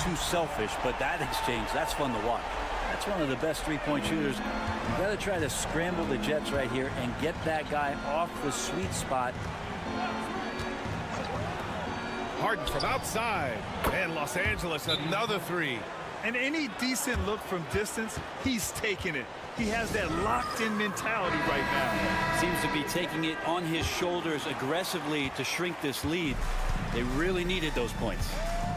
too selfish, but that exchange, that's fun to watch. That's one of the best three-point shooters. You got to try to scramble the Jets right here and get that guy off the sweet spot. Harden from outside. And Los Angeles, another 3. And any decent look from distance, he's taking it. He has that locked-in mentality right now. Seems to be taking it on his shoulders aggressively to shrink this lead. They really needed those points.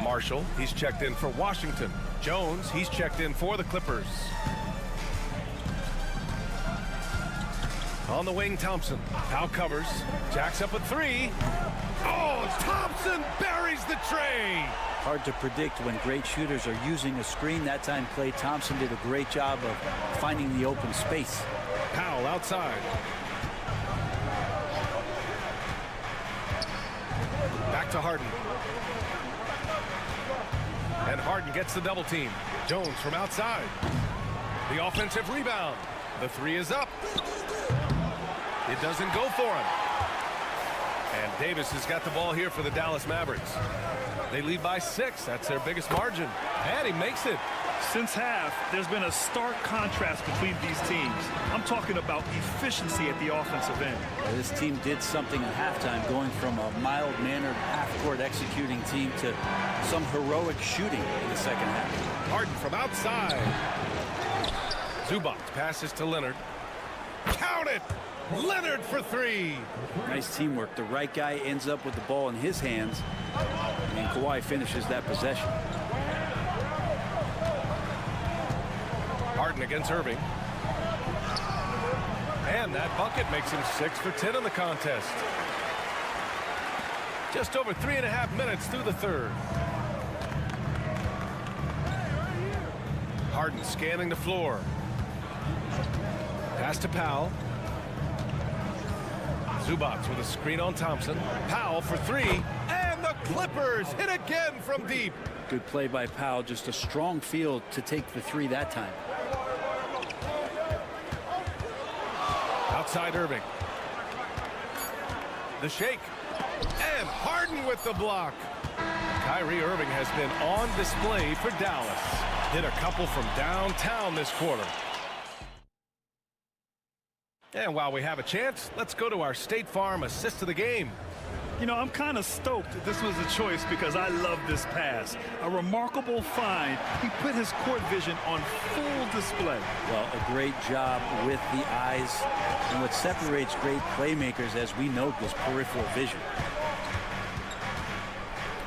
Marshall, he's checked in for Washington. Jones, he's checked in for the Clippers. On the wing, Thompson. Powell covers. Jacks up a 3. Oh, Thompson buries the tray. Hard to predict when great shooters are using a screen. That time, Klay Thompson did a great job of finding the open space. Powell outside. Back to Harden. And Harden gets the double team. Jones from outside. The offensive rebound. The 3 is up. It doesn't go for him. And Davis has got the ball here for the Dallas Mavericks. They lead by 6. That's their biggest margin. And he makes it. Since half, there's been a stark contrast between these teams. I'm talking about efficiency at the offensive end. This team did something at halftime, going from a mild-mannered half-court executing team to some heroic shooting in the second half. Harden from outside. Zubac passes to Leonard. Count it! Leonard for 3. Nice teamwork. The right guy ends up with the ball in his hands, and Kawhi finishes that possession. Harden against Irving. And that bucket makes him 6 for 10 in the contest. Just over 3.5 minutes through the third. Harden scanning the floor. Pass to Powell. Zubac with a screen on Thompson. Powell for 3. And the Clippers hit again from deep. Good play by Powell. Just a strong field to take the 3 that time. Outside Irving. The shake. And Harden with the block. Kyrie Irving has been on display for Dallas. Hit a couple from downtown this quarter. And while we have a chance, let's go to our State Farm assist of the game. You know, I'm kind of stoked that this was a choice because I love this pass. A remarkable find. He put his court vision on full display. Well, a great job with the eyes. And what separates great playmakers, as we know, is peripheral vision.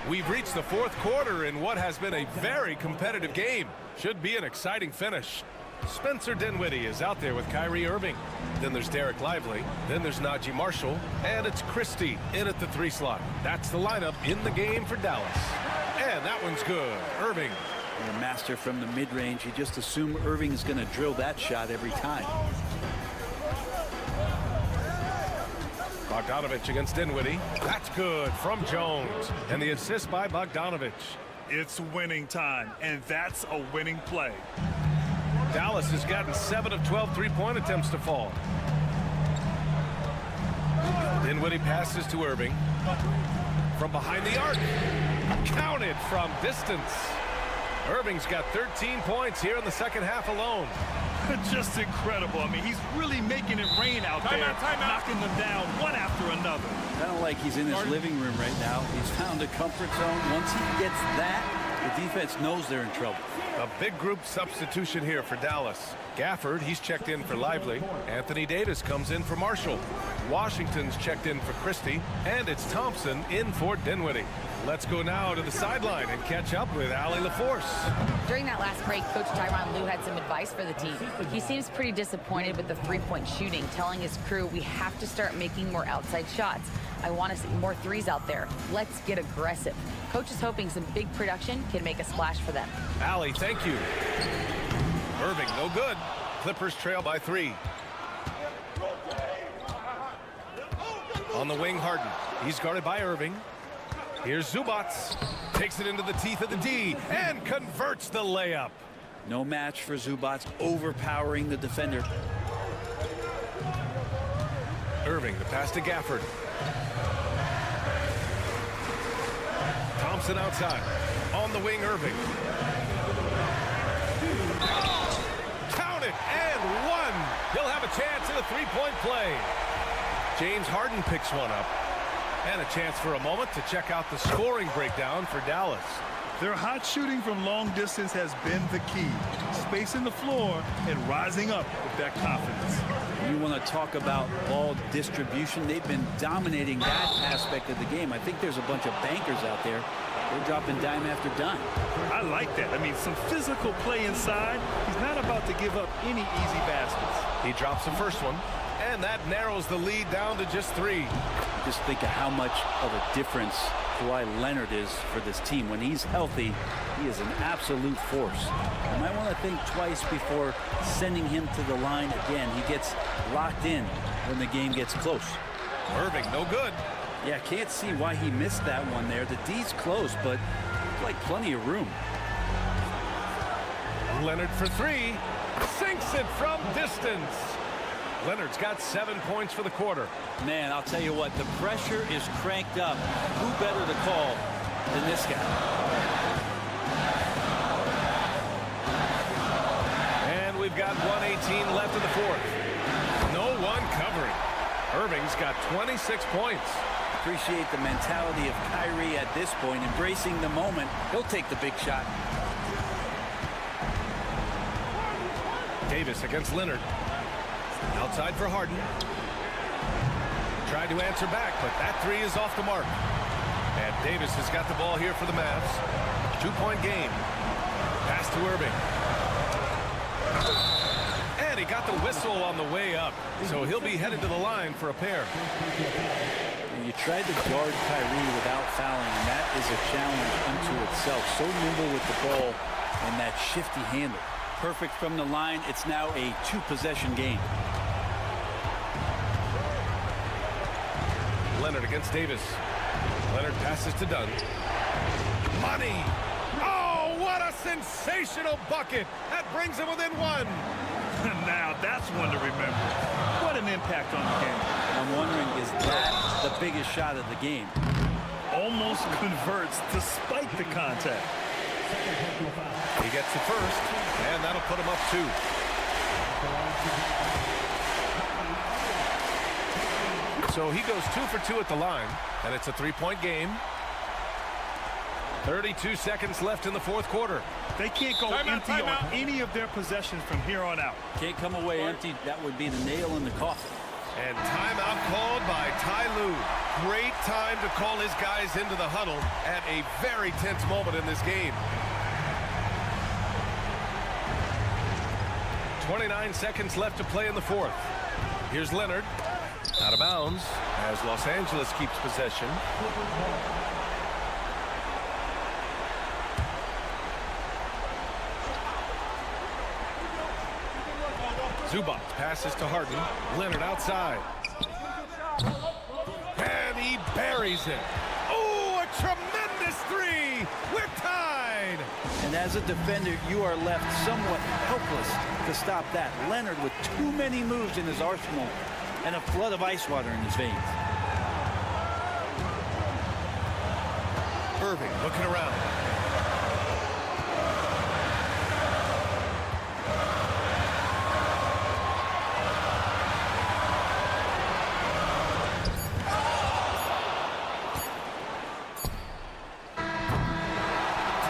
We've reached the fourth quarter in what has been a very competitive game. Should be an exciting finish. Spencer Dinwiddie is out there with Kyrie Irving. Then there's Derek Lively. Then there's Najee Marshall. And it's Christie in at the 3 slot. That's the lineup in the game for Dallas. And that one's good. Irving. And a master from the mid-range. You just assume Irving is going to drill that shot every time. Bogdanovich against Dinwiddie. That's good from Jones. And the assist by Bogdanovich. It's winning time, and that's a winning play. Dallas has gotten 7 of 12 3-point attempts to fall. Dinwiddie passes to Irving. From behind the arc. Counted from distance. Irving's got 13 points here in the second half alone. Just incredible. I mean, he's really making it rain out there, knocking them down one after another. Kind of like he's in his living room right now. He's found a comfort zone. Once he gets that, the defense knows they're in trouble. A big group substitution here for Dallas. Gafford, he's checked in for Lively. Anthony Davis comes in for Marshall. Washington's checked in for Christie. And it's Thompson in for Dinwiddie. Let's go now to the sideline and catch up with Allie LaForce. During that last break, Coach Tyronn Lue had some advice for the team. He seems pretty disappointed with the 3-point shooting, telling his crew, we have to start making more outside shots. I want to see more 3s out there. Let's get aggressive. Coach is hoping some big production can make a splash for them. Allie, thank you. Irving, no good. Clippers trail by 3. On the wing, Harden. He's guarded by Irving. Here's Zubac. Takes it into the teeth of the D and converts the layup. No match for Zubac, overpowering the defender. Irving, the pass to Gafford. Thompson outside. On the wing, Irving. Count it, and 1. He'll have a chance at a 3-point play. James Harden picks one up. And a chance for a moment to check out the scoring breakdown for Dallas. Their hot shooting from long distance has been the key. Spacing the floor and rising up with that confidence. You want to talk about ball distribution. They've been dominating that aspect of the game. I think there's a bunch of bankers out there. They're dropping dime after dime. I like that. I mean, some physical play inside. He's not about to give up any easy baskets. He drops the first one, and that narrows the lead down to just 3. Just think of how much of a difference Kawhi Leonard is for this team. When he's healthy, he is an absolute force. You might want to think twice before sending him to the line again. He gets locked in when the game gets close. Irving, no good. Yeah, can't see why he missed that one there. The D's close, but like plenty of room. Leonard for 3. Sinks it from distance. Leonard's got 7 points for the quarter. Man, I'll tell you what, the pressure is cranked up. Who better to call than this guy. And we've got 1:18 left in the fourth. No one covering. Irving's got 26 points. Appreciate the mentality of Kyrie at this point, embracing the moment. He'll take the big shot. Davis against Leonard. Outside for Harden. Tried to answer back, but that three is off the mark. And Davis has got the ball here for the Mavs. 2-point game. Pass to Irving. And he got the whistle on the way up. So he'll be headed to the line for a pair. You tried to guard Kyrie without fouling, and that is a challenge unto itself. So nimble with the ball and that shifty handle. Perfect from the line. It's now a 2-possession game. Leonard against Davis. Leonard passes to Dunn. Money! Oh, what a sensational bucket! That brings him within one. Now that's one to remember. What an impact on the game. I'm wondering, is that the biggest shot of the game? Almost converts despite the contact. He gets the first, and that'll put him up 2. So he goes 2 for 2 at the line, and it's a 3-point game. 32 seconds left in the fourth quarter. They can't go empty on any of their possessions from here on out. Can't come away empty. That would be the nail in the coffin. And timeout called by Ty Lue. Great time to call his guys into the huddle at a very tense moment in this game. 29 seconds left to play in the fourth. Here's Leonard. Out of bounds as Los Angeles keeps possession. Zubac passes to Harden. Leonard outside. And he buries it. Oh, a tremendous three. We're tied. And as a defender, you are left somewhat helpless to stop that. Leonard with too many moves in his arsenal and a flood of ice water in his veins. Irving looking around.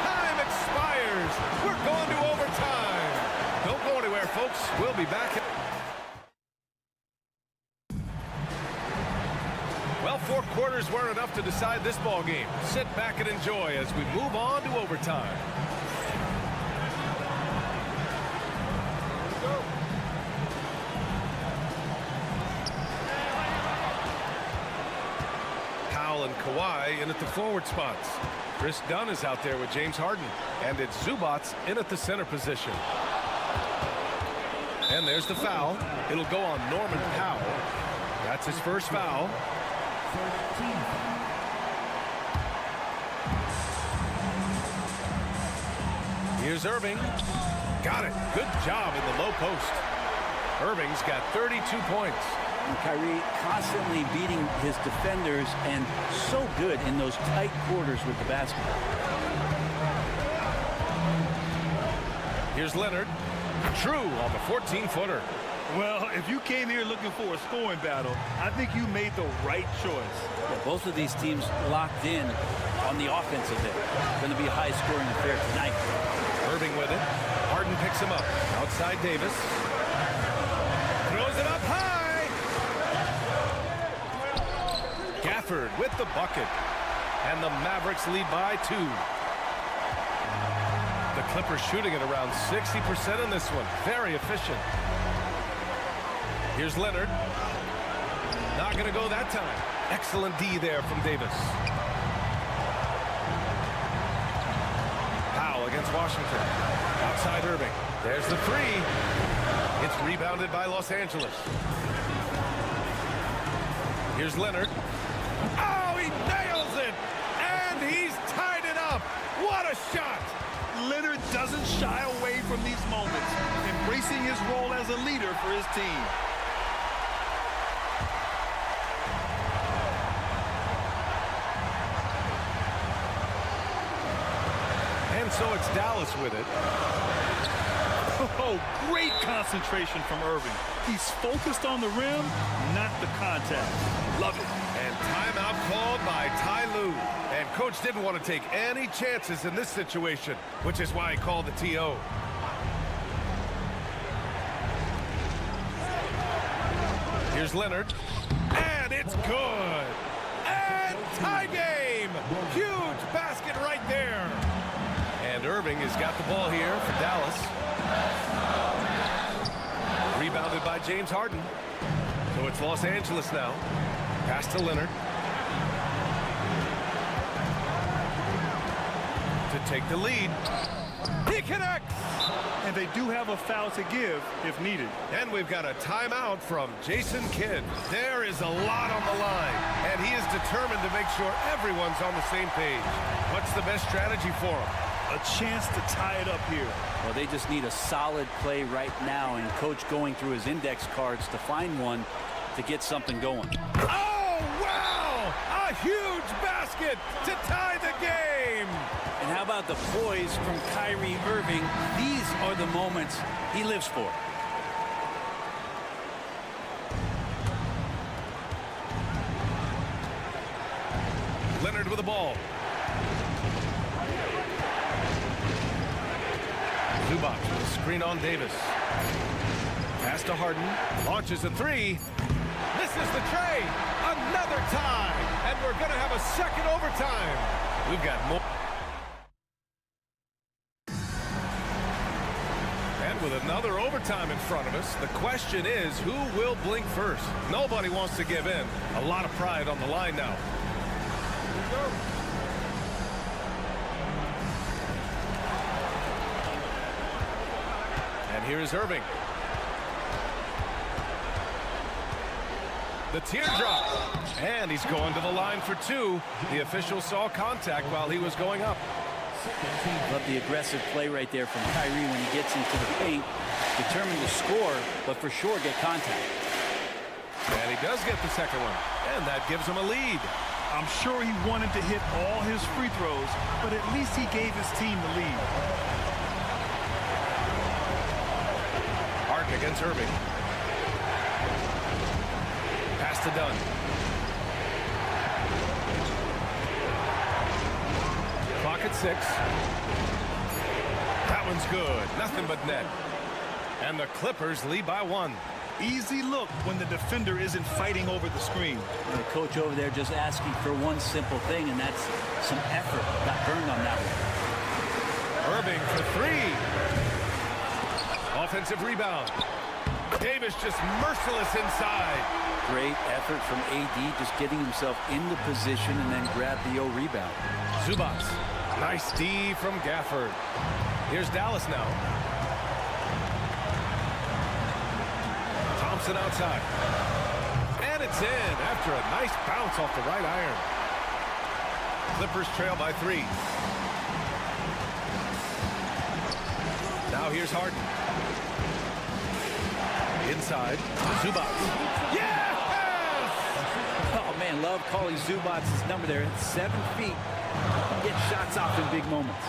Time expires. We're going to overtime. Don't go anywhere, folks. We'll be back. Well, 4 quarters weren't enough to decide this ball game. Sit back and enjoy as we move on to overtime. Powell and Kawhi in at the forward spots. Chris Dunn is out there with James Harden. And it's Zubac in at the center position. And there's the foul. It'll go on Norman Powell. That's his first foul. Here's Irving. Got it. Good job in the low post. Irving's got 32 points. And Kyrie constantly beating his defenders and so good in those tight quarters with the basketball. Here's Leonard. True on the 14-footer. Well, if you came here looking for a scoring battle, I think you made the right choice. Yeah, both of these teams locked in on the offensive end. Going to be a high-scoring affair tonight. Irving with it. Harden picks him up. Outside Davis. Throws it up high. Gafford with the bucket. And the Mavericks lead by 2. The Clippers shooting at around 60% in this one. Very efficient. Here's Leonard. Not going to go that time. Excellent D there from Davis. Powell against Washington. Outside Irving. There's the three. It's rebounded by Los Angeles. Here's Leonard. Oh, he nails it! And he's tied it up. What a shot! Leonard doesn't shy away from these moments, embracing his role as a leader for his team. And so it's Dallas with it. Oh, great concentration from Irving. He's focused on the rim, not the contact. Love it. And timeout called by Ty Lue. And coach didn't want to take any chances in this situation, which is why he called the TO. Here's Leonard. And it's good. And tie game. Huge basket right there. And Irving has got the ball here for Dallas. Rebounded by James Harden. So it's Los Angeles now. Pass to Leonard. To take the lead. He connects! And they do have a foul to give if needed. And we've got a timeout from Jason Kidd. There is a lot on the line, and he is determined to make sure everyone's on the same page. What's the best strategy for him? A chance to tie it up here. Well, they just need a solid play right now, and coach going through his index cards to find one to get something going. Oh, wow! A huge basket to tie the game! And how about the poise from Kyrie Irving? These are the moments he lives for. Leonard with the ball. Zubac with a screen on Davis. Pass to Harden. Launches a three. Misses the tray. Another tie. And we're going to have a second overtime. We've got more. And with another overtime in front of us, the question is, who will blink first? Nobody wants to give in. A lot of pride on the line now. And here's Irving. The teardrop. And he's going to the line for two. The official saw contact while he was going up. Love the aggressive play right there from Kyrie when he gets into the paint. Determined to score, but for sure get contact. And he does get the second one. And that gives him a lead. I'm sure he wanted to hit all his free throws, but at least he gave his team the lead. Harden against Irving. Pass to Dunn. Clock at 6. That one's good. Nothing but net. And the Clippers lead by 1. Easy look when the defender isn't fighting over the screen. The coach over there just asking for one simple thing, and that's some effort. Got burned on that one. Irving for 3. Offensive rebound. Davis just merciless inside. Great effort from AD, just getting himself in the position and then grab the rebound. Zubac. Nice D from Gafford. Here's Dallas now. Thompson outside. And it's in after a nice bounce off the right iron. Clippers trail by 3. Now here's Harden. Inside. Zubac. Yes! Oh, man, love calling Zubac's number there. 7 feet. Get shots off in big moments.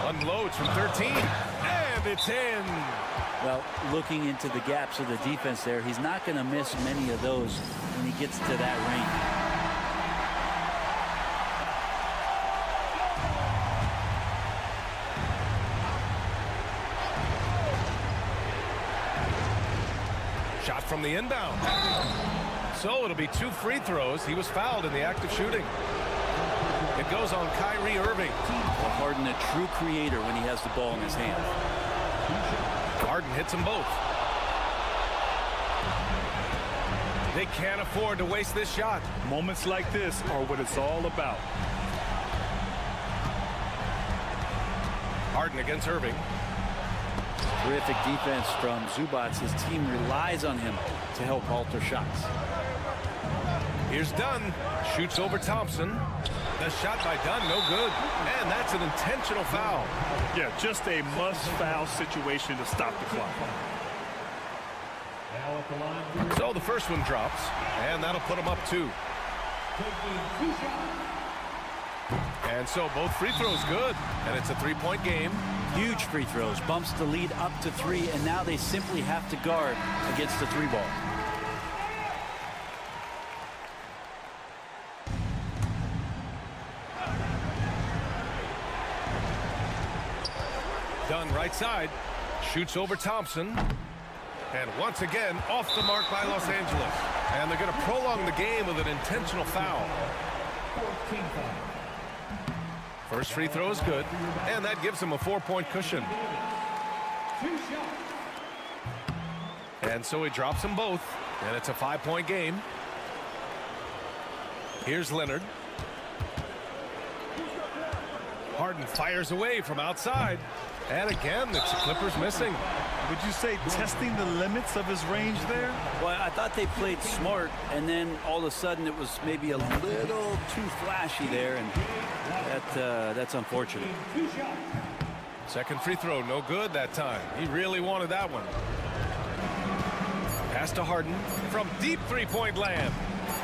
Unloads from 13. And it's in. Well, looking into the gaps of the defense there, he's not going to miss many of those when he gets to that range. Shot from the inbound. So it'll be 2 free throws. He was fouled in the act of shooting. It goes on Kyrie Irving. Well, Harden, a true creator when he has the ball in his hand. Harden hits them both. They can't afford to waste this shot. Moments like this are what it's all about. Harden against Irving. Terrific defense from Zubac. His team relies on him to help alter shots. Here's Dunn. Shoots over Thompson. The shot by Dunn, no good. And that's an intentional foul. Yeah, just a must-foul situation to stop the clock. So the first one drops, and that'll put them up 2. And so both free throws good, and it's a three-point game. Huge free throws, bumps the lead up to 3, and now they simply have to guard against the 3 ball. Dunn right side, shoots over Thompson, and once again off the mark by Los Angeles. And they're going to prolong the game with an intentional foul. First free throw is good, and that gives him a 4-point cushion. And so he drops them both, and it's a 5-point game. Here's Leonard. Harden fires away from outside. And again, it's the Clippers missing. Would you say testing the limits of his range there? Well, I thought they played smart, and then all of a sudden it was maybe a little too flashy there, and that's unfortunate. Second free throw, no good that time. He really wanted that one. Pass to Harden from deep three-point land.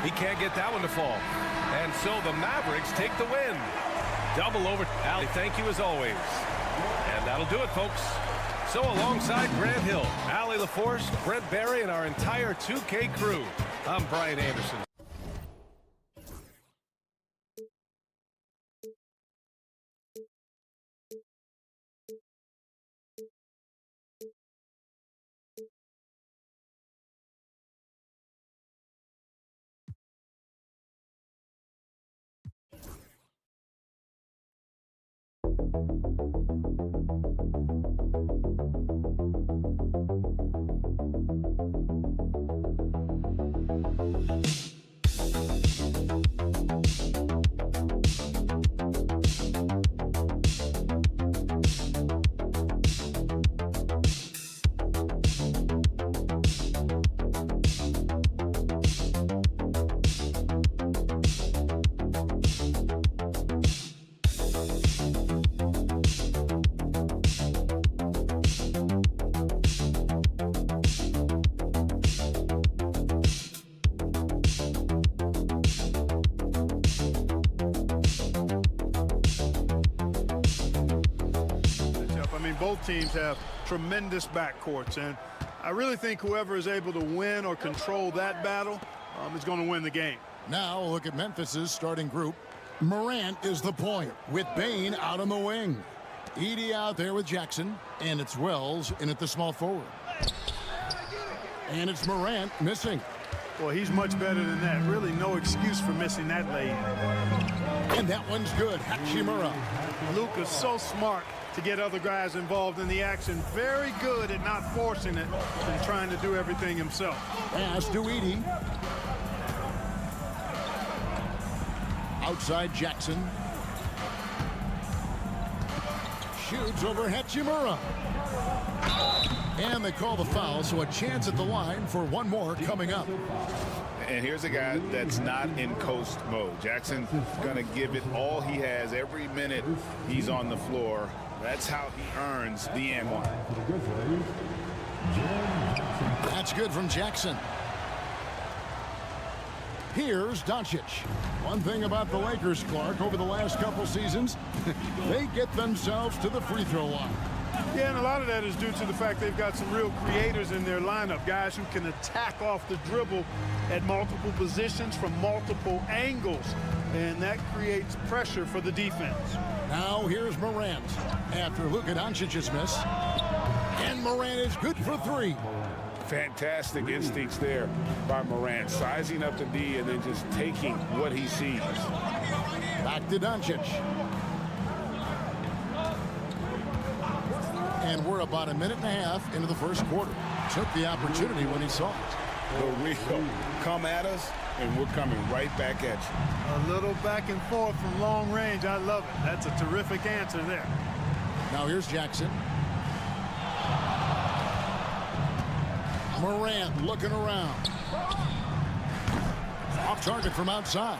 He can't get that one to fall. And so the Mavericks take the win. Double over. Allie, thank you as always. And that'll do it, folks. So alongside Grant Hill, Allie LaForce, Brent Barry, and our entire 2K crew, I'm Brian Anderson. Both teams have tremendous backcourts, and I really think whoever is able to win or control that battle is going to win the game. Now look at Memphis's starting group. Morant is the point with Bane out on the wing. Edey out there with Jackson, and it's Wells in at the small forward. And it's Morant missing. Well, he's much better than that. Really no excuse for missing that lay. And that one's good. Hachimura. Luka's so smart to get other guys involved in the action. Very good at not forcing it and trying to do everything himself. Pass to Edey. Outside Jackson. Shoots over Hachimura. And they call the foul, so a chance at the line for one more coming up. And here's a guy that's not in coast mode. Jackson's going to give it all he has every minute he's on the floor. That's how he earns the and one. That's good from Jackson. Here's Doncic. One thing about the Lakers, Clark, over the last couple seasons, they get themselves to the free throw line. Yeah, and a lot of that is due to the fact they've got some real creators in their lineup, guys who can attack off the dribble at multiple positions from multiple angles, and that creates pressure for the defense. Now here's Morant after Luka Doncic's miss, and Morant is good for 3. Fantastic instincts there by Morant, sizing up the D and then just taking what he sees. Back to Doncic. And we're about a minute and a half into the first quarter. Took the opportunity when he saw it. The real come at us, and we're coming right back at you. A little back and forth from long range. I love it. That's a terrific answer there. Now here's Jackson. Morant looking around. Off target from outside.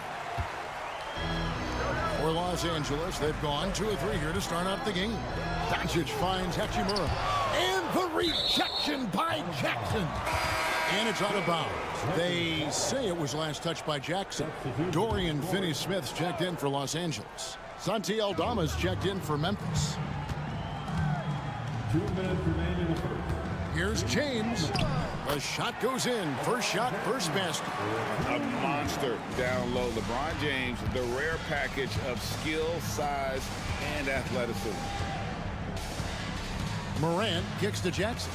For Los Angeles, they've gone 2 or 3 here to start out the game. Doncic finds Hachimura. And the rejection by Jackson. And it's out of bounds. They say it was last touched by Jackson. Dorian Finney-Smith's checked in for Los Angeles. Santi Aldama's checked in for Memphis. 2 minutes remaining in the first. Here's James. The shot goes in. First shot, first basket. A monster down low. LeBron James, the rare package of skill, size, and athleticism. Morant kicks to Jackson.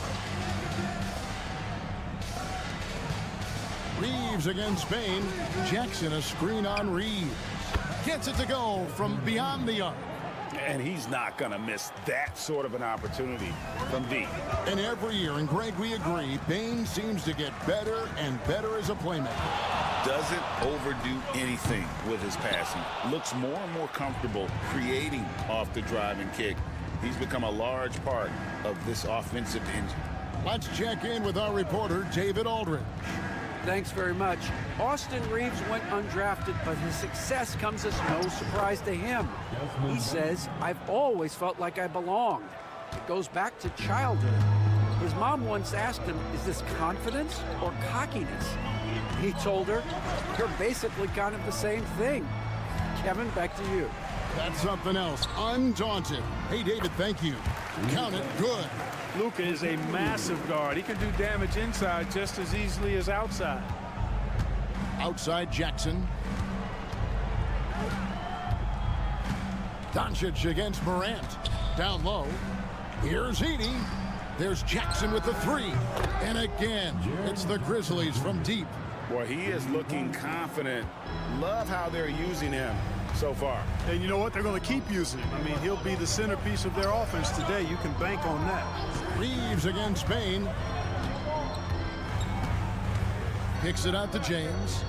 Reeves against Spain. Jackson a screen on Reeves. Gets it to go from beyond the arc. And he's not going to miss that sort of an opportunity from deep. And every year, and Greg, we agree, Bain seems to get better and better as a playmaker. Doesn't overdo anything with his passing. Looks more and more comfortable creating off the drive and kick. He's become a large part of this offensive engine. Let's check in with our reporter, David Aldridge. Thanks very much. Austin Reeves went undrafted, but his success comes as no surprise to him. He says, "I've always felt like I belonged." It goes back to childhood. His mom once asked him, "Is this confidence or cockiness?" He told her, "You're basically kind of the same thing." Kevin, back to you. That's something else. Undaunted. Hey, David, thank you. Count it good. Luka is a massive guard. He can do damage inside just as easily as outside. Outside Jackson. Doncic against Morant. Down low. Here's Edey. There's Jackson with the three. And again, it's the Grizzlies from deep. Boy, he is looking confident. Love how they're using him so far. And you know what? They're going to keep using him. I mean, he'll be the centerpiece of their offense today. You can bank on that. Reeves against Spain. Kicks it out to James.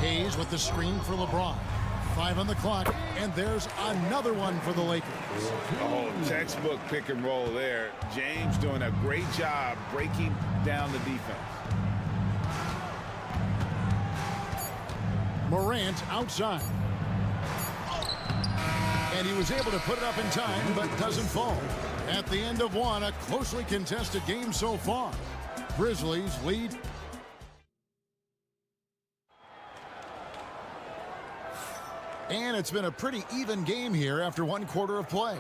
Hayes with the screen for LeBron. 5 on the clock, and there's another one for the Lakers. Oh, textbook pick and roll there. James doing a great job breaking down the defense. Morant outside. And he was able to put it up in time, but doesn't fall. At the end of one, a closely contested game so far. Grizzlies lead. And it's been a pretty even game here after 1 quarter of play.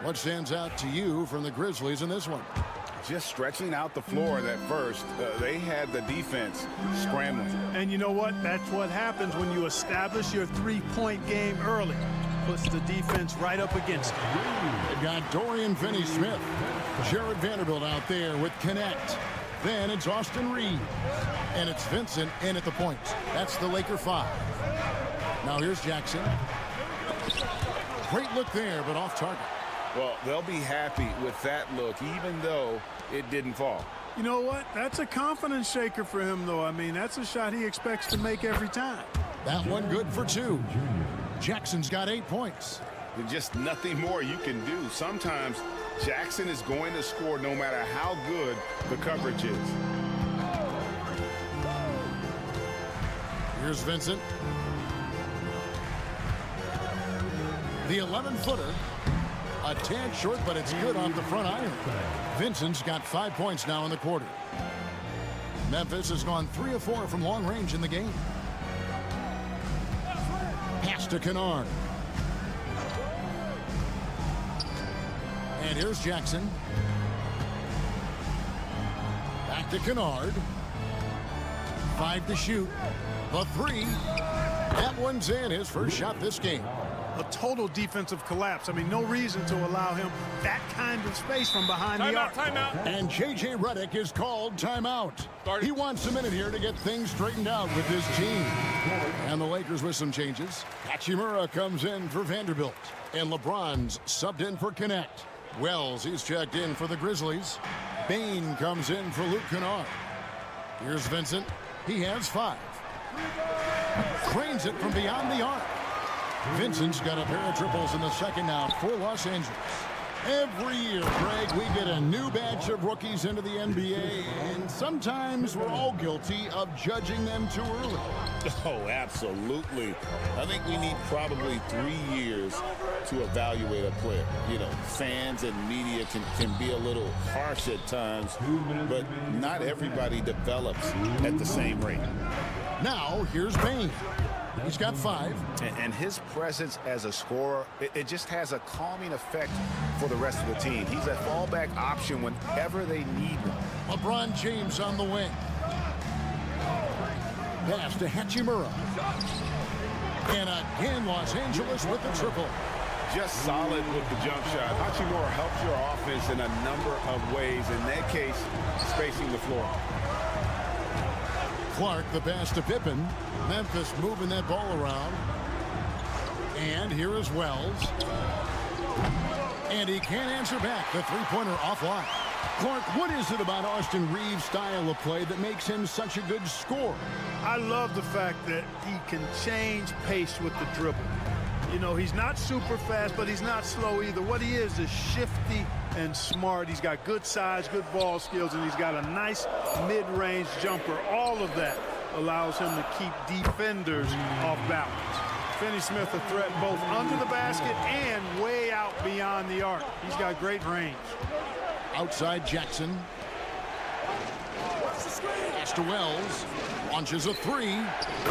What stands out to you from the Grizzlies in this one? Just stretching out the floor at first. They had the defense scrambling. And you know what? That's what happens when you establish your three-point game early. Puts the defense right up against it. They've got Dorian Finney-Smith. Jared Vanderbilt out there with Connect. Then it's Austin Reeves. And it's Vincent in at the point. That's the Laker 5. Now here's Jackson. Great look there, but off target. Well, they'll be happy with that look, even though it didn't fall. You know what? That's a confidence shaker for him, though. I mean, that's a shot he expects to make every time. That one good for 2. Jackson's got 8 points. There's just nothing more you can do. Sometimes Jackson is going to score no matter how good the coverage is. Here's Vincent. The 11-footer. A tad short, but it's good off the front iron. Vincent's got 5 points now in the quarter. Memphis has gone 3 of 4 from long range in the game. Pass to Kennard. And here's Jackson. Back to Kennard. 5 to shoot. The 3. That one's in. His first shot this game. A total defensive collapse. I mean, no reason to allow him that kind of space from behind the arc. Timeout. And J.J. Redick is called timeout. He wants a minute here to get things straightened out with his team. And the Lakers with some changes. Hachimura comes in for Vanderbilt. And LeBron's subbed in for Connect. Wells, he's checked in for the Grizzlies. Bain comes in for Luke Kennard. Here's Vincent. He has 5. Cranes it from beyond the arc. Vincent's got a pair of triples in the second now for Los Angeles. Every year, Greg, we get a new batch of rookies into the NBA, and sometimes we're all guilty of judging them too early. Oh, absolutely. I think we need probably 3 years to evaluate a player. You know, fans and media can be a little harsh at times, but not everybody develops at the same rate. Now, here's Bane. He's got 5. And his presence as a scorer, it just has a calming effect for the rest of the team. He's a fallback option whenever they need one. LeBron James on the wing. Pass to Hachimura. And again, Los Angeles with the triple. Just solid with the jump shot. Hachimura helps your offense in a number of ways. In that case, spacing the floor. Clark, the pass to Pippen. Memphis moving that ball around. And here is Wells. And he can't answer back. The three-pointer offline. Clark, what is it about Austin Reeves' style of play that makes him such a good scorer? I love the fact that he can change pace with the dribble. You know, he's not super fast, but he's not slow either. What he is shifty and smart. He's got good size, good ball skills, and he's got a nice mid-range jumper. All of that allows him to keep defenders off balance. Finney-Smith a threat both under the basket and way out beyond the arc. He's got great range. Outside Jackson. Pass to Wells. Launches a 3.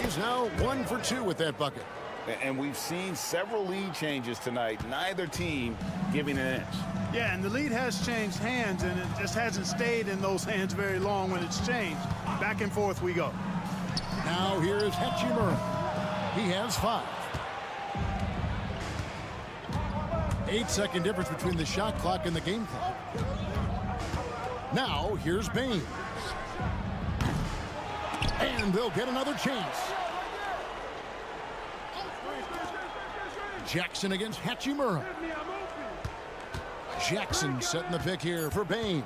He's now 1 for 2 with that bucket. And we've seen several lead changes tonight. Neither team giving an inch. Yeah, and the lead has changed hands, and it just hasn't stayed in those hands very long when it's changed. Back and forth we go. Now here's Hachimura. He has 5. 8-second difference between the shot clock and the game clock. Now here's Bane. And they'll get another chance. Jackson against Hachimura. Jackson setting the pick here for Bane.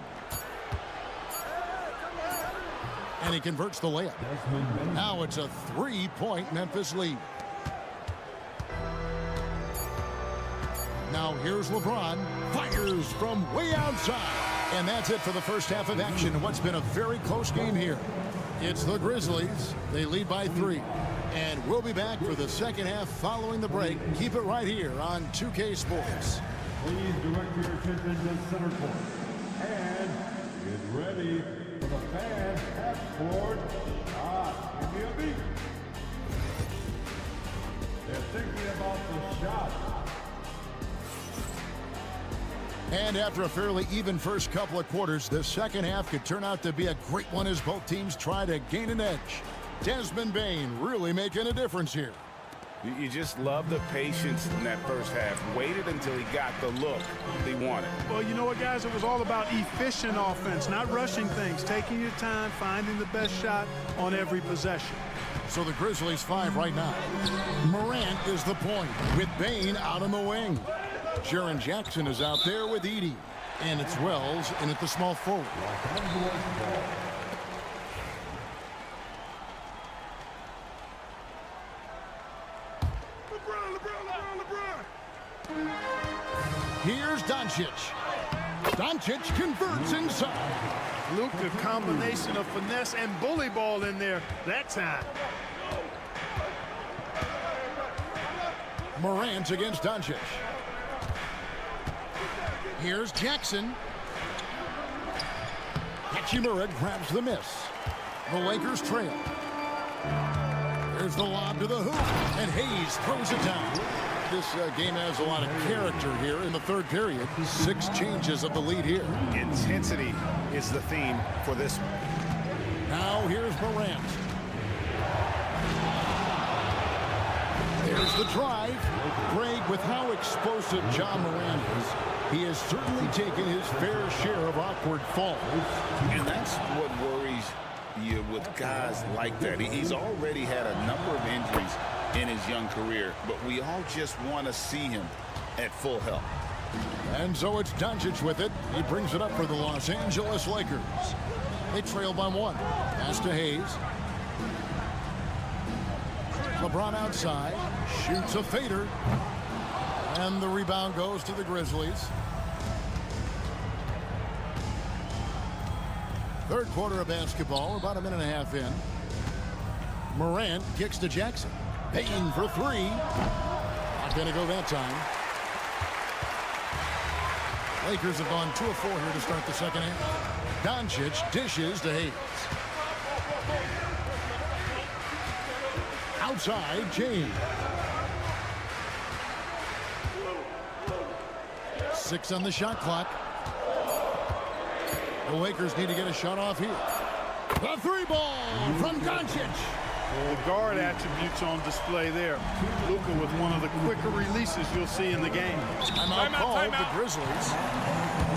And he converts the layup. Now it's a 3-point Memphis lead. Now here's LeBron. Fires from way outside. And that's it for the first half of action. What's been a very close game here. It's the Grizzlies. They lead by 3. And we'll be back for the second half following the break. Keep it right here on 2K Sports. Please direct your attention to center court. And get ready for the fans half-court shot. Give me a beat. They're thinking about the shot. And after a fairly even first couple of quarters, the second half could turn out to be a great one as both teams try to gain an edge. Desmond Bane really making a difference here. You just love the patience in that first half. Waited until he got the look he wanted. Well, you know what, guys? It was all about efficient offense, not rushing things, taking your time, finding the best shot on every possession. So the Grizzlies 5 right now. Morant is the point with Bane out on the wing. Jaren Jackson is out there with Edey. And it's Wells in at the small forward. Here's Doncic. Doncic converts inside. Luke, a combination of finesse and bully ball in there that time. Morant against Doncic. Here's Jackson. Hachimura grabs the miss. The Lakers trail. There's the lob to the hoop, and Hayes throws it down. This game has a lot of character here in the third period. 6 changes of the lead here. Intensity is the theme for this one. Now here's Morant. There's the drive. Greg, with how explosive John Morant is, he has certainly taken his fair share of awkward falls. And that's what worries you with guys like that. He's already had a number of injuries in his young career, but we all just want to see him at full health. And so it's Doncic with it. He brings it up for the Los Angeles Lakers. They trail by 1. Pass to Hayes. LeBron outside. Shoots a fader. And the rebound goes to the Grizzlies. Third quarter of basketball, about a minute and a half in. Morant kicks to Jackson. Payton for three. Not going to go that time. Lakers have gone 2 of 4 here to start the second half. Doncic dishes to Hayes. Outside, James. 6 on the shot clock. The Lakers need to get a shot off here. The three ball from Doncic. The guard attributes on display there. Luka with one of the quicker releases you'll see in the game. Timeout called the Grizzlies.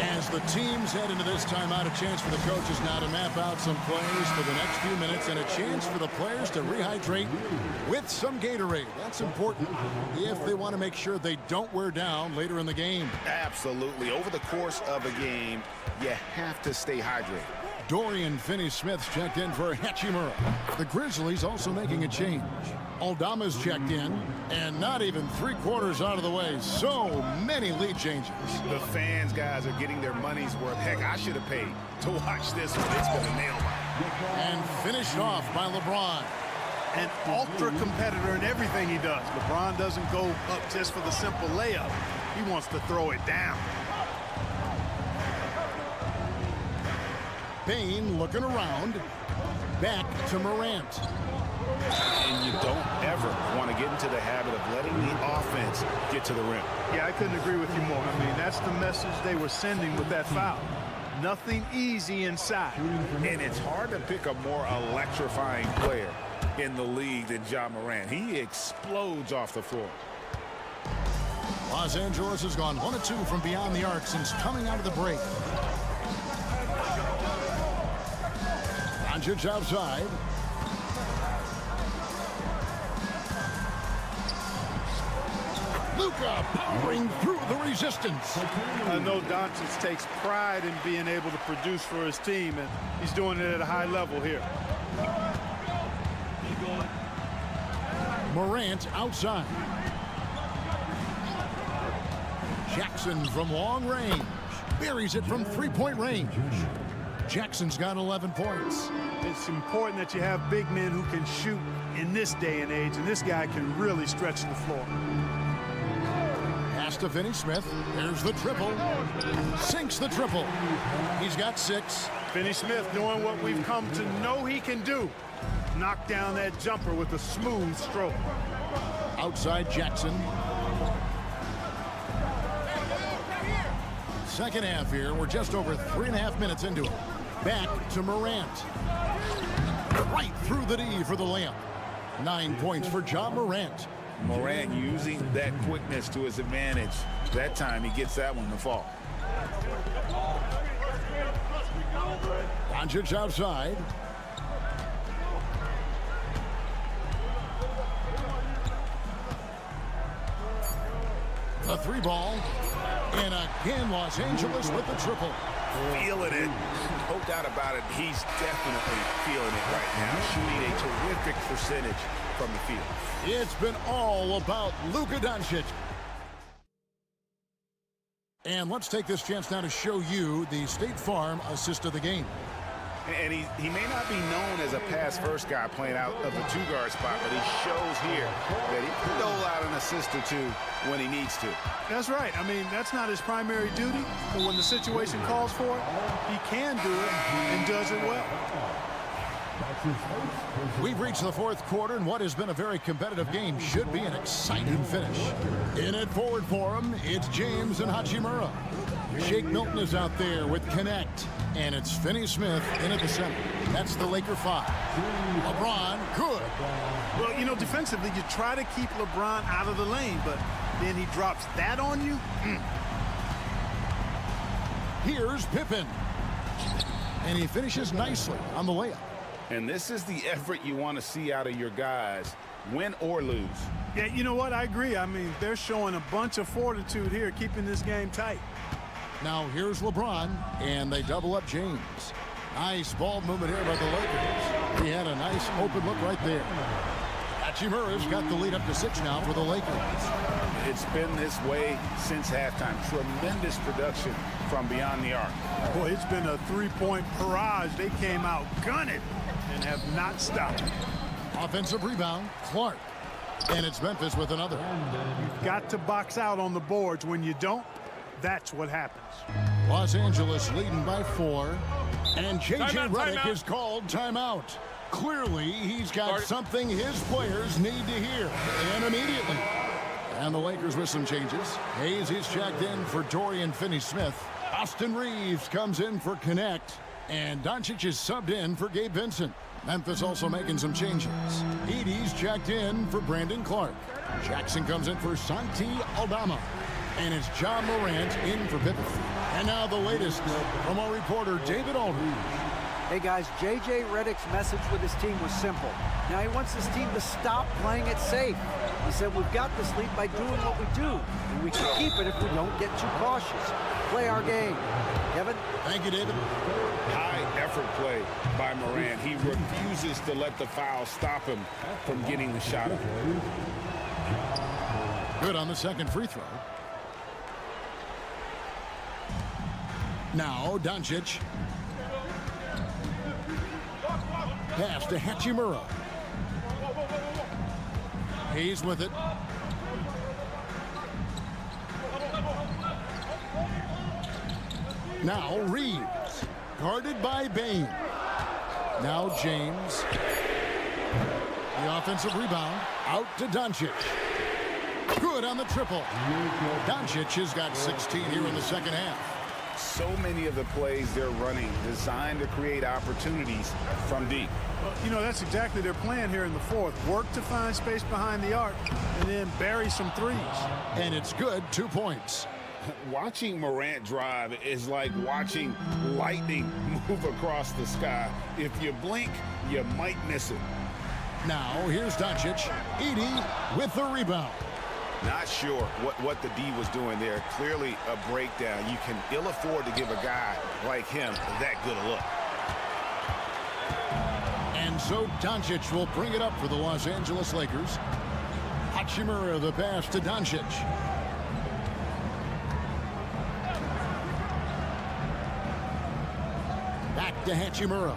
As the teams head into this timeout, a chance for the coaches now to map out some plays for the next few minutes and a chance for the players to rehydrate with some Gatorade. That's important if they want to make sure they don't wear down later in the game. Absolutely. Over the course of a game, you have to stay hydrated. Dorian Finney-Smith's checked in for Hachimura. The Grizzlies also making a change. Aldama's checked in, and not even 3/4 out of the way. So many lead changes. The fans, guys, are getting their money's worth. Heck, I should have paid to watch this one. It's been a nail biter. And finished off by LeBron. An ultra competitor in everything he does. LeBron doesn't go up just for the simple layup. He wants to throw it down. Payne looking around. Back to Morant. And you don't ever want to get into the habit of letting the offense get to the rim. Yeah, I couldn't agree with you more. I mean, that's the message they were sending with that foul. Nothing easy inside. And it's hard to pick a more electrifying player in the league than Ja Morant. He explodes off the floor. Los Angeles has gone 1 of 2 from beyond the arc since coming out of the break. Doncic outside. Luka powering through the resistance. I know Doncic takes pride in being able to produce for his team, and he's doing it at a high level here. Morant outside. Jackson from long range. Buries it from 3-point range. Jackson's got 11 points. It's important that you have big men who can shoot in this day and age, and this guy can really stretch the floor. Pass to Finney-Smith. There's the triple. Sinks the triple. He's got 6. Finney-Smith doing what we've come to know he can do. Knock down that jumper with a smooth stroke. Outside Jackson. Second half here. We're just over 3.5 minutes into it. Back to Morant. Right through the D for the layup. 9 points for Ja Morant. Morant using that quickness to his advantage. That time he gets that one to fall. Doncic outside. The 3 ball. And again, Los Angeles with the triple. Feeling it. No doubt about it. He's definitely feeling it right now. Shooting a terrific percentage from the field. It's been all about Luka Doncic. And let's take this chance now to show you the State Farm assist of the game. And he may not be known as a pass-first guy playing out of the 2-guard spot, but he shows here that he can dole out an assist or 2 when he needs to. That's right. I mean, that's not his primary duty, but when the situation calls for it, he can do it and does it well. We've reached the 4th quarter, and what has been a very competitive game should be an exciting finish. In it forward for him, it's James and Hachimura. Shake Milton is out there with Connect, and it's Finney-Smith in at the center. That's the Laker 5. LeBron, good. Well, you know, defensively, you try to keep LeBron out of the lane, but then he drops that on you. Here's Pippen. And he finishes nicely on the layup. And this is the effort you want to see out of your guys, win or lose. Yeah, you know what? I agree. I mean, they're showing a bunch of fortitude here, keeping this game tight. Now here's LeBron, and they double up James. Nice ball movement here by the Lakers. He had a nice open look right there. Hachimura's got the lead up to 6 now for the Lakers. It's been this way since halftime. Tremendous production from beyond the arc. Boy, it's been a three-point barrage. They came out gunning and have not stopped. Offensive rebound, Clark. And it's Memphis with another. You've got to box out on the boards. When you don't, that's what happens. Los Angeles leading by 4. And J.J. Redick is called timeout. Clearly, he's got something his players need to hear. And immediately. And the Lakers with some changes. Hayes is checked in for Dorian Finney-Smith. Austin Reeves comes in for Connect. And Doncic is subbed in for Gabe Vincent. Memphis also making some changes. Edey's checked in for Brandon Clark. Jackson comes in for Santi Aldama. And it's John Morant in for Pippen. And now the latest from our reporter, David Aldridge. Hey guys, J.J. Redick's message with his team was simple. Now he wants his team to stop playing it safe. He said, we've got this lead by doing what we do, and we can keep it if we don't get too cautious. Play our game. Kevin? Thank you, David. High effort play by Morant. He refuses to let the foul stop him from getting the shot up. Good on the second free throw. Now Doncic. Pass to Hachimura. Hayes with it. Now Reeves. Guarded by Bain. Now James. The offensive rebound. Out to Doncic. Good on the triple. Doncic has got 16 here in the second half. So many of the plays they're running designed to create opportunities from deep. Well, you know, that's exactly their plan here in the fourth. Work to find space behind the arc and then bury some threes. And it's good, 2 points. Watching Morant drive is like watching lightning move across the sky. If you blink, you might miss it. Now here's Doncic. Edey with the rebound. Not sure what the D was doing there. Clearly a breakdown. You can ill afford to give a guy like him that good a look. And so Doncic will bring it up for the Los Angeles Lakers. Hachimura the pass to Doncic. Back to Hachimura.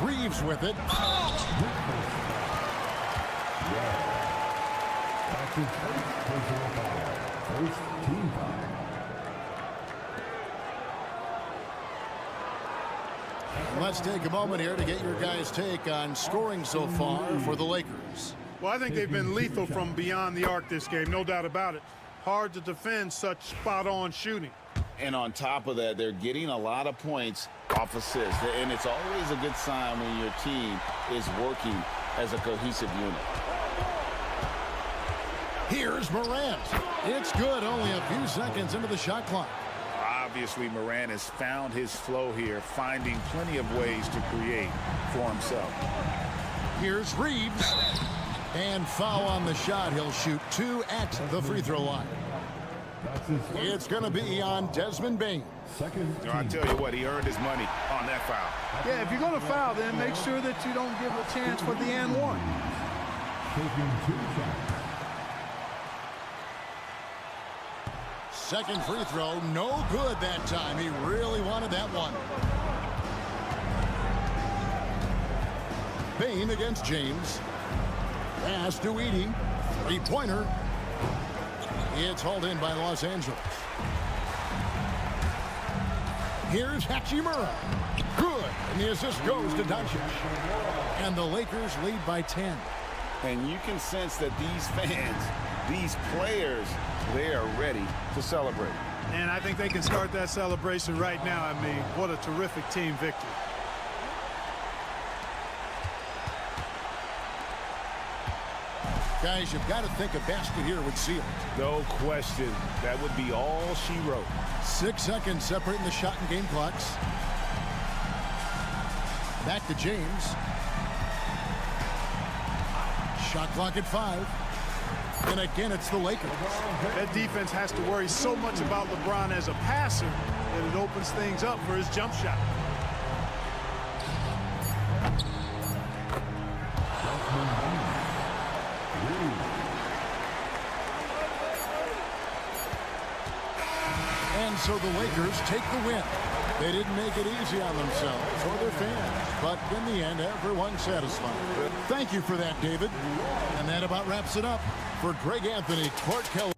Reeves with it. Let's take a moment here to get your guys' take on scoring so far for the Lakers. Well, I think they've been lethal from beyond the arc this game, no doubt about it. Hard to defend such spot-on shooting. And on top of that, they're getting a lot of points off assists. And it's always a good sign when your team is working as a cohesive unit. Here's Morant. It's good, only a few seconds into the shot clock. Obviously, Morant has found his flow here, finding plenty of ways to create for himself. Here's Reeves. And foul on the shot. He'll shoot 2 at the free throw line. It's going to be on Desmond Bain. I tell you what, he earned his money on that foul. Yeah, if you're going to foul, then make sure that you don't give a chance for the and one. Second free throw, no good that time. He really wanted that one. Bain against James. Pass to Edey. Three-pointer. It's hauled in by Los Angeles. Here's Hachimura. Good. And the assist goes to Doncic. And the Lakers lead by 10. And you can sense that these fans, these players, they are ready to celebrate. And I think they can start that celebration right now. I mean, what a terrific team victory. Guys, you've got to think a basket here would seal it. No question. That would be all she wrote. 6 seconds separating the shot and game clocks. Back to James. Shot clock at 5. And again, it's the Lakers. That defense has to worry so much about LeBron as a passer that it opens things up for his jump shot. And so the Lakers take the win. They didn't make it easy on themselves or their fans, but in the end, everyone's satisfied. Thank you for that, David. And that about wraps it up. For Greg Anthony, Court Keller.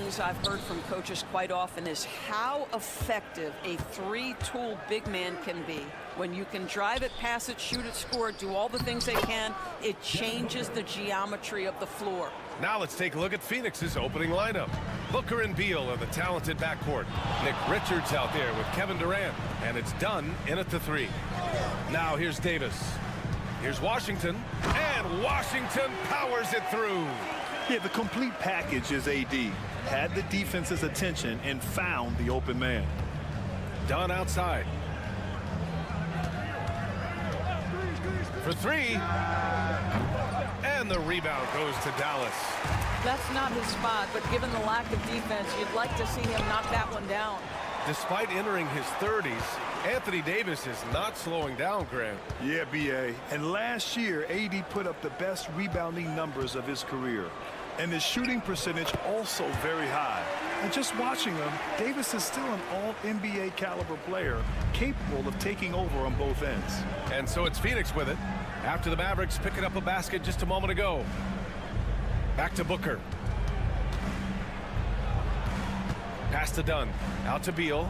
things I've heard from coaches quite often is how effective a three-tool big man can be. When you can drive it, pass it, shoot it, score it, do all the things they can, it changes the geometry of the floor. Now let's take a look at Phoenix's opening lineup. Booker and Beal in the talented backcourt. Nick Richards out there with Kevin Durant. And it's done in at the 3. Now here's Davis. Here's Washington. And Washington powers it through. Yeah, the complete package is AD. Had the defense's attention and found the open man. Dunn outside. For 3. And the rebound goes to Dallas. That's not his spot, but given the lack of defense, you'd like to see him knock that one down. Despite entering his 30s, Anthony Davis is not slowing down, Grant. Yeah, B.A. And last year, AD put up the best rebounding numbers of his career. And his shooting percentage also very high. And just watching him, Davis is still an all-NBA caliber player, capable of taking over on both ends. And so it's Phoenix with it, after the Mavericks picking up a basket just a moment ago. Back to Booker. Pass to Dunn. Out to Beal.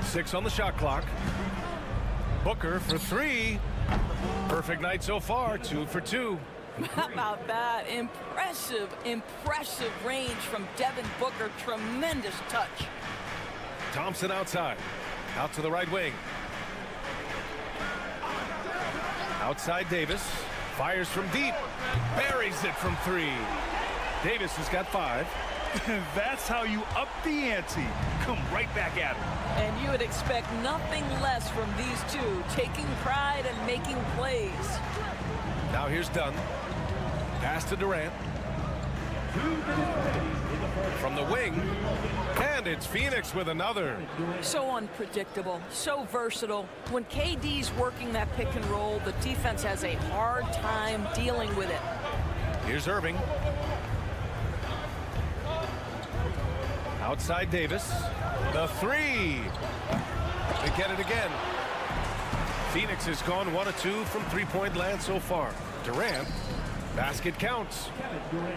6 on the shot clock. Booker for 3. Perfect night so far, 2 for 2. How about that? Impressive range from Devin Booker. Tremendous touch. Thompson outside. Out to the right wing. Outside Davis. Fires from deep. Buries it from 3. Davis has got 5. That's how you up the ante. Come right back at him. And you would expect nothing less from these two, taking pride and making plays. Now here's Dunn. Pass to Durant. From the wing. And it's Phoenix with another. So unpredictable, so versatile. When KD's working that pick and roll, the defense has a hard time dealing with it. Here's Irving. Outside Davis. The 3. They get it again. Phoenix has gone 1 of 2 from three-point land so far. Durant. Basket counts.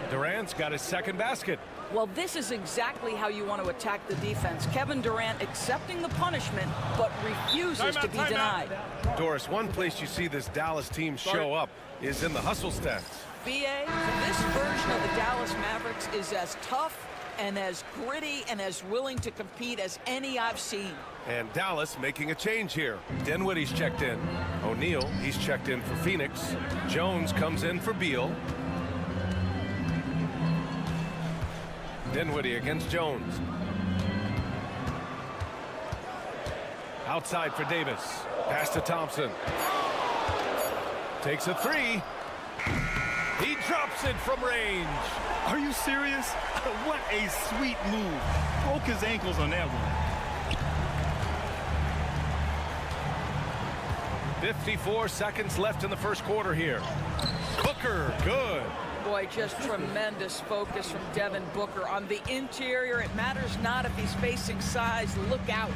Durant's got his second basket. Well, this is exactly how you want to attack the defense. Kevin Durant accepting the punishment, but refuses to be denied. Doris, one place you see this Dallas team show up is in the hustle stats. BA, this version of the Dallas Mavericks is as tough and as gritty and as willing to compete as any I've seen. And Dallas making a change here. Dinwiddie's checked in. O'Neal, he's checked in for Phoenix. Jones comes in for Beal. Dinwiddie against Jones. Outside for Davis. Pass to Thompson. Takes a 3. He drops it from range. Are you serious? What a sweet move. Broke his ankles on that one. 54 seconds left in the first quarter here. Booker, good. Boy, just tremendous focus from Devin Booker on the interior. It matters not if he's facing size. Look out.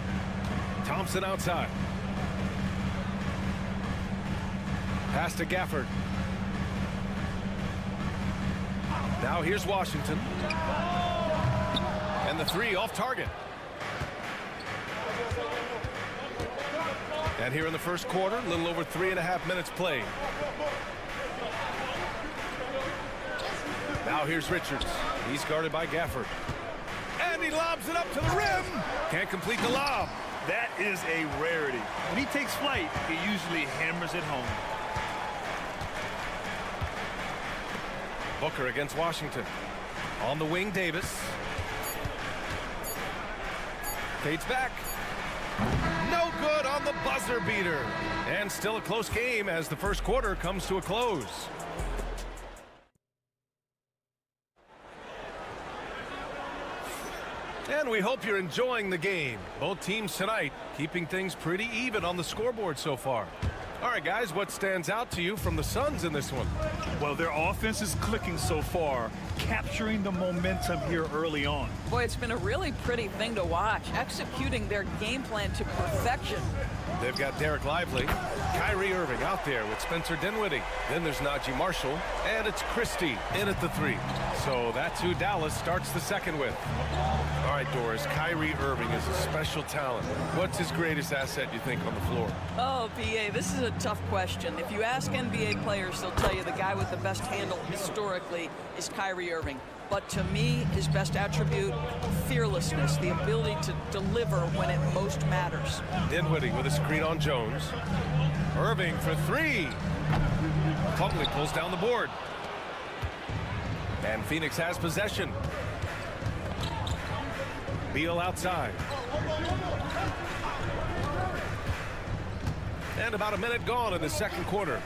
Thompson outside. Pass to Gafford. Now here's Washington. And the 3 off target. And here in the first quarter, a little over 3.5 minutes played. Now here's Richards. He's guarded by Gafford. And he lobs it up to the rim. Can't complete the lob. That is a rarity. When he takes flight, he usually hammers it home. Booker against Washington. On the wing, Davis. Fades back. No good on the buzzer beater. And still a close game as the first quarter comes to a close. And we hope you're enjoying the game. Both teams tonight keeping things pretty even on the scoreboard so far. All right, guys, what stands out to you from the Suns in this one? Well, their offense is clicking so far. capturing the momentum here early on. Boy, it's been a really pretty thing to watch, executing their game plan to perfection. They've got Derek Lively, Kyrie Irving out there with Spencer Dinwiddie. Then there's Najee Marshall, and it's Christie in at the 3. So that's who Dallas starts the second with. All right, Doris, Kyrie Irving is a special talent. What's his greatest asset, you think, on the floor? Oh, BA, this is a tough question. If you ask NBA players, they'll tell you the guy with the best handle historically is Kyrie Irving. But to me, his best attribute, fearlessness, the ability to deliver when it most matters. Dinwiddie with a screen on Jones. Irving for 3. Plumlee pulls down the board. And Phoenix has possession. Beal outside. And about a minute gone in the second quarter.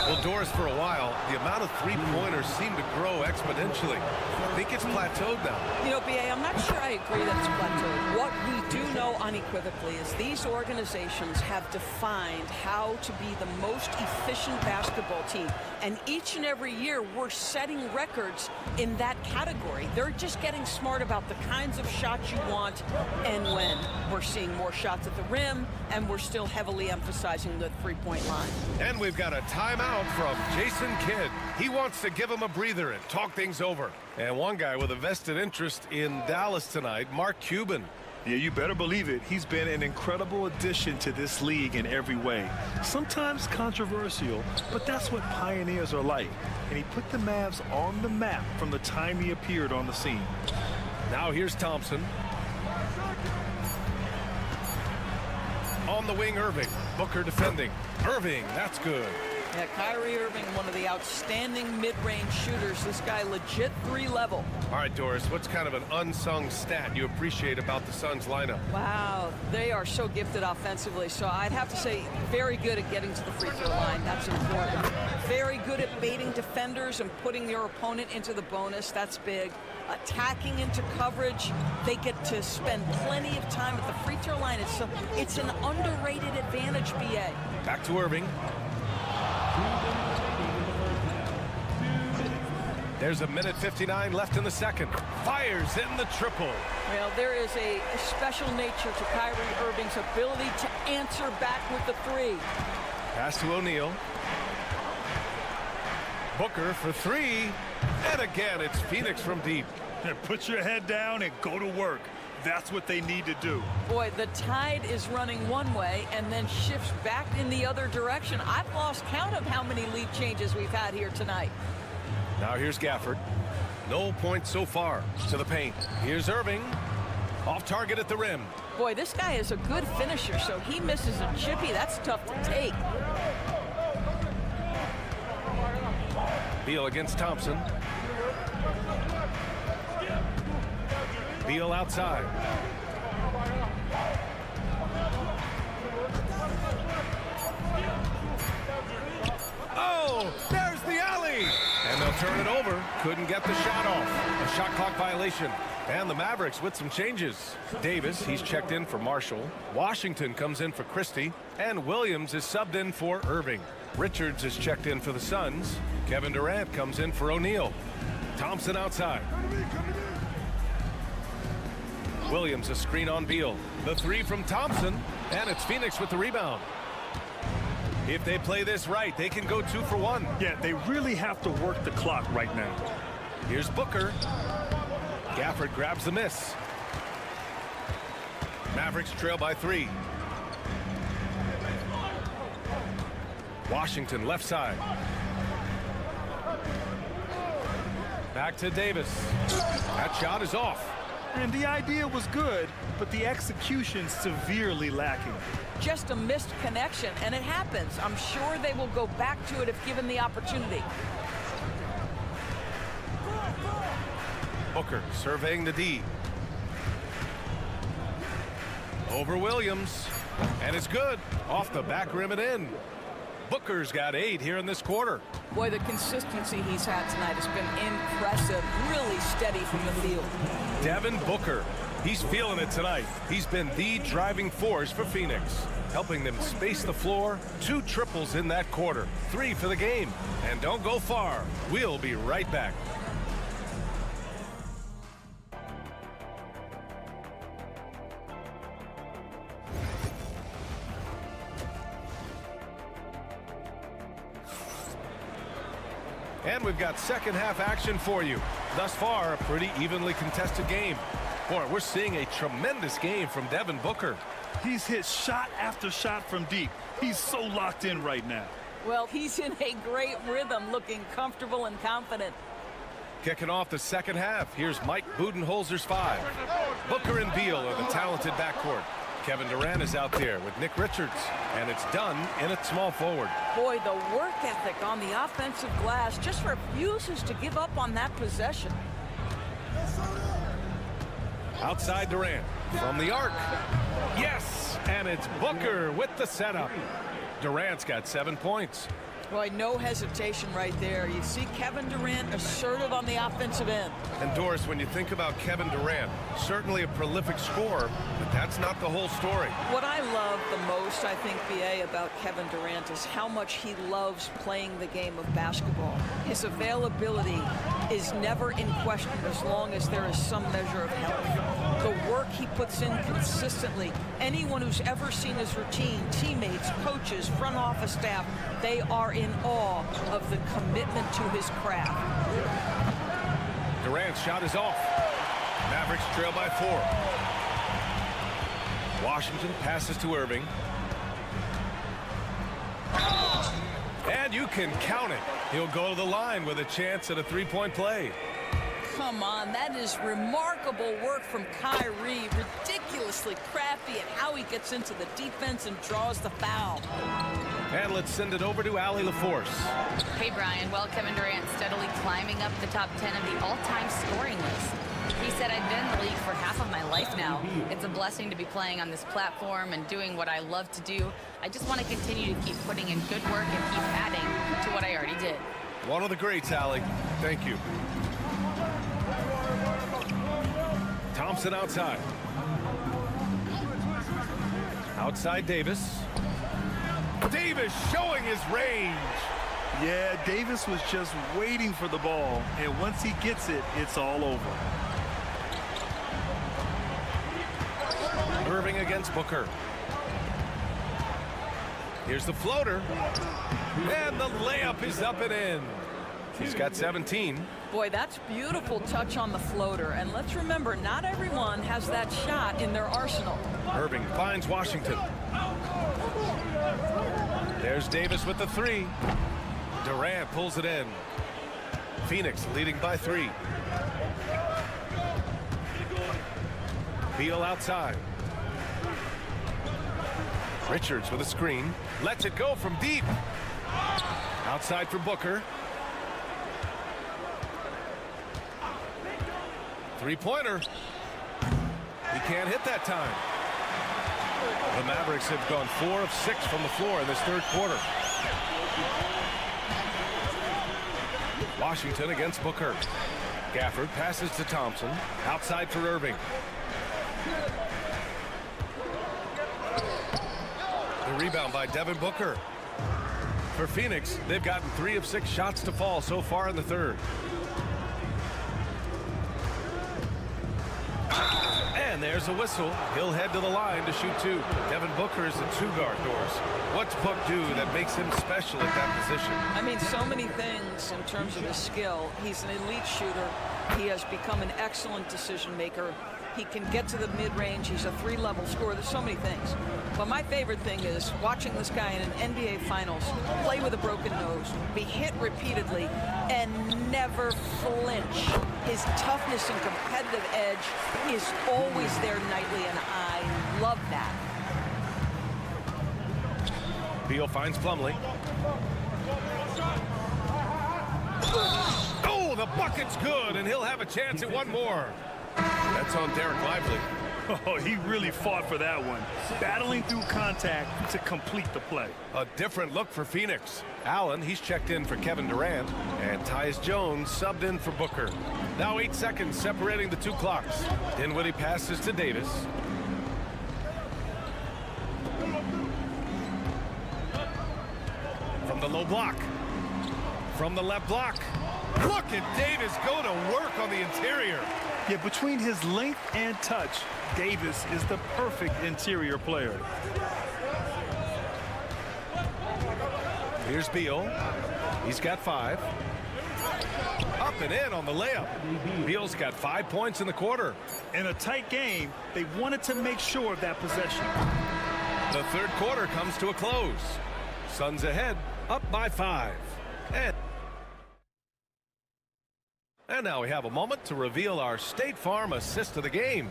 Well, Doris, for a while, the amount of three-pointers seem to grow exponentially. I think it's plateaued now. You know, BA, I'm not sure I agree that it's plateaued. What we do know unequivocally is these organizations have defined how to be the most efficient basketball team. And each and every year, we're setting records in that category. They're just getting smart about the kinds of shots you want and when. We're seeing more shots at the rim, and we're still heavily emphasizing the three-point line. And we've got a timeout from Jason Kidd. He wants to give him a breather and talk things over. And one guy with a vested interest in Dallas tonight, Mark Cuban. Yeah, you better believe it. He's been an incredible addition to this league in every way. Sometimes controversial, but that's what pioneers are like. And he put the Mavs on the map from the time he appeared on the scene. Now here's Thompson. On the wing, Irving. Booker defending. Irving, that's good. Yeah, Kyrie Irving, one of the outstanding mid-range shooters. This guy legit 3-level. All right, Doris, what's kind of an unsung stat you appreciate about the Suns lineup? Wow, they are so gifted offensively. So I'd have to say very good at getting to the free throw line. That's important. Very good at baiting defenders and putting your opponent into the bonus. That's big. Attacking into coverage. They get to spend plenty of time at the free throw line. It's an underrated advantage, BA. Back to Irving. There's a minute 59 left in the second. Fires in the triple. Well, there is a special nature to Kyrie Irving's ability to answer back with the 3. Pass to O'Neal. Booker for 3. And again, it's Phoenix from deep. Put your head down and go to work. That's what they need to do. Boy, the tide is running one way and then shifts back in the other direction. I've lost count of how many lead changes we've had here tonight. Now here's Gafford. No points so far. To the paint. Here's Irving. Off target at the rim. Boy, this guy is a good finisher, so he misses a chippy. That's tough to take. Beal against Thompson. Beal outside. Oh, there's the alley. And they'll turn it over. Couldn't get the shot off. A shot clock violation. And the Mavericks with some changes. Davis, he's checked in for Marshall. Washington comes in for Christie. And Williams is subbed in for Irving. Richards is checked in for the Suns. Kevin Durant comes in for O'Neal. Thompson outside. Williams a screen on Beal. The 3 from Thompson. And it's Phoenix with the rebound. If they play this right, they can go 2 for 1. Yeah, they really have to work the clock right now. Here's Booker. Gafford grabs the miss. Mavericks trail by 3. Washington left side. Back to Davis. That shot is off. And the idea was good, but the execution severely lacking. Just a missed connection, and it happens. I'm sure they will go back to it if given the opportunity. Booker surveying the D. Over Williams. And it's good. Off the back rim and in. Booker's got 8 here in this quarter. Boy, the consistency he's had tonight has been impressive. Really steady from the field. Devin Booker He's feeling it tonight. He's been the driving force for Phoenix, helping them space the floor. 2 triples in that quarter. 3 for the game. And don't go far. We'll be right back. And we've got second half action for you. Thus far, a pretty evenly contested game. Boy, we're seeing a tremendous game from Devin Booker. He's hit shot after shot from deep. He's so locked in right now. Well, he's in a great rhythm, looking comfortable and confident. Kicking off the second half, here's Mike Budenholzer's 5. Booker and Beal are the talented backcourt. Kevin Durant is out there with Nick Richards, and it's done in at small forward. Boy, the work ethic on the offensive glass just refuses to give up on that possession. Outside Durant from the arc. Yes, and it's Booker with the setup. Durant's got 7 points. Boy, no hesitation right there. You see Kevin Durant assertive on the offensive end. And Doris, when you think about Kevin Durant, certainly a prolific scorer, but that's not the whole story. What I love the most, I think, BA, about Kevin Durant is how much he loves playing the game of basketball. His availability is never in question as long as there is some measure of health. The work he puts in consistently, anyone who's ever seen his routine, teammates, coaches, front office staff, they are in awe of the commitment to his craft. Durant's shot is off. Mavericks trail by 4. Washington passes to Irving. And you can count it. He'll go to the line with a chance at a 3-point play. Come on, that is remarkable work from Kyrie. Ridiculously crafty at how he gets into the defense and draws the foul. And let's send it over to Allie LaForce. Hey, Brian. Well, Kevin Durant steadily climbing up the top 10 of the all-time scoring list. He said, I've been in the league for half of my life now. It's a blessing to be playing on this platform and doing what I love to do. I just want to continue to keep putting in good work and keep adding to what I already did. One of the greats, Allie. Thank you. Thompson outside. Outside Davis. Davis showing his range. Yeah, Davis was just waiting for the ball, and once he gets it, it's all over. Irving against Booker. Here's the floater. And the layup is up and in. He's got 17. Boy, that's beautiful touch on the floater. And let's remember, not everyone has that shot in their arsenal. Irving finds Washington. There's Davis with the 3. Durant pulls it in. Phoenix leading by 3. Beal outside. Richards with a screen. Lets it go from deep. Outside for Booker. 3-pointer. He can't hit that time. The Mavericks have gone 4 of 6 from the floor in this third quarter. Washington against Booker. Gafford passes to Thompson. Outside for Irving. The rebound by Devin Booker. For Phoenix, they've gotten 3 of 6 shots to fall so far in the third. And there's a whistle. He'll head to the line to shoot 2. Devin Booker is a 2-guard, Doris. What's Book do that makes him special at that position? I mean, so many things in terms of his skill. He's an elite shooter. He has become an excellent decision maker. He can get to the mid-range. He's a 3-level scorer. There's so many things. But my favorite thing is watching this guy in an NBA Finals play with a broken nose, be hit repeatedly, and never flinch. His toughness and competitive edge is always there nightly, and I love that. Beal finds Plumlee. Oh, the bucket's good, and he'll have a chance at one more. That's on Derek Lively. Oh, he really fought for that one, battling through contact to complete the play. A different look for Phoenix. Allen, he's checked in for Kevin Durant, and Tyus Jones subbed in for Booker. Now 8 seconds separating the two clocks. Dinwiddie passes to Davis. From the low block. From the left block. Look at Davis go to work on the interior. Yeah, between his length and touch, Davis is the perfect interior player. Here's Beal. He's got 5. Up and in on the layup. Beal's got 5 points in the quarter. In a tight game, they wanted to make sure of that possession. The third quarter comes to a close. Suns ahead, up by 5. And now we have a moment to reveal our State Farm assist of the game.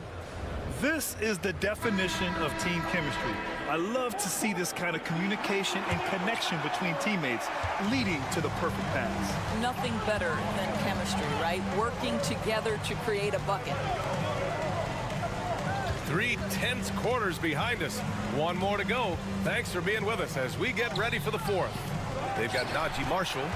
This is the definition of team chemistry. I love to see this kind of communication and connection between teammates leading to the perfect pass. Nothing better than chemistry, right? Working together to create a bucket. 3 tense quarters behind us. One more to go. Thanks for being with us as we get ready for the fourth. They've got Najee Marshall.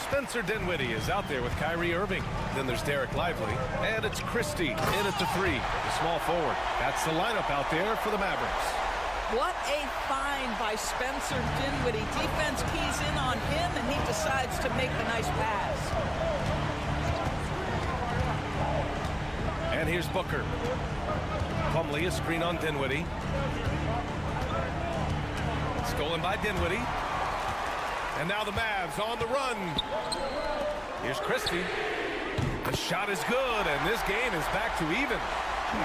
Spencer Dinwiddie is out there with Kyrie Irving. Then there's Derek Lively. And it's Christie in at the 3, the small forward. That's the lineup out there for the Mavericks. What a find by Spencer Dinwiddie. Defense keys in on him, and he decides to make the nice pass. And here's Booker. Plumlee, a screen on Dinwiddie. Stolen by Dinwiddie. And now the Mavs on the run. Here's Christie. The shot is good, and this game is back to even.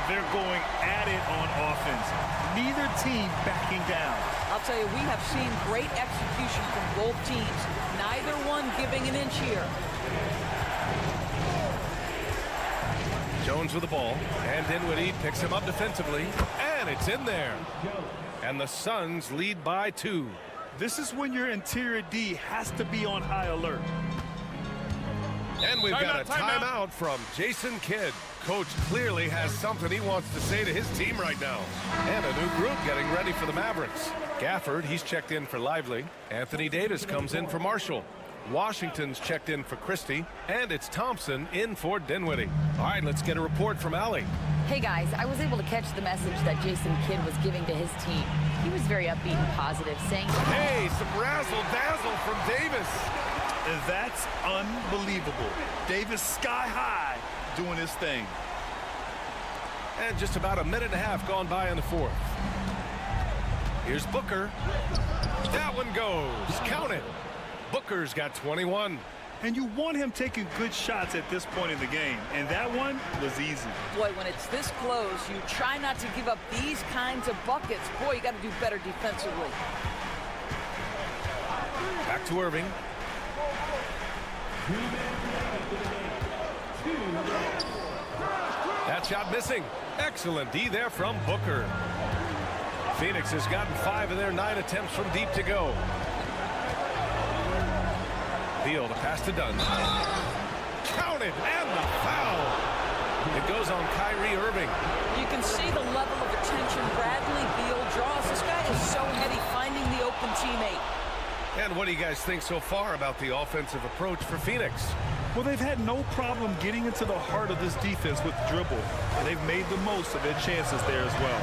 They're going at it on offense. Neither team backing down. I'll tell you, we have seen great execution from both teams. Neither one giving an inch here. Jones with the ball, and Dinwiddie picks him up defensively, and it's in there. And the Suns lead by 2. This is when your interior D has to be on high alert. And we've got a timeout from Jason Kidd. Coach clearly has something he wants to say to his team right now. And a new group getting ready for the Mavericks. Gafford, he's checked in for Lively. Anthony Davis comes in for Marshall. Washington's checked in for Christie. And it's Thompson in for Dinwiddie. All right, let's get a report from Allie. Hey guys, I was able to catch the message that Jason Kidd was giving to his team. He was very upbeat and positive, saying, hey, some razzle-dazzle from Davis. And that's unbelievable. Davis sky high doing his thing. And just about a minute and a half gone by in the fourth. Here's Booker. That one goes. Count it. Booker's got 21. And you want him taking good shots at this point in the game. And that one was easy. Boy, when it's this close, you try not to give up these kinds of buckets. Boy, you got to do better defensively. Back to Irving. That shot missing. Excellent D there from Booker. Phoenix has gotten 5 of their 9 attempts from deep to go. Beal to pass to Dunn. Counted, and the foul. It goes on Kyrie Irving. You can see the level of attention Bradley Beal draws. This guy is so heady finding the open teammate. And what do you guys think so far about the offensive approach for Phoenix? Well, they've had no problem getting into the heart of this defense with dribble. And they've made the most of their chances there as well.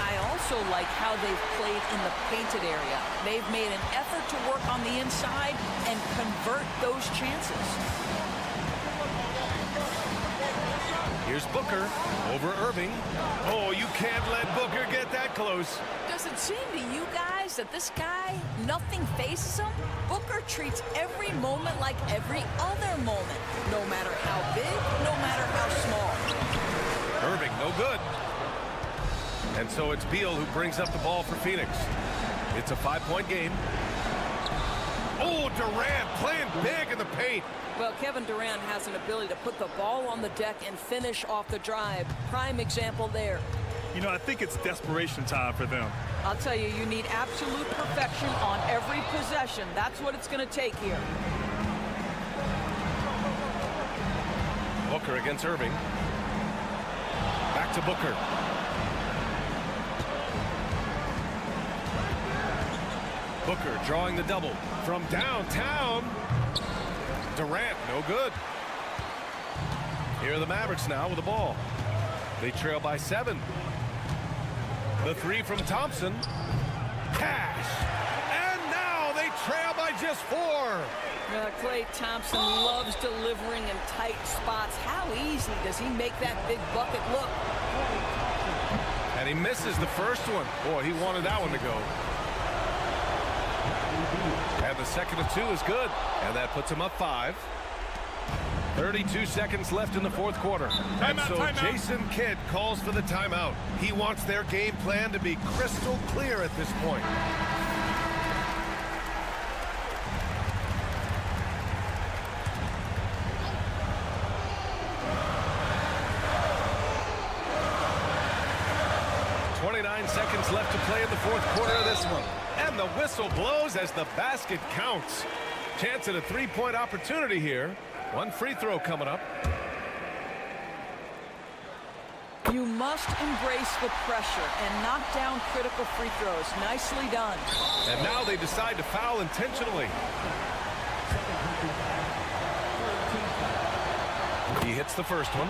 I also like how they've played in the painted area. They've made an effort to work on the inside and convert those chances. Here's Booker over Irving. Oh, you can't let Booker get that close. Does it seem to you guys that this guy, nothing phases him? Booker treats every moment like every other moment, no matter how big, no matter how small. Irving, no good. And so it's Beal who brings up the ball for Phoenix. It's a 5-point game. Oh, Durant playing big in the paint. Well, Kevin Durant has an ability to put the ball on the deck and finish off the drive. Prime example there. You know, I think it's desperation time for them. I'll tell you, you need absolute perfection on every possession. That's what it's going to take here. Booker against Irving. Back to Booker. Booker drawing the double from downtown. Durant, no good. Here are the Mavericks now with the ball. They trail by 7. The 3 from Thompson. Cash. And now they trail by just 4. Klay Thompson loves delivering in tight spots. How easy does he make that big bucket look? And he misses the first one. Boy, he wanted that one to go. And the second of 2 is good. And that puts him up 5. 32 seconds left in the fourth quarter. And so Jason Kidd calls for the timeout. He wants their game plan to be crystal clear at this point. Seconds left to play in the fourth quarter of this one. And the whistle blows as the basket counts. Chance at a 3-point opportunity here. One free throw coming up. You must embrace the pressure and knock down critical free throws. Nicely done. And now they decide to foul intentionally. He hits the first one,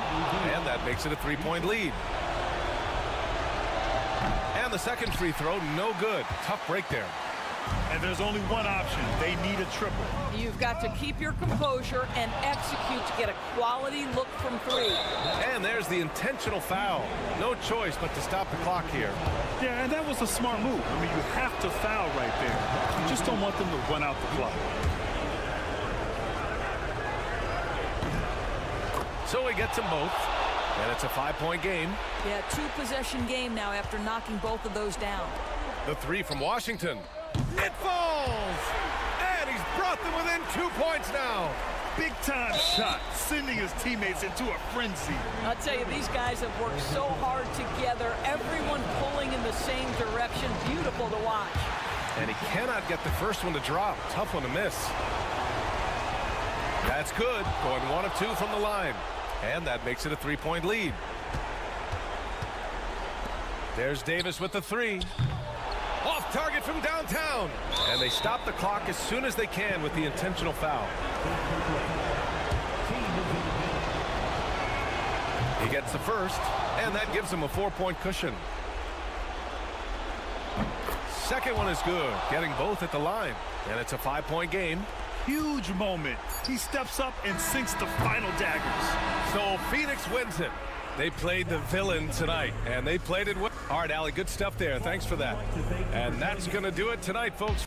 and that makes it a 3-point lead. And the second free throw, no good. Tough break there. And there's only one option. They need a triple. You've got to keep your composure and execute to get a quality look from 3. And there's the intentional foul. No choice but to stop the clock here. Yeah, and that was a smart move. I mean, you have to foul right there. You just don't want them to run out the clock. So he gets them both. And it's a 5-point game. Yeah, 2-possession game now after knocking both of those down. The 3 from Washington. It falls! And he's brought them within 2 points now. Big-time shot, sending his teammates into a frenzy. I'll tell you, these guys have worked so hard together. Everyone pulling in the same direction. Beautiful to watch. And he cannot get the first one to drop. Tough one to miss. That's good. Going 1 of 2 from the line. And that makes it a 3-point lead. There's Davis with the 3. Off target from downtown. And they stop the clock as soon as they can with the intentional foul. He gets the first, and that gives him a 4-point cushion. Second one is good, getting both at the line. And it's a 5-point game. Huge moment. He steps up and sinks the final daggers. So Phoenix wins it. They played the villain tonight, and they played it well. All right, Allie, good stuff there. Thanks for that. And that's going to do it tonight, folks.